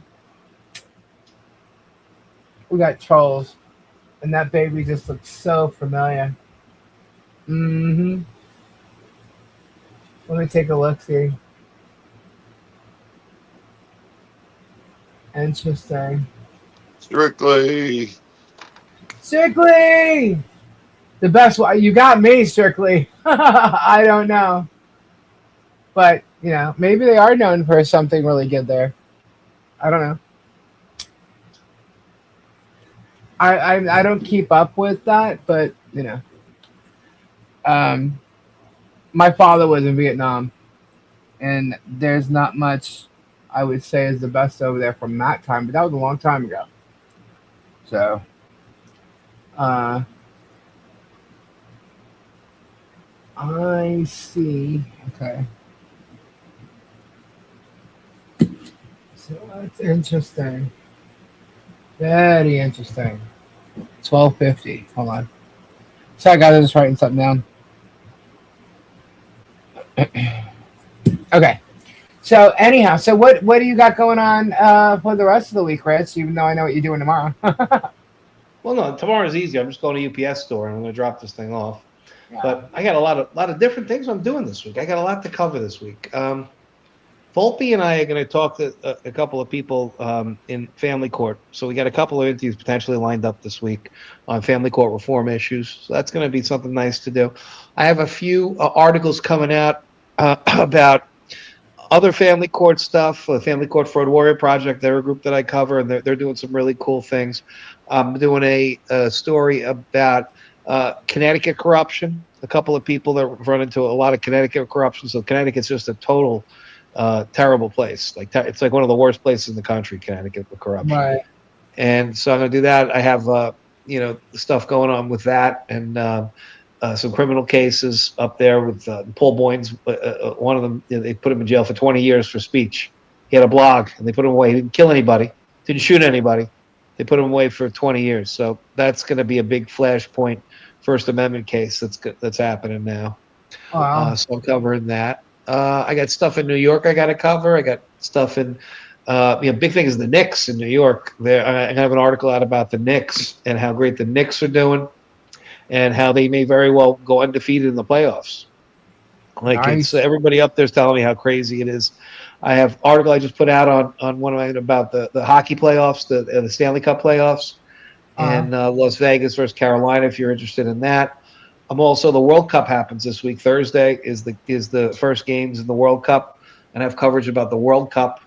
We got trolls. And that baby just looks so familiar. Mm-hmm. Let me take a look, see. Interesting. Strictly. Strictly! The best one. You got me, Strictly. I don't know. But, maybe they are known for something really good there. I don't know. I don't keep up with that, but my father was in Vietnam, and there's not much I would say is the best over there from that time, but that was a long time ago. So, I see. Okay, so that's interesting. Very interesting. 12:50. Hold on. Sorry, guys. I'm just writing something down. Okay. So anyhow, so what do you got going on for the rest of the week, Rich? Even though I know what you're doing tomorrow. Well, no, tomorrow's easy. I'm just going to UPS store and I'm going to drop this thing off. Yeah. But I got a lot of different things I'm doing this week. I got a lot to cover this week. Volpe and I are going to talk to a couple of people in family court. So we got a couple of interviews potentially lined up this week on family court reform issues. So that's going to be something nice to do. I have a few articles coming out about other family court stuff. Family Court Fraud Warrior Project, they're a group that I cover, and they're doing some really cool things. I'm doing a story about Connecticut corruption. A couple of people that run into a lot of Connecticut corruption. So Connecticut's just a total terrible place. It's like one of the worst places in the country, Connecticut, with corruption. Right. And so I'm going to do that. I have stuff going on with that, and some criminal cases up there with Paul Boyne's. One of them, they put him in jail for 20 years for speech. He had a blog, and they put him away. He didn't kill anybody, didn't shoot anybody. They put him away for 20 years. So that's going to be a big flashpoint First Amendment case that's happening now. Wow. So I'm covering that. I got stuff in New York I got to cover. I got stuff in, big thing is the Knicks in New York. I have an article out about the Knicks and how great the Knicks are doing and how they may very well go undefeated in the playoffs. Like Nice. it's everybody up there's telling me how crazy it is. I have article I just put out on one of my about the hockey playoffs, the Stanley Cup playoffs, and Las Vegas versus Carolina. If you're interested in that, I'm also the World Cup happens this week. Thursday is the first games in the World Cup, and I have coverage about the World Cup.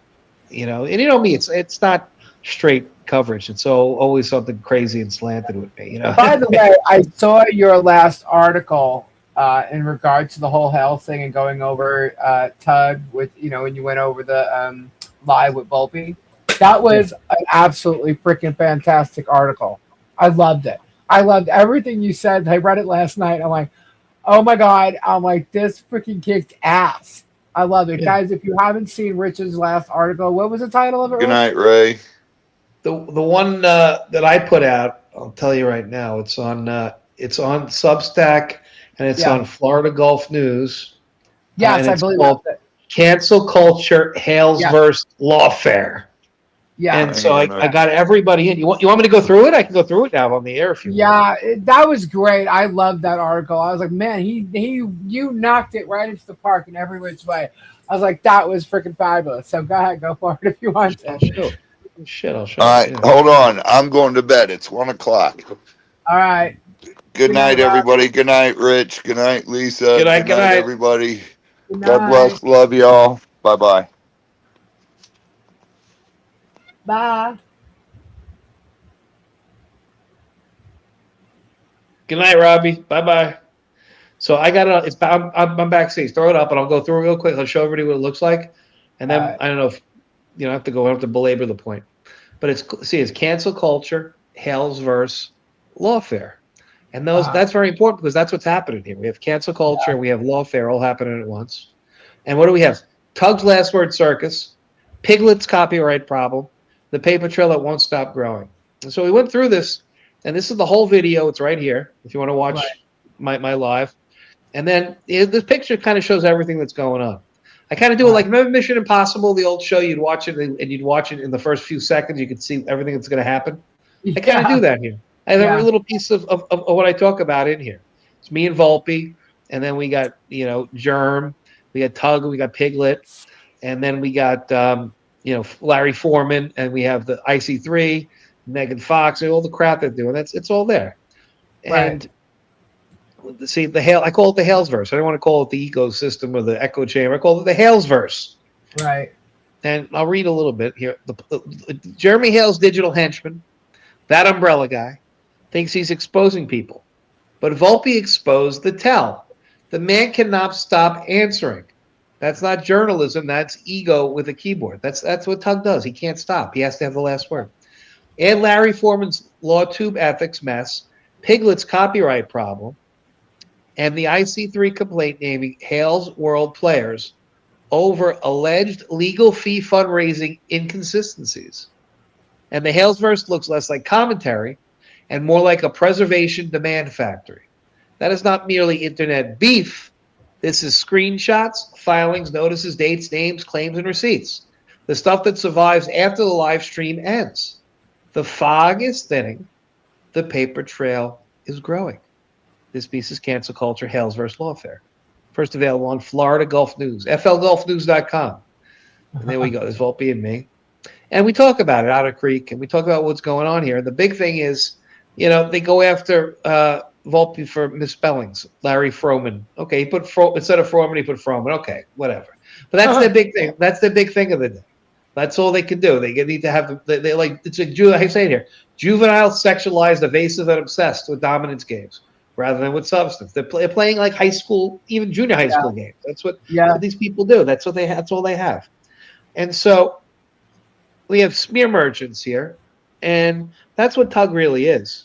And you know me, it's not straight coverage. It's always something crazy and slanted with me. By the way, I saw your last article in regard to the whole hell thing and going over Tug with when you went over the live with Volpe. That was an absolutely freaking fantastic article. I loved it. I loved everything you said. I read it last night. I'm like, oh my God. I'm like, this freaking kicked ass. I love it. Guys, if you haven't seen Rich's last article, what was the title of it? Good night, Ray. The one that I put out, I'll tell you right now, it's on Substack and it's on Florida Gulf News. Yes, I believe called that's it. Cancel Culture Hales versus Lawfare. Yeah. And so I got everybody in. You want me to go through it? I can go through it now on the air if you want. That was great. I loved that article. I was like, man, you knocked it right into the park in every which way. I was like, that was freaking fabulous. So go ahead, go for it if you want to. I'll show All right, hold on. I'm going to bed. It's 1:00. All right. Good night, everybody. Good night, Rich. Good night, Lisa. Good night, everybody. Good God night. bless. Love y'all. Bye-bye. Bye. Good night, Robbie. Bye-bye. So I got it. I'm backstage. Throw it up, and I'll go through it real quick. I'll show everybody what it looks like, and then I don't know if I have to go. I have to belabor the point, but it's cancel culture, Hales versus lawfare, and that's very important because that's what's happening here. We have cancel culture and we have lawfare all happening at once. And what do we have? Tug's Last Word Circus, Piglet's copyright problem, the paper trail that won't stop growing. And so we went through this, and this is the whole video. It's right here if you want to watch my live. And then this picture kind of shows everything that's going on. I kind of do it like, remember Mission Impossible, the old show? You'd watch it and you'd watch it in the first few seconds. You could see everything that's going to happen. I kind of do that here. I have every little piece of what I talk about in here. It's me and Volpe, and then we got Germ, we got Tug, we got Piglet, and then we got Larry Foreman, and we have the IC3, Megan Fox, and all the crap they're doing. It's all there. And see the Hale, I call it the Hales verse. I don't want to call it the ecosystem or the echo chamber. I call it the Hales verse. Right. And I'll read a little bit here. Jeremy Hale's digital henchman, that umbrella guy, thinks he's exposing people. But Volpe exposed the tell. The man cannot stop answering. That's not journalism. That's ego with a keyboard. That's what Tug does. He can't stop. He has to have the last word. And Larry Foreman's LawTube ethics mess, Piglet's copyright problem, and the IC3 complaint naming Hales World players over alleged legal fee fundraising inconsistencies. And the Halesverse looks less like commentary and more like a preservation demand factory. That is not merely internet beef. This is screenshots, filings, notices, dates, names, claims, and receipts. The stuff that survives after the live stream ends. The fog is thinning. The paper trail is growing. This piece is Cancel Culture, Hales versus Lawfare. First available on Florida Gulf News, flgulfnews.com. And there we go. There's Volpe and me. And we talk about it, Otter Creek, and we talk about what's going on here. And the big thing is, they go after Volpe for misspellings. Larry Froman. Okay, he put instead of Froman, he put Froman. Okay, whatever. But that's their big thing. That's the big thing of the day. That's all they can do. They need to have. They like it's a. I say it here. Juvenile, sexualized, evasive, and obsessed with dominance games rather than with substance. They're playing like high school, even junior high school games. That's what these people do. That's what they. That's all they have. And so we have smear merchants here, and that's what Tug really is.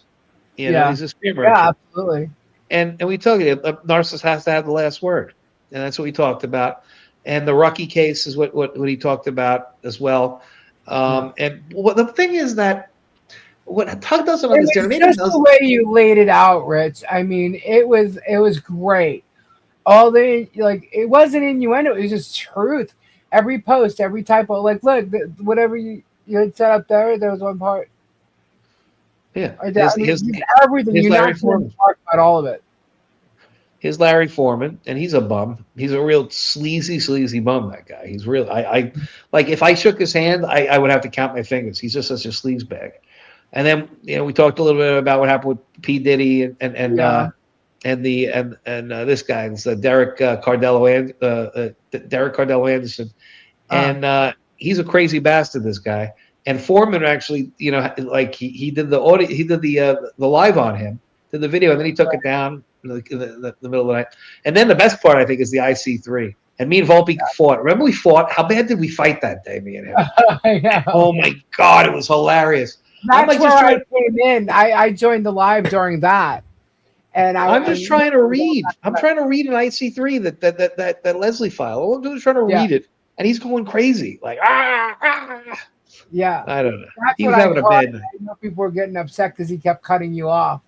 He's a smear merchant. Yeah, absolutely. And we talk about a narcissist has to have the last word, and that's what we talked about. And the Rucky case is what he talked about as well. And the thing is that what Tug doesn't understand. Just the way you laid it out, Rich. I mean, it was great. all the like it wasn't innuendo, it was just truth. Every post, every typo, like look, whatever you had set up there was one part. Yeah. I mean, everything. Here's You're Larry not going Foreman. to talk about all of it. Here's Larry Foreman, and he's a bum. He's a real sleazy bum. That guy. He's real. I like if I shook his hand, I would have to count my fingers. He's just such a sleaze bag. And then we talked a little bit about what happened with P Diddy and Yeah. This guy, it's Derek Cardello Anderson, and he's a crazy bastard. This guy. And Foreman actually, like he did the audio, he did the live on him, did the video, and then he took it down in the middle of the night. And then the best part, I think, is the IC3. And me and Volpe fought. Remember we fought? How bad did we fight that day, me and him? Yeah. Oh my God, it was hilarious. That's where I came in. I joined the live during that, and I'm just trying to read. I'm trying to read an IC3 that Leslie file. I'm just trying to read it, and he's going crazy, like Yeah, I don't know. That's He was what having a bad night. I know people were getting upset because he kept cutting you off.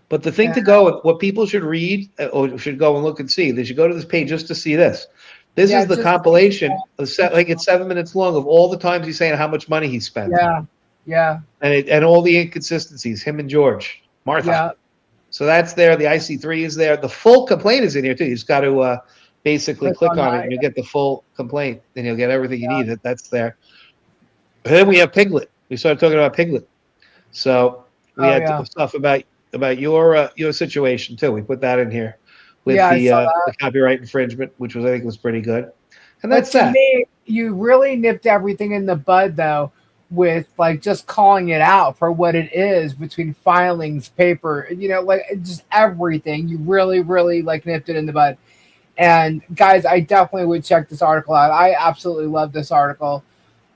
But the thing to go, what people should read or should go and look and see, they should go to this page just to see this. This is the compilation, like it's 7 minutes long, of all the times he's saying how much money he spent. Yeah. And all the inconsistencies, him and George, Martha. Yeah. So that's there. The IC3 is there. The full complaint is in here too. You just got to basically click on it and you'll get the full complaint. Then you'll get everything you need. That's there. And then we have Piglet. We started talking about Piglet. So we had stuff about your situation too. We put that in here with the copyright infringement, which I think was pretty good. And that's that. To me, you really nipped everything in the bud though, with like just calling it out for what it is between filings, paper, like just everything. You really, really like nipped it in the bud. And guys, I definitely would check this article out. I absolutely love this article.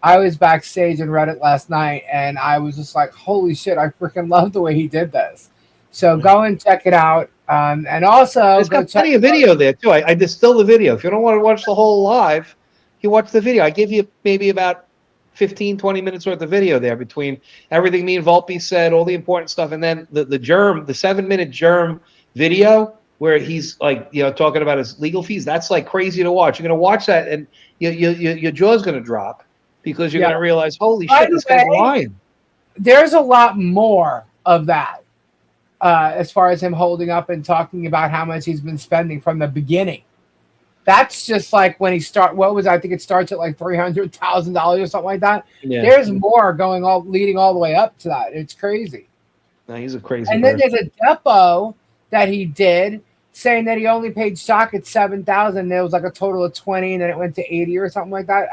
I was backstage and read it last night, and I was just like, holy shit, I freaking love the way he did this. So go and check it out. And also, there's got plenty of video there, too. I distill the video. If you don't want to watch the whole live, you watch the video. I give you maybe about 15, 20 minutes worth of video there between everything me and Volpe said, all the important stuff, and then the 7-minute germ video where he's like, talking about his legal fees. That's like crazy to watch. You're going to watch that, and your jaw's going to drop. Because you're going to realize, holy shit, this guy's lying. There's a lot more of that as far as him holding up and talking about how much he's been spending from the beginning. That's just like when he I think it starts at like $300,000 or something like that. Yeah. There's more leading all the way up to that. It's crazy. No, he's a crazy And then there's a depo that he did saying that he only paid Shock at $7,000. There was like a total of 20 and then it went to 80 or something like that.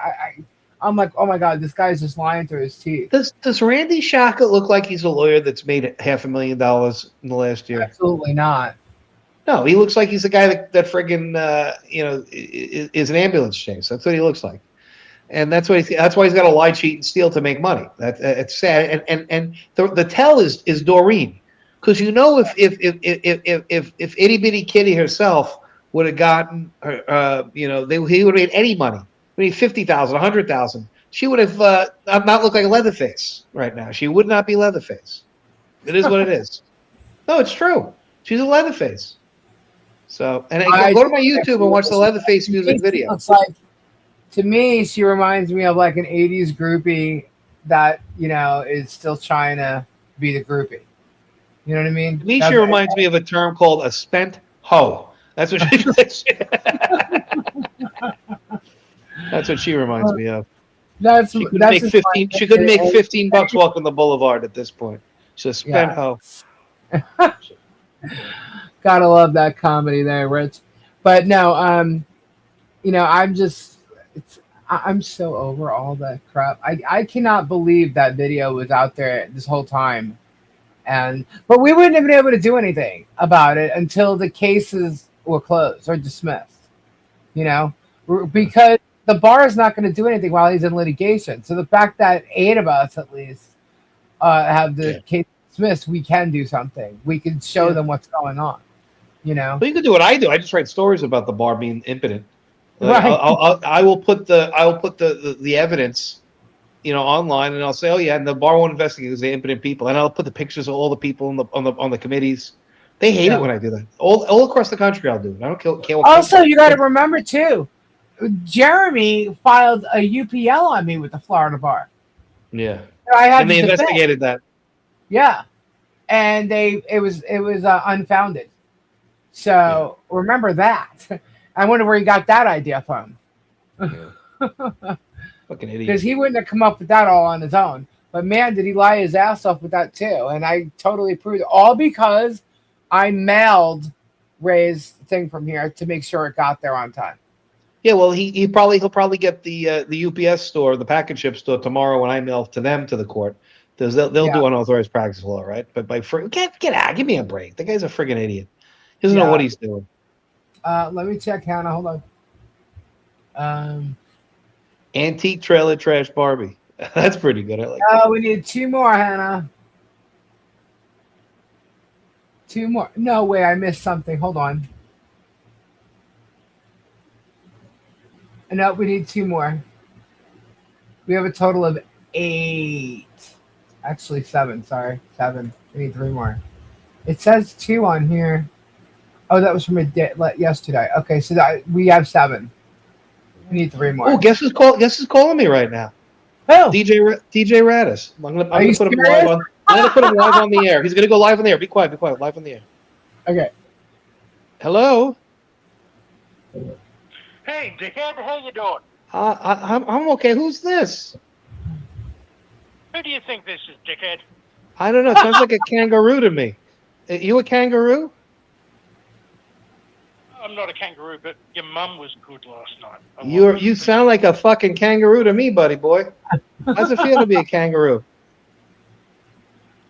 I'm like, oh my God, this guy's just lying through his teeth. Does Randy Shaka look like he's a lawyer that's made $500,000 in the last year? Absolutely not. No, he looks like he's a guy that friggin' is an ambulance chase. That's what he looks like, and that's why he's got to lie, cheat, and steal to make money. It's sad. And the tell is Doreen, because if itty bitty Kitty herself would have gotten her, he would have made any money. I mean, 50,000, 100,000. She would have not looked like Leatherface right now. She would not be Leatherface. It is what it is. No, it's true. She's a Leatherface. So, and go to my YouTube and watch the Leatherface music video. It's like, to me, she reminds me of like an 80s groupie that, is still trying to be the groupie. You know what I mean? To me, she reminds me of a term called a spent hoe. That's what she That's what she reminds me of. She could make $15 walking the boulevard at this point. She's a spent hoe. Gotta love that comedy there, Rich. But no, I'm so over all that crap. I cannot believe that video was out there this whole time. But we wouldn't have been able to do anything about it until the cases were closed or dismissed. Because the bar is not going to do anything while he's in litigation. So the fact that 8 of us at least have the case dismissed, we can do something. We can show them what's going on. Well, you can do what I do. I just write stories about the bar being impotent. Right. I will put the evidence, online, and I'll say, oh yeah, and the bar won't investigate because they're impotent people, and I'll put the pictures of all the people on the committees, They hate Yeah. it when I do that. All across the country, I'll do it. I don't care. What Also, you got to remember too, Jeremy filed a UPL on me with the Florida bar. Yeah. I had And they to defend. investigated that. Yeah, and it was unfounded. So remember that. I wonder where he got that idea from. Yeah. Fucking idiot. Because he wouldn't have come up with that all on his own. But man, did he lie his ass off with that too. And I totally proved it. All because I mailed Ray's thing from here to make sure it got there on time. Yeah, well, he'll probably get the UPS store, the package ship store tomorrow when I mail to them to the court. Because they'll do unauthorized practice law, right? But get out, give me a break. The guy's a friggin' idiot. He doesn't know what he's doing. Let me check, Hannah. Hold on. Antique trailer trash Barbie. That's pretty good. I like. We need 2 more, Hannah. 2 more. No way, I missed something. Hold on. No, we need 2 more. We have a total of 8. Actually, 7. Sorry, 7. We need 3 more. It says 2 on here. Oh, that was from yesterday. Okay, so we have 7. We need 3 more. Oh, guess who's calling me right now? Who? DJ Radis. I'm gonna put him live on. I'm gonna put him live on the air. He's gonna go live on the air. Be quiet. Live on the air. Okay. Hello. Hey, dickhead, how you doing? I'm okay. Who's this? Who do you think this is, dickhead? I don't know. It sounds like a kangaroo to me. You a kangaroo? I'm not a kangaroo, but your mum was good last night. You sound like a fucking kangaroo to me, buddy boy. How's it feel to be a kangaroo?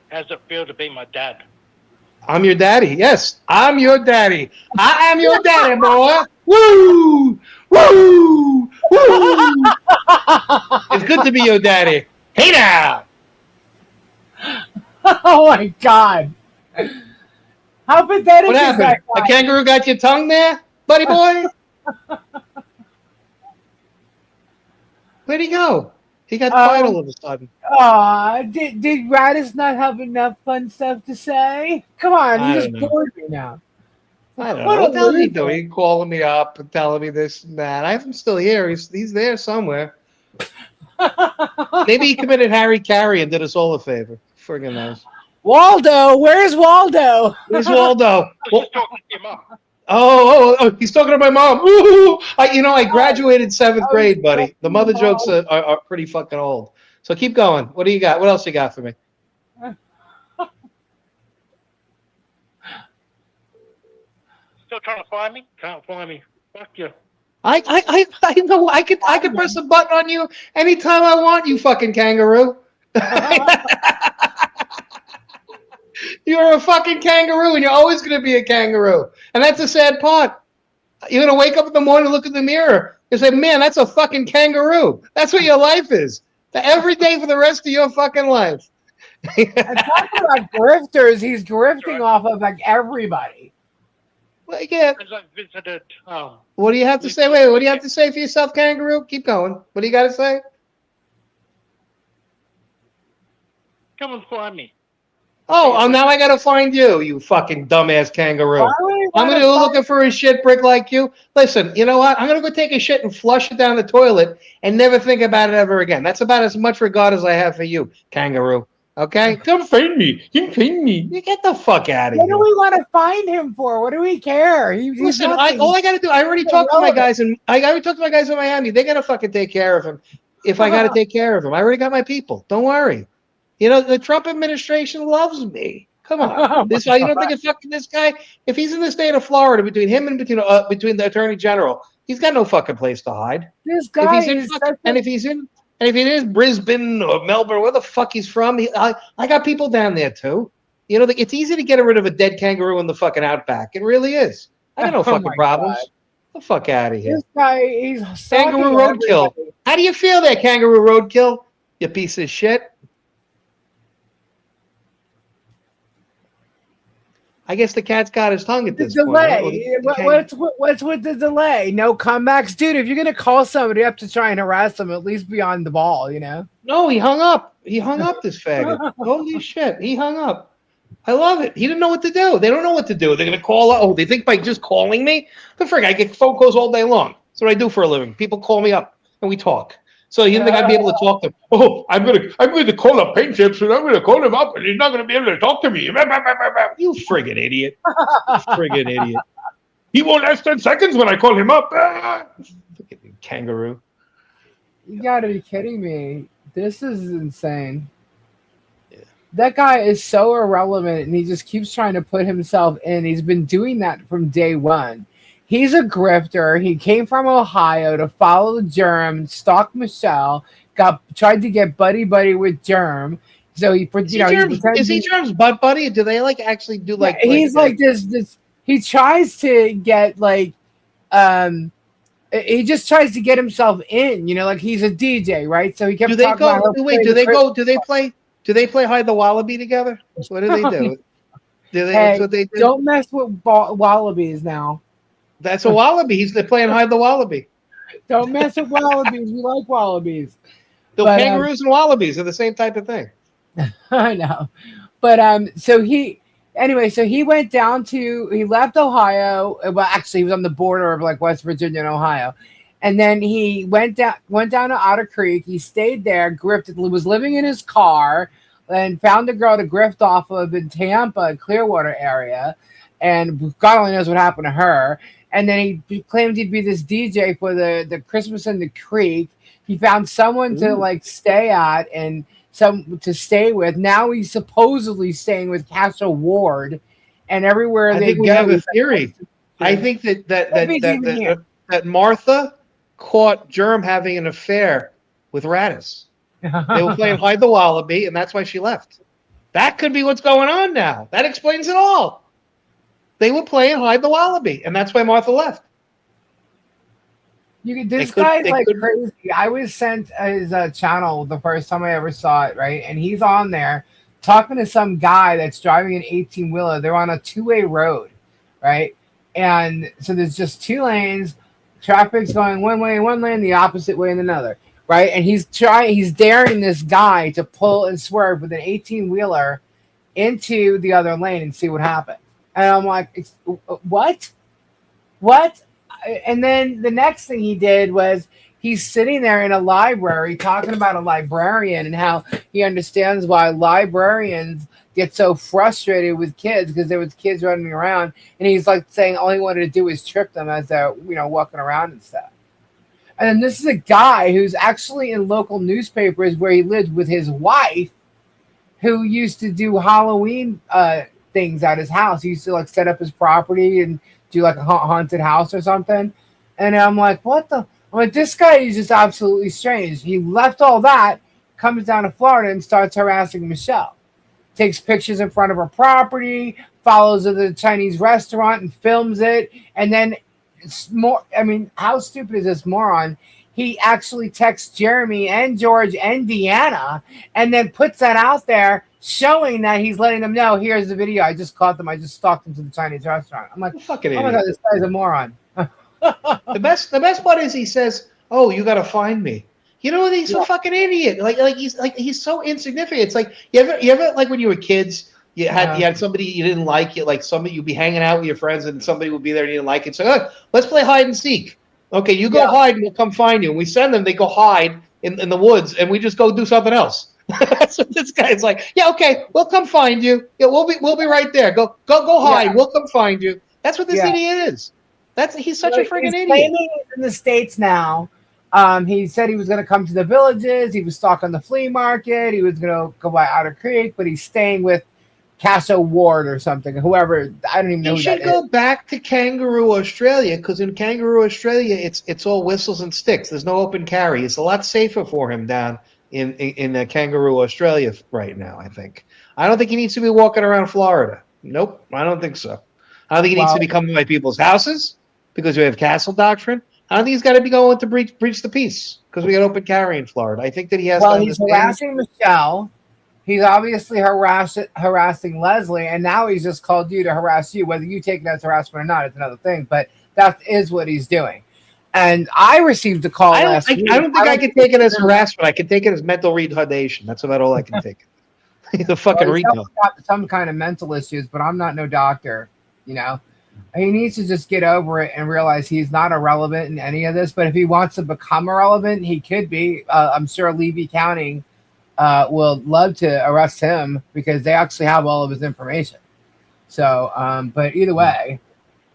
How's it feel to be my dad? I'm your daddy. Yes, I'm your daddy. I am your daddy, boy. Woo! Woo! Woo! It's good to be your daddy. Hey now! Oh my God! How pathetic What is happened? that guy? A kangaroo got your tongue there, buddy boy? Where'd he go? He got quiet all of a sudden. Did Radis not have enough fun stuff to say? Come on, I you just don't know. bored me now. I don't What know. a What the hell is he loser. doing? He calling me up and telling me this and that. I have him still here. He's there somewhere. Maybe he committed Harry Carey and did us all a favor. Friggin' knows. Waldo, where's Waldo? Where's Waldo? I was just talking to your mum. Oh, he's talking to my mom. Ooh, I graduated 7th grade, buddy. The mother jokes are pretty fucking old. So keep going. What do you got? What else you got for me? Still trying to find me? Can't find me. Fuck you. I know I could press a button on you anytime I want, you fucking kangaroo. You're a fucking kangaroo, and you're always going to be a kangaroo. And that's the sad part. You're going to wake up in the morning, look in the mirror, and say, man, that's a fucking kangaroo. That's what your life is. Every day for the rest of your fucking life. And talking about grifters, he's grifting off of like everybody. Well, yeah. As I visited, What do you have to say? Wait, what do you have to say for yourself, kangaroo? Keep going. What do you got to say? come and find me. Oh, now I got to find you, you fucking dumbass kangaroo. Why would he I'm wanna going to go find- looking for a shit brick like you. Listen, you know what? I'm going to go take a shit and flush it down the toilet and never think about it ever again. That's about as much regard as I have for you, kangaroo. Okay? Come find me. You find me. You get the fuck out of What here. do we want to find him for? What do we care? He's Listen, nothing. all I got to do, I already talked to my guys, and I already talked to my guys in Miami. They got to fucking take care of him if I got to take care of him. I already got my people. Don't worry. You know, the Trump administration loves me. Come on. You don't think it's fucking this guy? If he's in the state of Florida, between him and between the attorney general, he's got no fucking place to hide. This guy If he's in Brisbane or Melbourne, where the fuck he's from, I got people down there too. You know, it's easy to get rid of a dead kangaroo in the fucking outback. It really is. I got no fucking problems. God. Get the fuck out of here. This guy, he's Kangaroo stalking roadkill. everybody. How do you feel there, kangaroo roadkill? You piece of shit. I guess the cat's got his tongue at The this point. delay. right? What's with the delay? No comebacks, dude. If you're gonna call somebody up to try and harass them, at least be on the ball, you know. No, he hung up. He hung up, this faggot. Holy shit, he hung up. I love it. He didn't know what to do. They don't know what to do. They're going to call. Oh, they think by just calling me? The frig, I get phone calls all day long. That's what I do for a living. People call me up and we talk. So you think I'd be able to talk to him? Oh, I'm going to call up Paint Chips and I'm going to call him up and he's not going to be able to talk to me. You friggin' idiot. You friggin' idiot. He won't last 10 seconds when I call him up. Kangaroo. You got to be kidding me. This is insane. That guy is so irrelevant and he just keeps trying to put himself in. He's been doing that from day one. He's a grifter. He came from Ohio to follow Germ, stalk Michelle, tried to get buddy with Germ. So he, is he Germ's butt buddy? Do they like actually do like? Yeah, he's like this. He tries to get like, he just tries to get himself in. You know, like he's a DJ, right? So he kept. Do they go? Wait, do they go? Do they play? Do they play hide the wallaby together? What do they do? That's what they do? Don't mess with wallabies now. That's a wallaby. They're playing hide the wallaby. Don't mess with wallabies. We like wallabies. Kangaroos and wallabies are the same type of thing. I know. But so he went down he left Ohio. Well, actually he was on the border of like West Virginia and Ohio. And then he went down to Otter Creek. He stayed there, grifted, was living in his car, and found a girl to grift off of in Tampa, Clearwater area. And God only knows what happened to her. And then he claimed he'd be this DJ for the Christmas in the Creek. He found someone to like stay at and to stay with. Now he's supposedly staying with Castle Ward, and everywhere I they think go. We have a theory. I think that Martha caught Germ having an affair with Radis. They were playing hide the wallaby, and that's why she left. That could be what's going on now. That explains it all. They were playing hide the wallaby, and that's why Martha left. This guy's like crazy. I was sent his channel the first time I ever saw it, right? And he's on there talking to some guy that's driving an 18-wheeler. They're on a two-way road, right? And so there's just two lanes. Traffic's going one way in one lane, the opposite way in another, right? And he's daring this guy to pull and swerve with an 18-wheeler into the other lane and see what happens. And I'm like, what? And then the next thing he did was he's sitting there in a library talking about a librarian and how he understands why librarians get so frustrated with kids because there was kids running around, and he's like saying all he wanted to do is trip them as they're walking around and stuff. And then this is a guy who's actually in local newspapers where he lived with his wife, who used to do Halloween things at his house. He used to like set up his property and do like a haunted house or something. And I'm like, what the? I'm like, this guy is just absolutely strange. He left all that, comes down to Florida and starts harassing Michelle. Takes pictures in front of her property, follows her to the Chinese restaurant and films it. And then it's more, I mean, how stupid is this moron? He actually texts Jeremy and George and Deanna and then puts that out there showing that he's letting them know, here's the video. I just caught them. I just stalked them to the Chinese restaurant. I'm like, oh my God, this guy's a moron. The best part is he says, oh, you got to find me. You know, he's a fucking idiot. He's so insignificant. It's like you ever like when you were kids, you had somebody you didn't like, you'd be hanging out with your friends and somebody would be there and you didn't like it. So let's play hide and seek. Okay, you go hide and we'll come find you. And we send them, they go hide in the woods, and we just go do something else. So this guy's like, yeah, okay, we'll come find you. Yeah, we'll be right there. Go hide. Yeah. We'll come find you. That's what this idiot is. He's such a freaking idiot. He's in the States now. He said he was going to come to the villages. He was stalking the flea market. He was going to go by Otter Creek, but he's staying with Castle Ward or something. Whoever, I don't even know. He should go back to Kangaroo Australia, because in Kangaroo Australia, it's all whistles and sticks. There's no open carry. It's a lot safer for him down in Kangaroo Australia right now. I think. I don't think he needs to be walking around Florida. Nope, I don't think so. I don't think he needs to be coming by people's houses because we have castle doctrine. I don't think he's got to be going to breach the peace because we got open carry in Florida. I think that he has. Well, he's harassing Michelle. He's obviously harassing Leslie, and now he's just called you to harass you. Whether you take it as harassment or not, it's another thing. But that is what he's doing. And I received a call last week. I don't think I can take it as harassment. I can take it as mental retardation. That's about all I can take. He's a fucking Well, he's retard. got some kind of mental issues, but I'm not no doctor. You know, he needs to just get over it and realize he's not irrelevant in any of this. But if he wants to become irrelevant, he could be. I'm sure Levy County will love to arrest him because they actually have all of his information. So, but either way,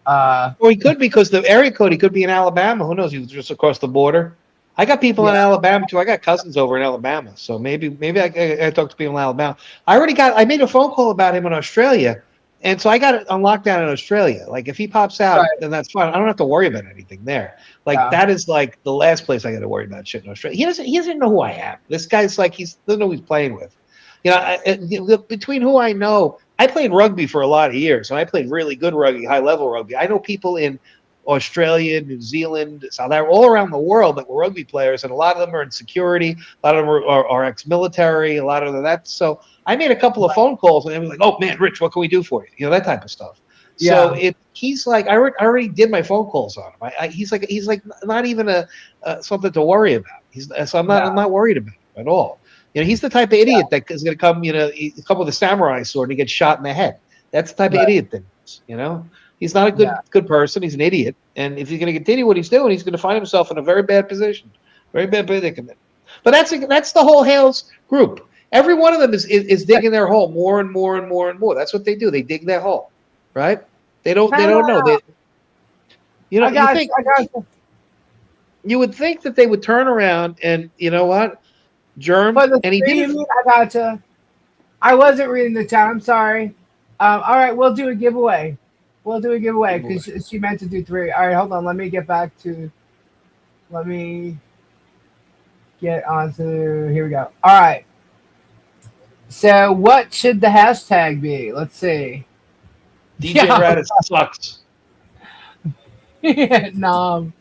Or he could, because the area code, he could be in Alabama. Who knows? He was just across the border. I got people in Alabama too. I got cousins over in Alabama, so maybe I talked to people in Alabama. I made a phone call about him in Australia, and so I got it on lockdown in Australia. Like if he pops out, Right. then that's fine. I don't have to worry about anything there. Like that is like the last place I got to worry about shit in Australia. He doesn't know who I am. This guy's like he doesn't know who he's playing with. You know, between who I know, I played rugby for a lot of years, and I played really good rugby, high level rugby. I know people in Australia, New Zealand, South Africa, all around the world that were rugby players, and a lot of them are in security. A lot of them are ex-military. A lot of them that. So I made a couple of phone calls, and they were like, "Oh man, Rich, what can we do for you?" You know, that type of stuff. So he's like, I already did my phone calls on him. He's like not even something to worry about. So I'm not worried about him at all. You know, he's the type of idiot that is going to come. You know, he come with a samurai sword and he gets shot in the head. That's the type of idiot that he is. You know. He's not a good person. He's an idiot. And if he's going to continue what he's doing, he's going to find himself in a very bad position, very bad predicament. But that's the whole Hales group. Every one of them is digging their hole more and more and more and more. That's what they do. They dig their hole, right? They don't know. You would think that they would turn around and, you know what, Germ, and he didn't. I gotcha. I wasn't reading the chat. I'm sorry. All right, we'll do a giveaway. We'll do a giveaway because she meant to do 3. All right, hold on. Let me get onto. Here we go. All right. So, what should the hashtag be? Let's see. DJ Raditz sucks. Vietnam.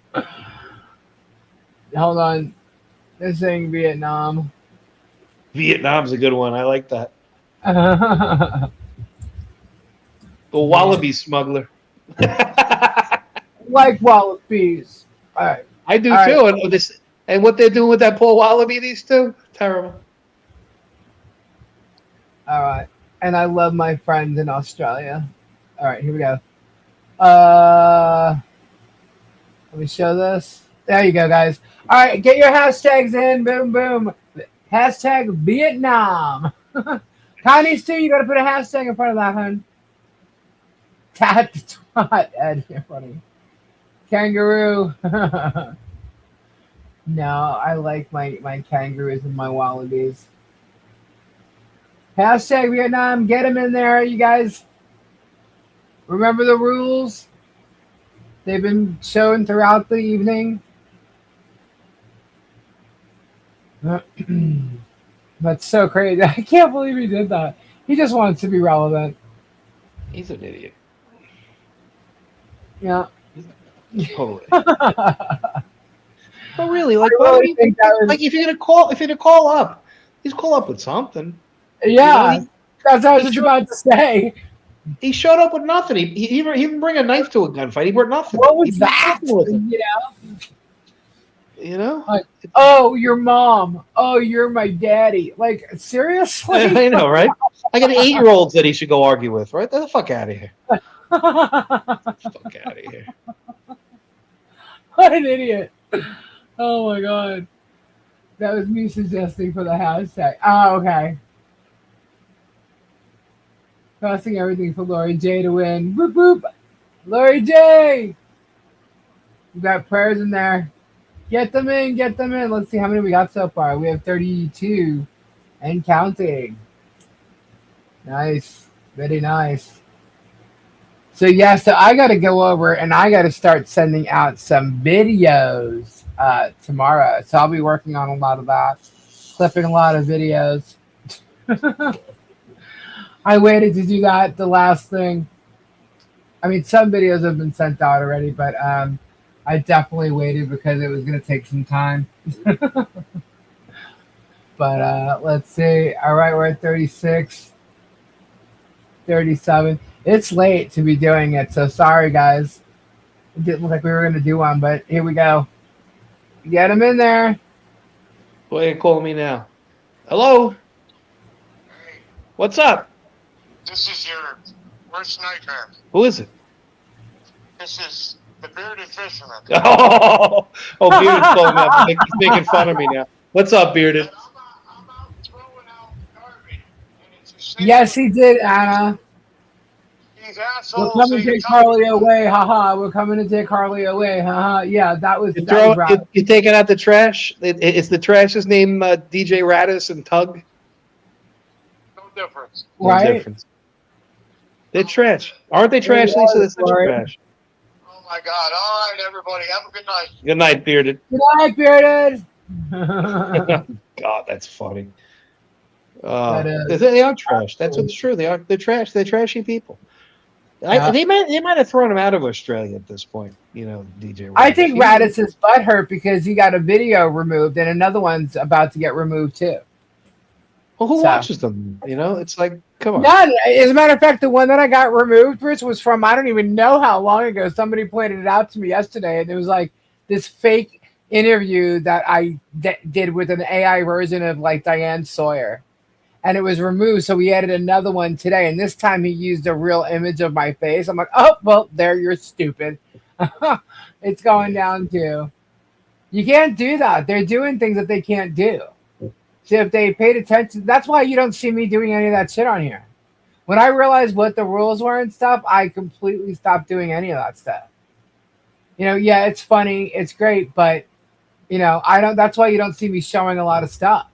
Hold on. This thing Vietnam. Vietnam's a good one. I like that. The wallaby smuggler. Like wallabies. All right. I do too. And what they're doing with that poor wallaby, these two, terrible. All right. And I love my friends in Australia. All right, here we go. Let me show this. There you go, guys. All right, get your hashtags in. Boom, boom. Hashtag Vietnam. Connie's too. You got to put a hashtag in front of that, hun. Tat Ed, you're funny. Kangaroo. No, I like my kangaroos and my wallabies. Hashtag Vietnam. Get them in there, you guys. Remember the rules? They've been shown throughout the evening. That's so crazy. I can't believe he did that. He just wants to be relevant. He's an idiot. Yeah. Totally. But really, like, if you're gonna call up, just call up with something. Yeah, you know, that's what I was just about to say. He showed up with nothing. He didn't bring a knife to a gunfight. He brought nothing. What was that? You know? Like, oh, your mom. Oh, you're my daddy. Like, seriously? I know, right? I got 8-year-olds that he should go argue with, right? Get the fuck out of here. Fuck out of here. What an idiot. Oh my god. That was me suggesting for the hashtag. Oh, okay. Crossing everything for Lori J to win. Boop boop. Lori J. We got prayers in there. Get them in, get them in. Let's see how many we got so far. We have 32 and counting. Nice. Very nice. So yeah, so I got to go over and I got to start sending out some videos tomorrow. So I'll be working on a lot of that, clipping a lot of videos. I waited to do that. The last thing. I mean, some videos have been sent out already, but I definitely waited because it was going to take some time. But let's see. All right, we're at 36, 37. It's late to be doing it, so sorry, guys. It didn't look like we were going to do one, but here we go. Get them in there. Why are you calling me now? Hello? What's up? This is your worst nightmare. Who is it? This is the bearded fisherman. Oh, Bearded's calling me up. He's making fun of me now. What's up, Bearded? I'm out throwing out garbage. And it's a shame Yes, he did, Anna. these We're assholes. coming to they take come- Harley away, haha. We're coming to take Harley away, haha. Yeah, that was right. You're taking out the trash. It's the trash's name, DJ Radis and Tug. No difference. No Right? difference. They're trash, aren't they? Trash, They Lisa. are, They're such right. trash. Oh my God. All right, everybody. Have a good night. Good night, Bearded. Good night, Bearded. God, that's funny. That is. They are trash. That's what's true. They are. They're trash. They're trashy people. Yeah. They might have thrown him out of Australia at this point. You know, DJ. I think Radis. Radis is butthurt because he got a video removed and another one's about to get removed too. Well, who So. watches them? You know, it's like, come on. None. As a matter of fact, the one that I got removed, Rich, was from I don't even know how long ago. Somebody pointed it out to me yesterday, and it was like this fake interview that I did with an AI version of like Diane Sawyer, and it was removed. So we added another one today, and this time he used a real image of my face. I'm like, oh well, there, you're stupid. It's going down too. You can't do that. They're doing things that they can't do. So if they paid attention, that's why you don't see me doing any of that shit on here. When I realized what the rules were and stuff, I completely stopped doing any of that stuff. You know, yeah, it's funny, it's great, but you know, I don't. That's why you don't see me showing a lot of stuff.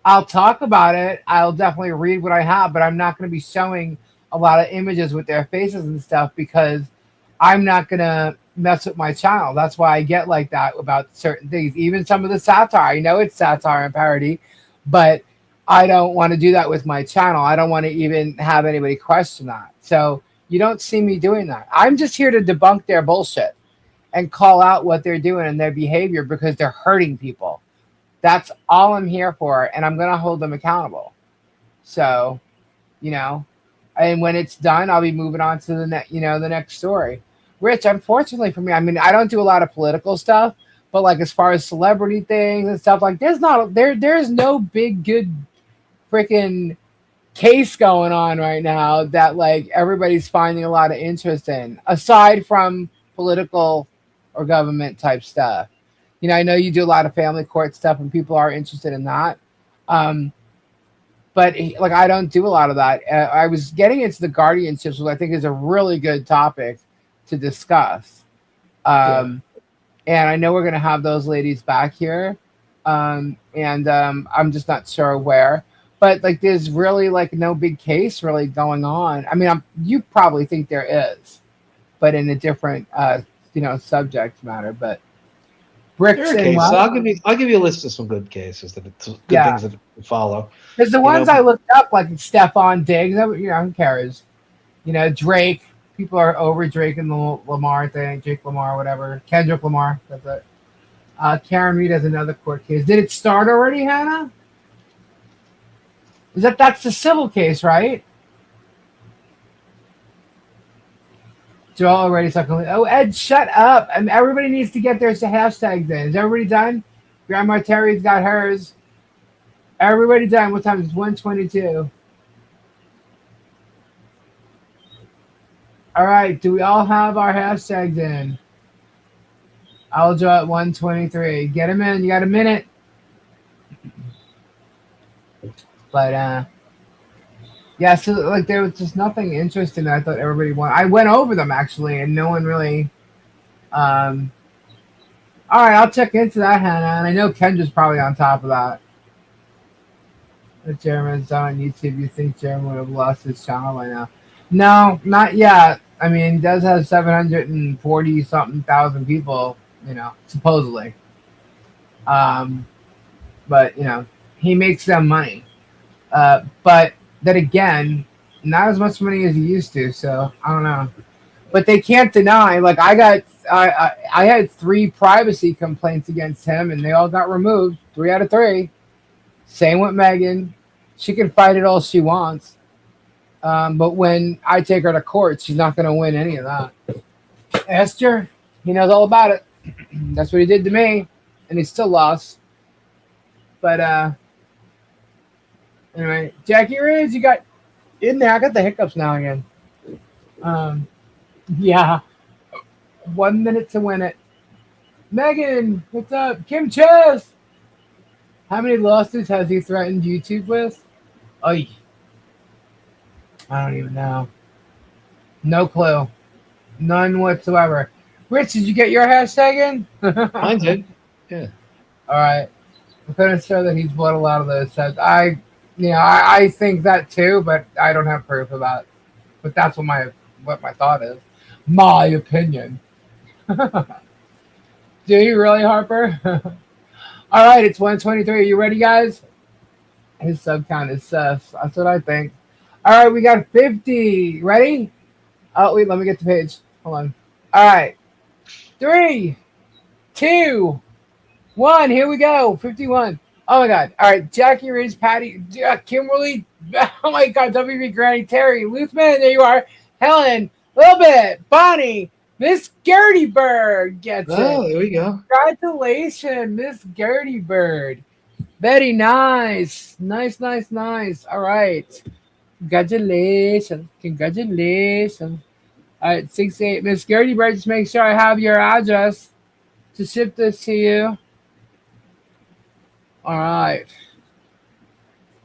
I'll talk about it. I'll definitely read what I have, but I'm not going to be showing a lot of images with their faces and stuff because I'm not going to mess with my channel. That's why I get like that about certain things. Even some of the satire. I know it's satire and parody, but I don't want to do that with my channel. I don't want to even have anybody question that. So you don't see me doing that. I'm just here to debunk their bullshit and call out what they're doing and their behavior because they're hurting people. That's all I'm here for, and I'm going to hold them accountable. So, you know, and when it's done, I'll be moving on to the next story. Rich, unfortunately for me, I mean, I don't do a lot of political stuff, but like as far as celebrity things and stuff, like there's no big good freaking case going on right now that like everybody's finding a lot of interest in, aside from political or government type stuff. You know, I know you do a lot of family court stuff and people are interested in that. But like I don't do a lot of that. I was getting into the guardianships, which I think is a really good topic to discuss. And I know we're going to have those ladies back here. I'm just not sure where. But like there's really like no big case really going on. I mean, you probably think there is, but in a different subject matter. But bricks and So I'll give you a list of some good cases things that follow. Because the ones I looked up, like Stephon Diggs, who cares? You know, Drake. People are over Drake and the Lamar thing, Jake Lamar, whatever. Kendrick Lamar, that's it. Karen Reed has another court case. Did it start already, Hannah? That's the civil case, right? Joel already secondly. Oh, Ed, shut up. I mean, everybody needs to get their hashtags in. Is everybody done? Grandma Terry's got hers. Everybody done. What time is it? 1:22. All right. Do we all have our hashtags in? I'll draw at 1:23. Get them in. You got a minute. But yeah, so like there was just nothing interesting that I thought everybody wanted. I went over them actually, and no one really. All right, I'll check into that, Hannah, and I know Kendra's probably on top of that. The Jeremy's on YouTube. You think Jeremy would have lost his channel by now? No, not yet. I mean, he does have 740 something thousand people, supposedly. But he makes them money. But then again, not as much money as he used to. So I don't know. But they can't deny. Like I had 3 privacy complaints against him, and they all got removed. 3 out of 3. Same with Megan. She can fight it all she wants. But when I take her to court, she's not going to win any of that. Esther, he knows all about it. That's what he did to me, and he still lost. But Anyway, Jackie Ridge, you got in there. I got the hiccups now again. Yeah. 1 minute to win it. Megan, what's up? Kim Chess. How many lawsuits has he threatened YouTube with? Oh, I don't even know. No clue. None whatsoever. Rich, did you get your hashtag in? Mine did. Yeah. All right. I'm going to show that he's bought a lot of those sets. I think that too, but I don't have proof of that. But that's what my thought is. My opinion. Do you really, Harper? All right, it's 123. Are you ready, guys? His sub count is sus. That's what I think. All right, we got 50. Ready? Oh, wait, let me get the page. Hold on. All right. 3, 2, 1. Here we go. 51. Oh, my God. All right. Jackie Ridge, Patty, Kimberly. Oh, my God. WB Granny, Terry, Luthmann. There you are. Helen, a little bit. Bonnie, Miss Gertie Bird gets it. Oh, there we go. Congratulations, Miss Gertie Bird. Very nice. Nice. All right. Congratulations. All right, 68. Miss Gertie Bird, just make sure I have your address to ship this to you. All right.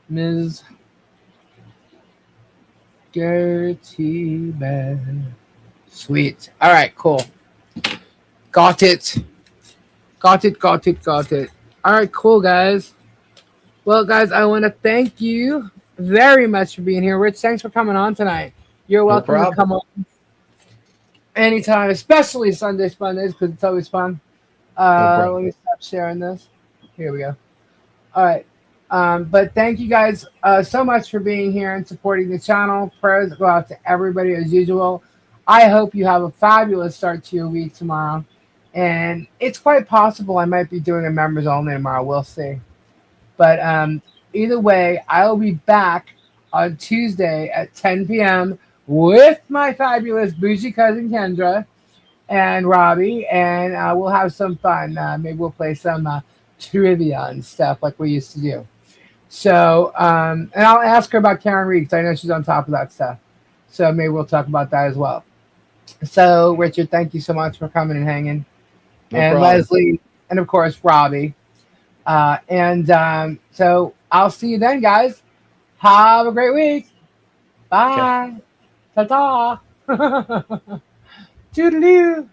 Ms. Gertie Bird. Sweet. All right, cool. Got it. All right, cool, guys. Well, guys, I want to thank you very much for being here. Rich, thanks for coming on tonight. You're welcome to come on anytime, especially Sundays, because it's always fun. Let me stop sharing this. Here we go. All right. But thank you guys so much for being here and supporting the channel. Prayers go out to everybody as usual. I hope you have a fabulous start to your week tomorrow. And it's quite possible I might be doing a members only tomorrow. We'll see. But either way, I'll be back on Tuesday at 10 p.m. with my fabulous bougie cousin Kendra and Robbie, and we'll have some fun. Maybe we'll play some trivia and stuff like we used to do. So, and I'll ask her about Karen Reed, because I know she's on top of that stuff. So maybe we'll talk about that as well. So, Richard, thank you so much for coming and hanging. No and problem. Leslie, and of course, Robbie. So I'll see you then, guys. Have a great week. Bye. Ta-ta. Toodaloo.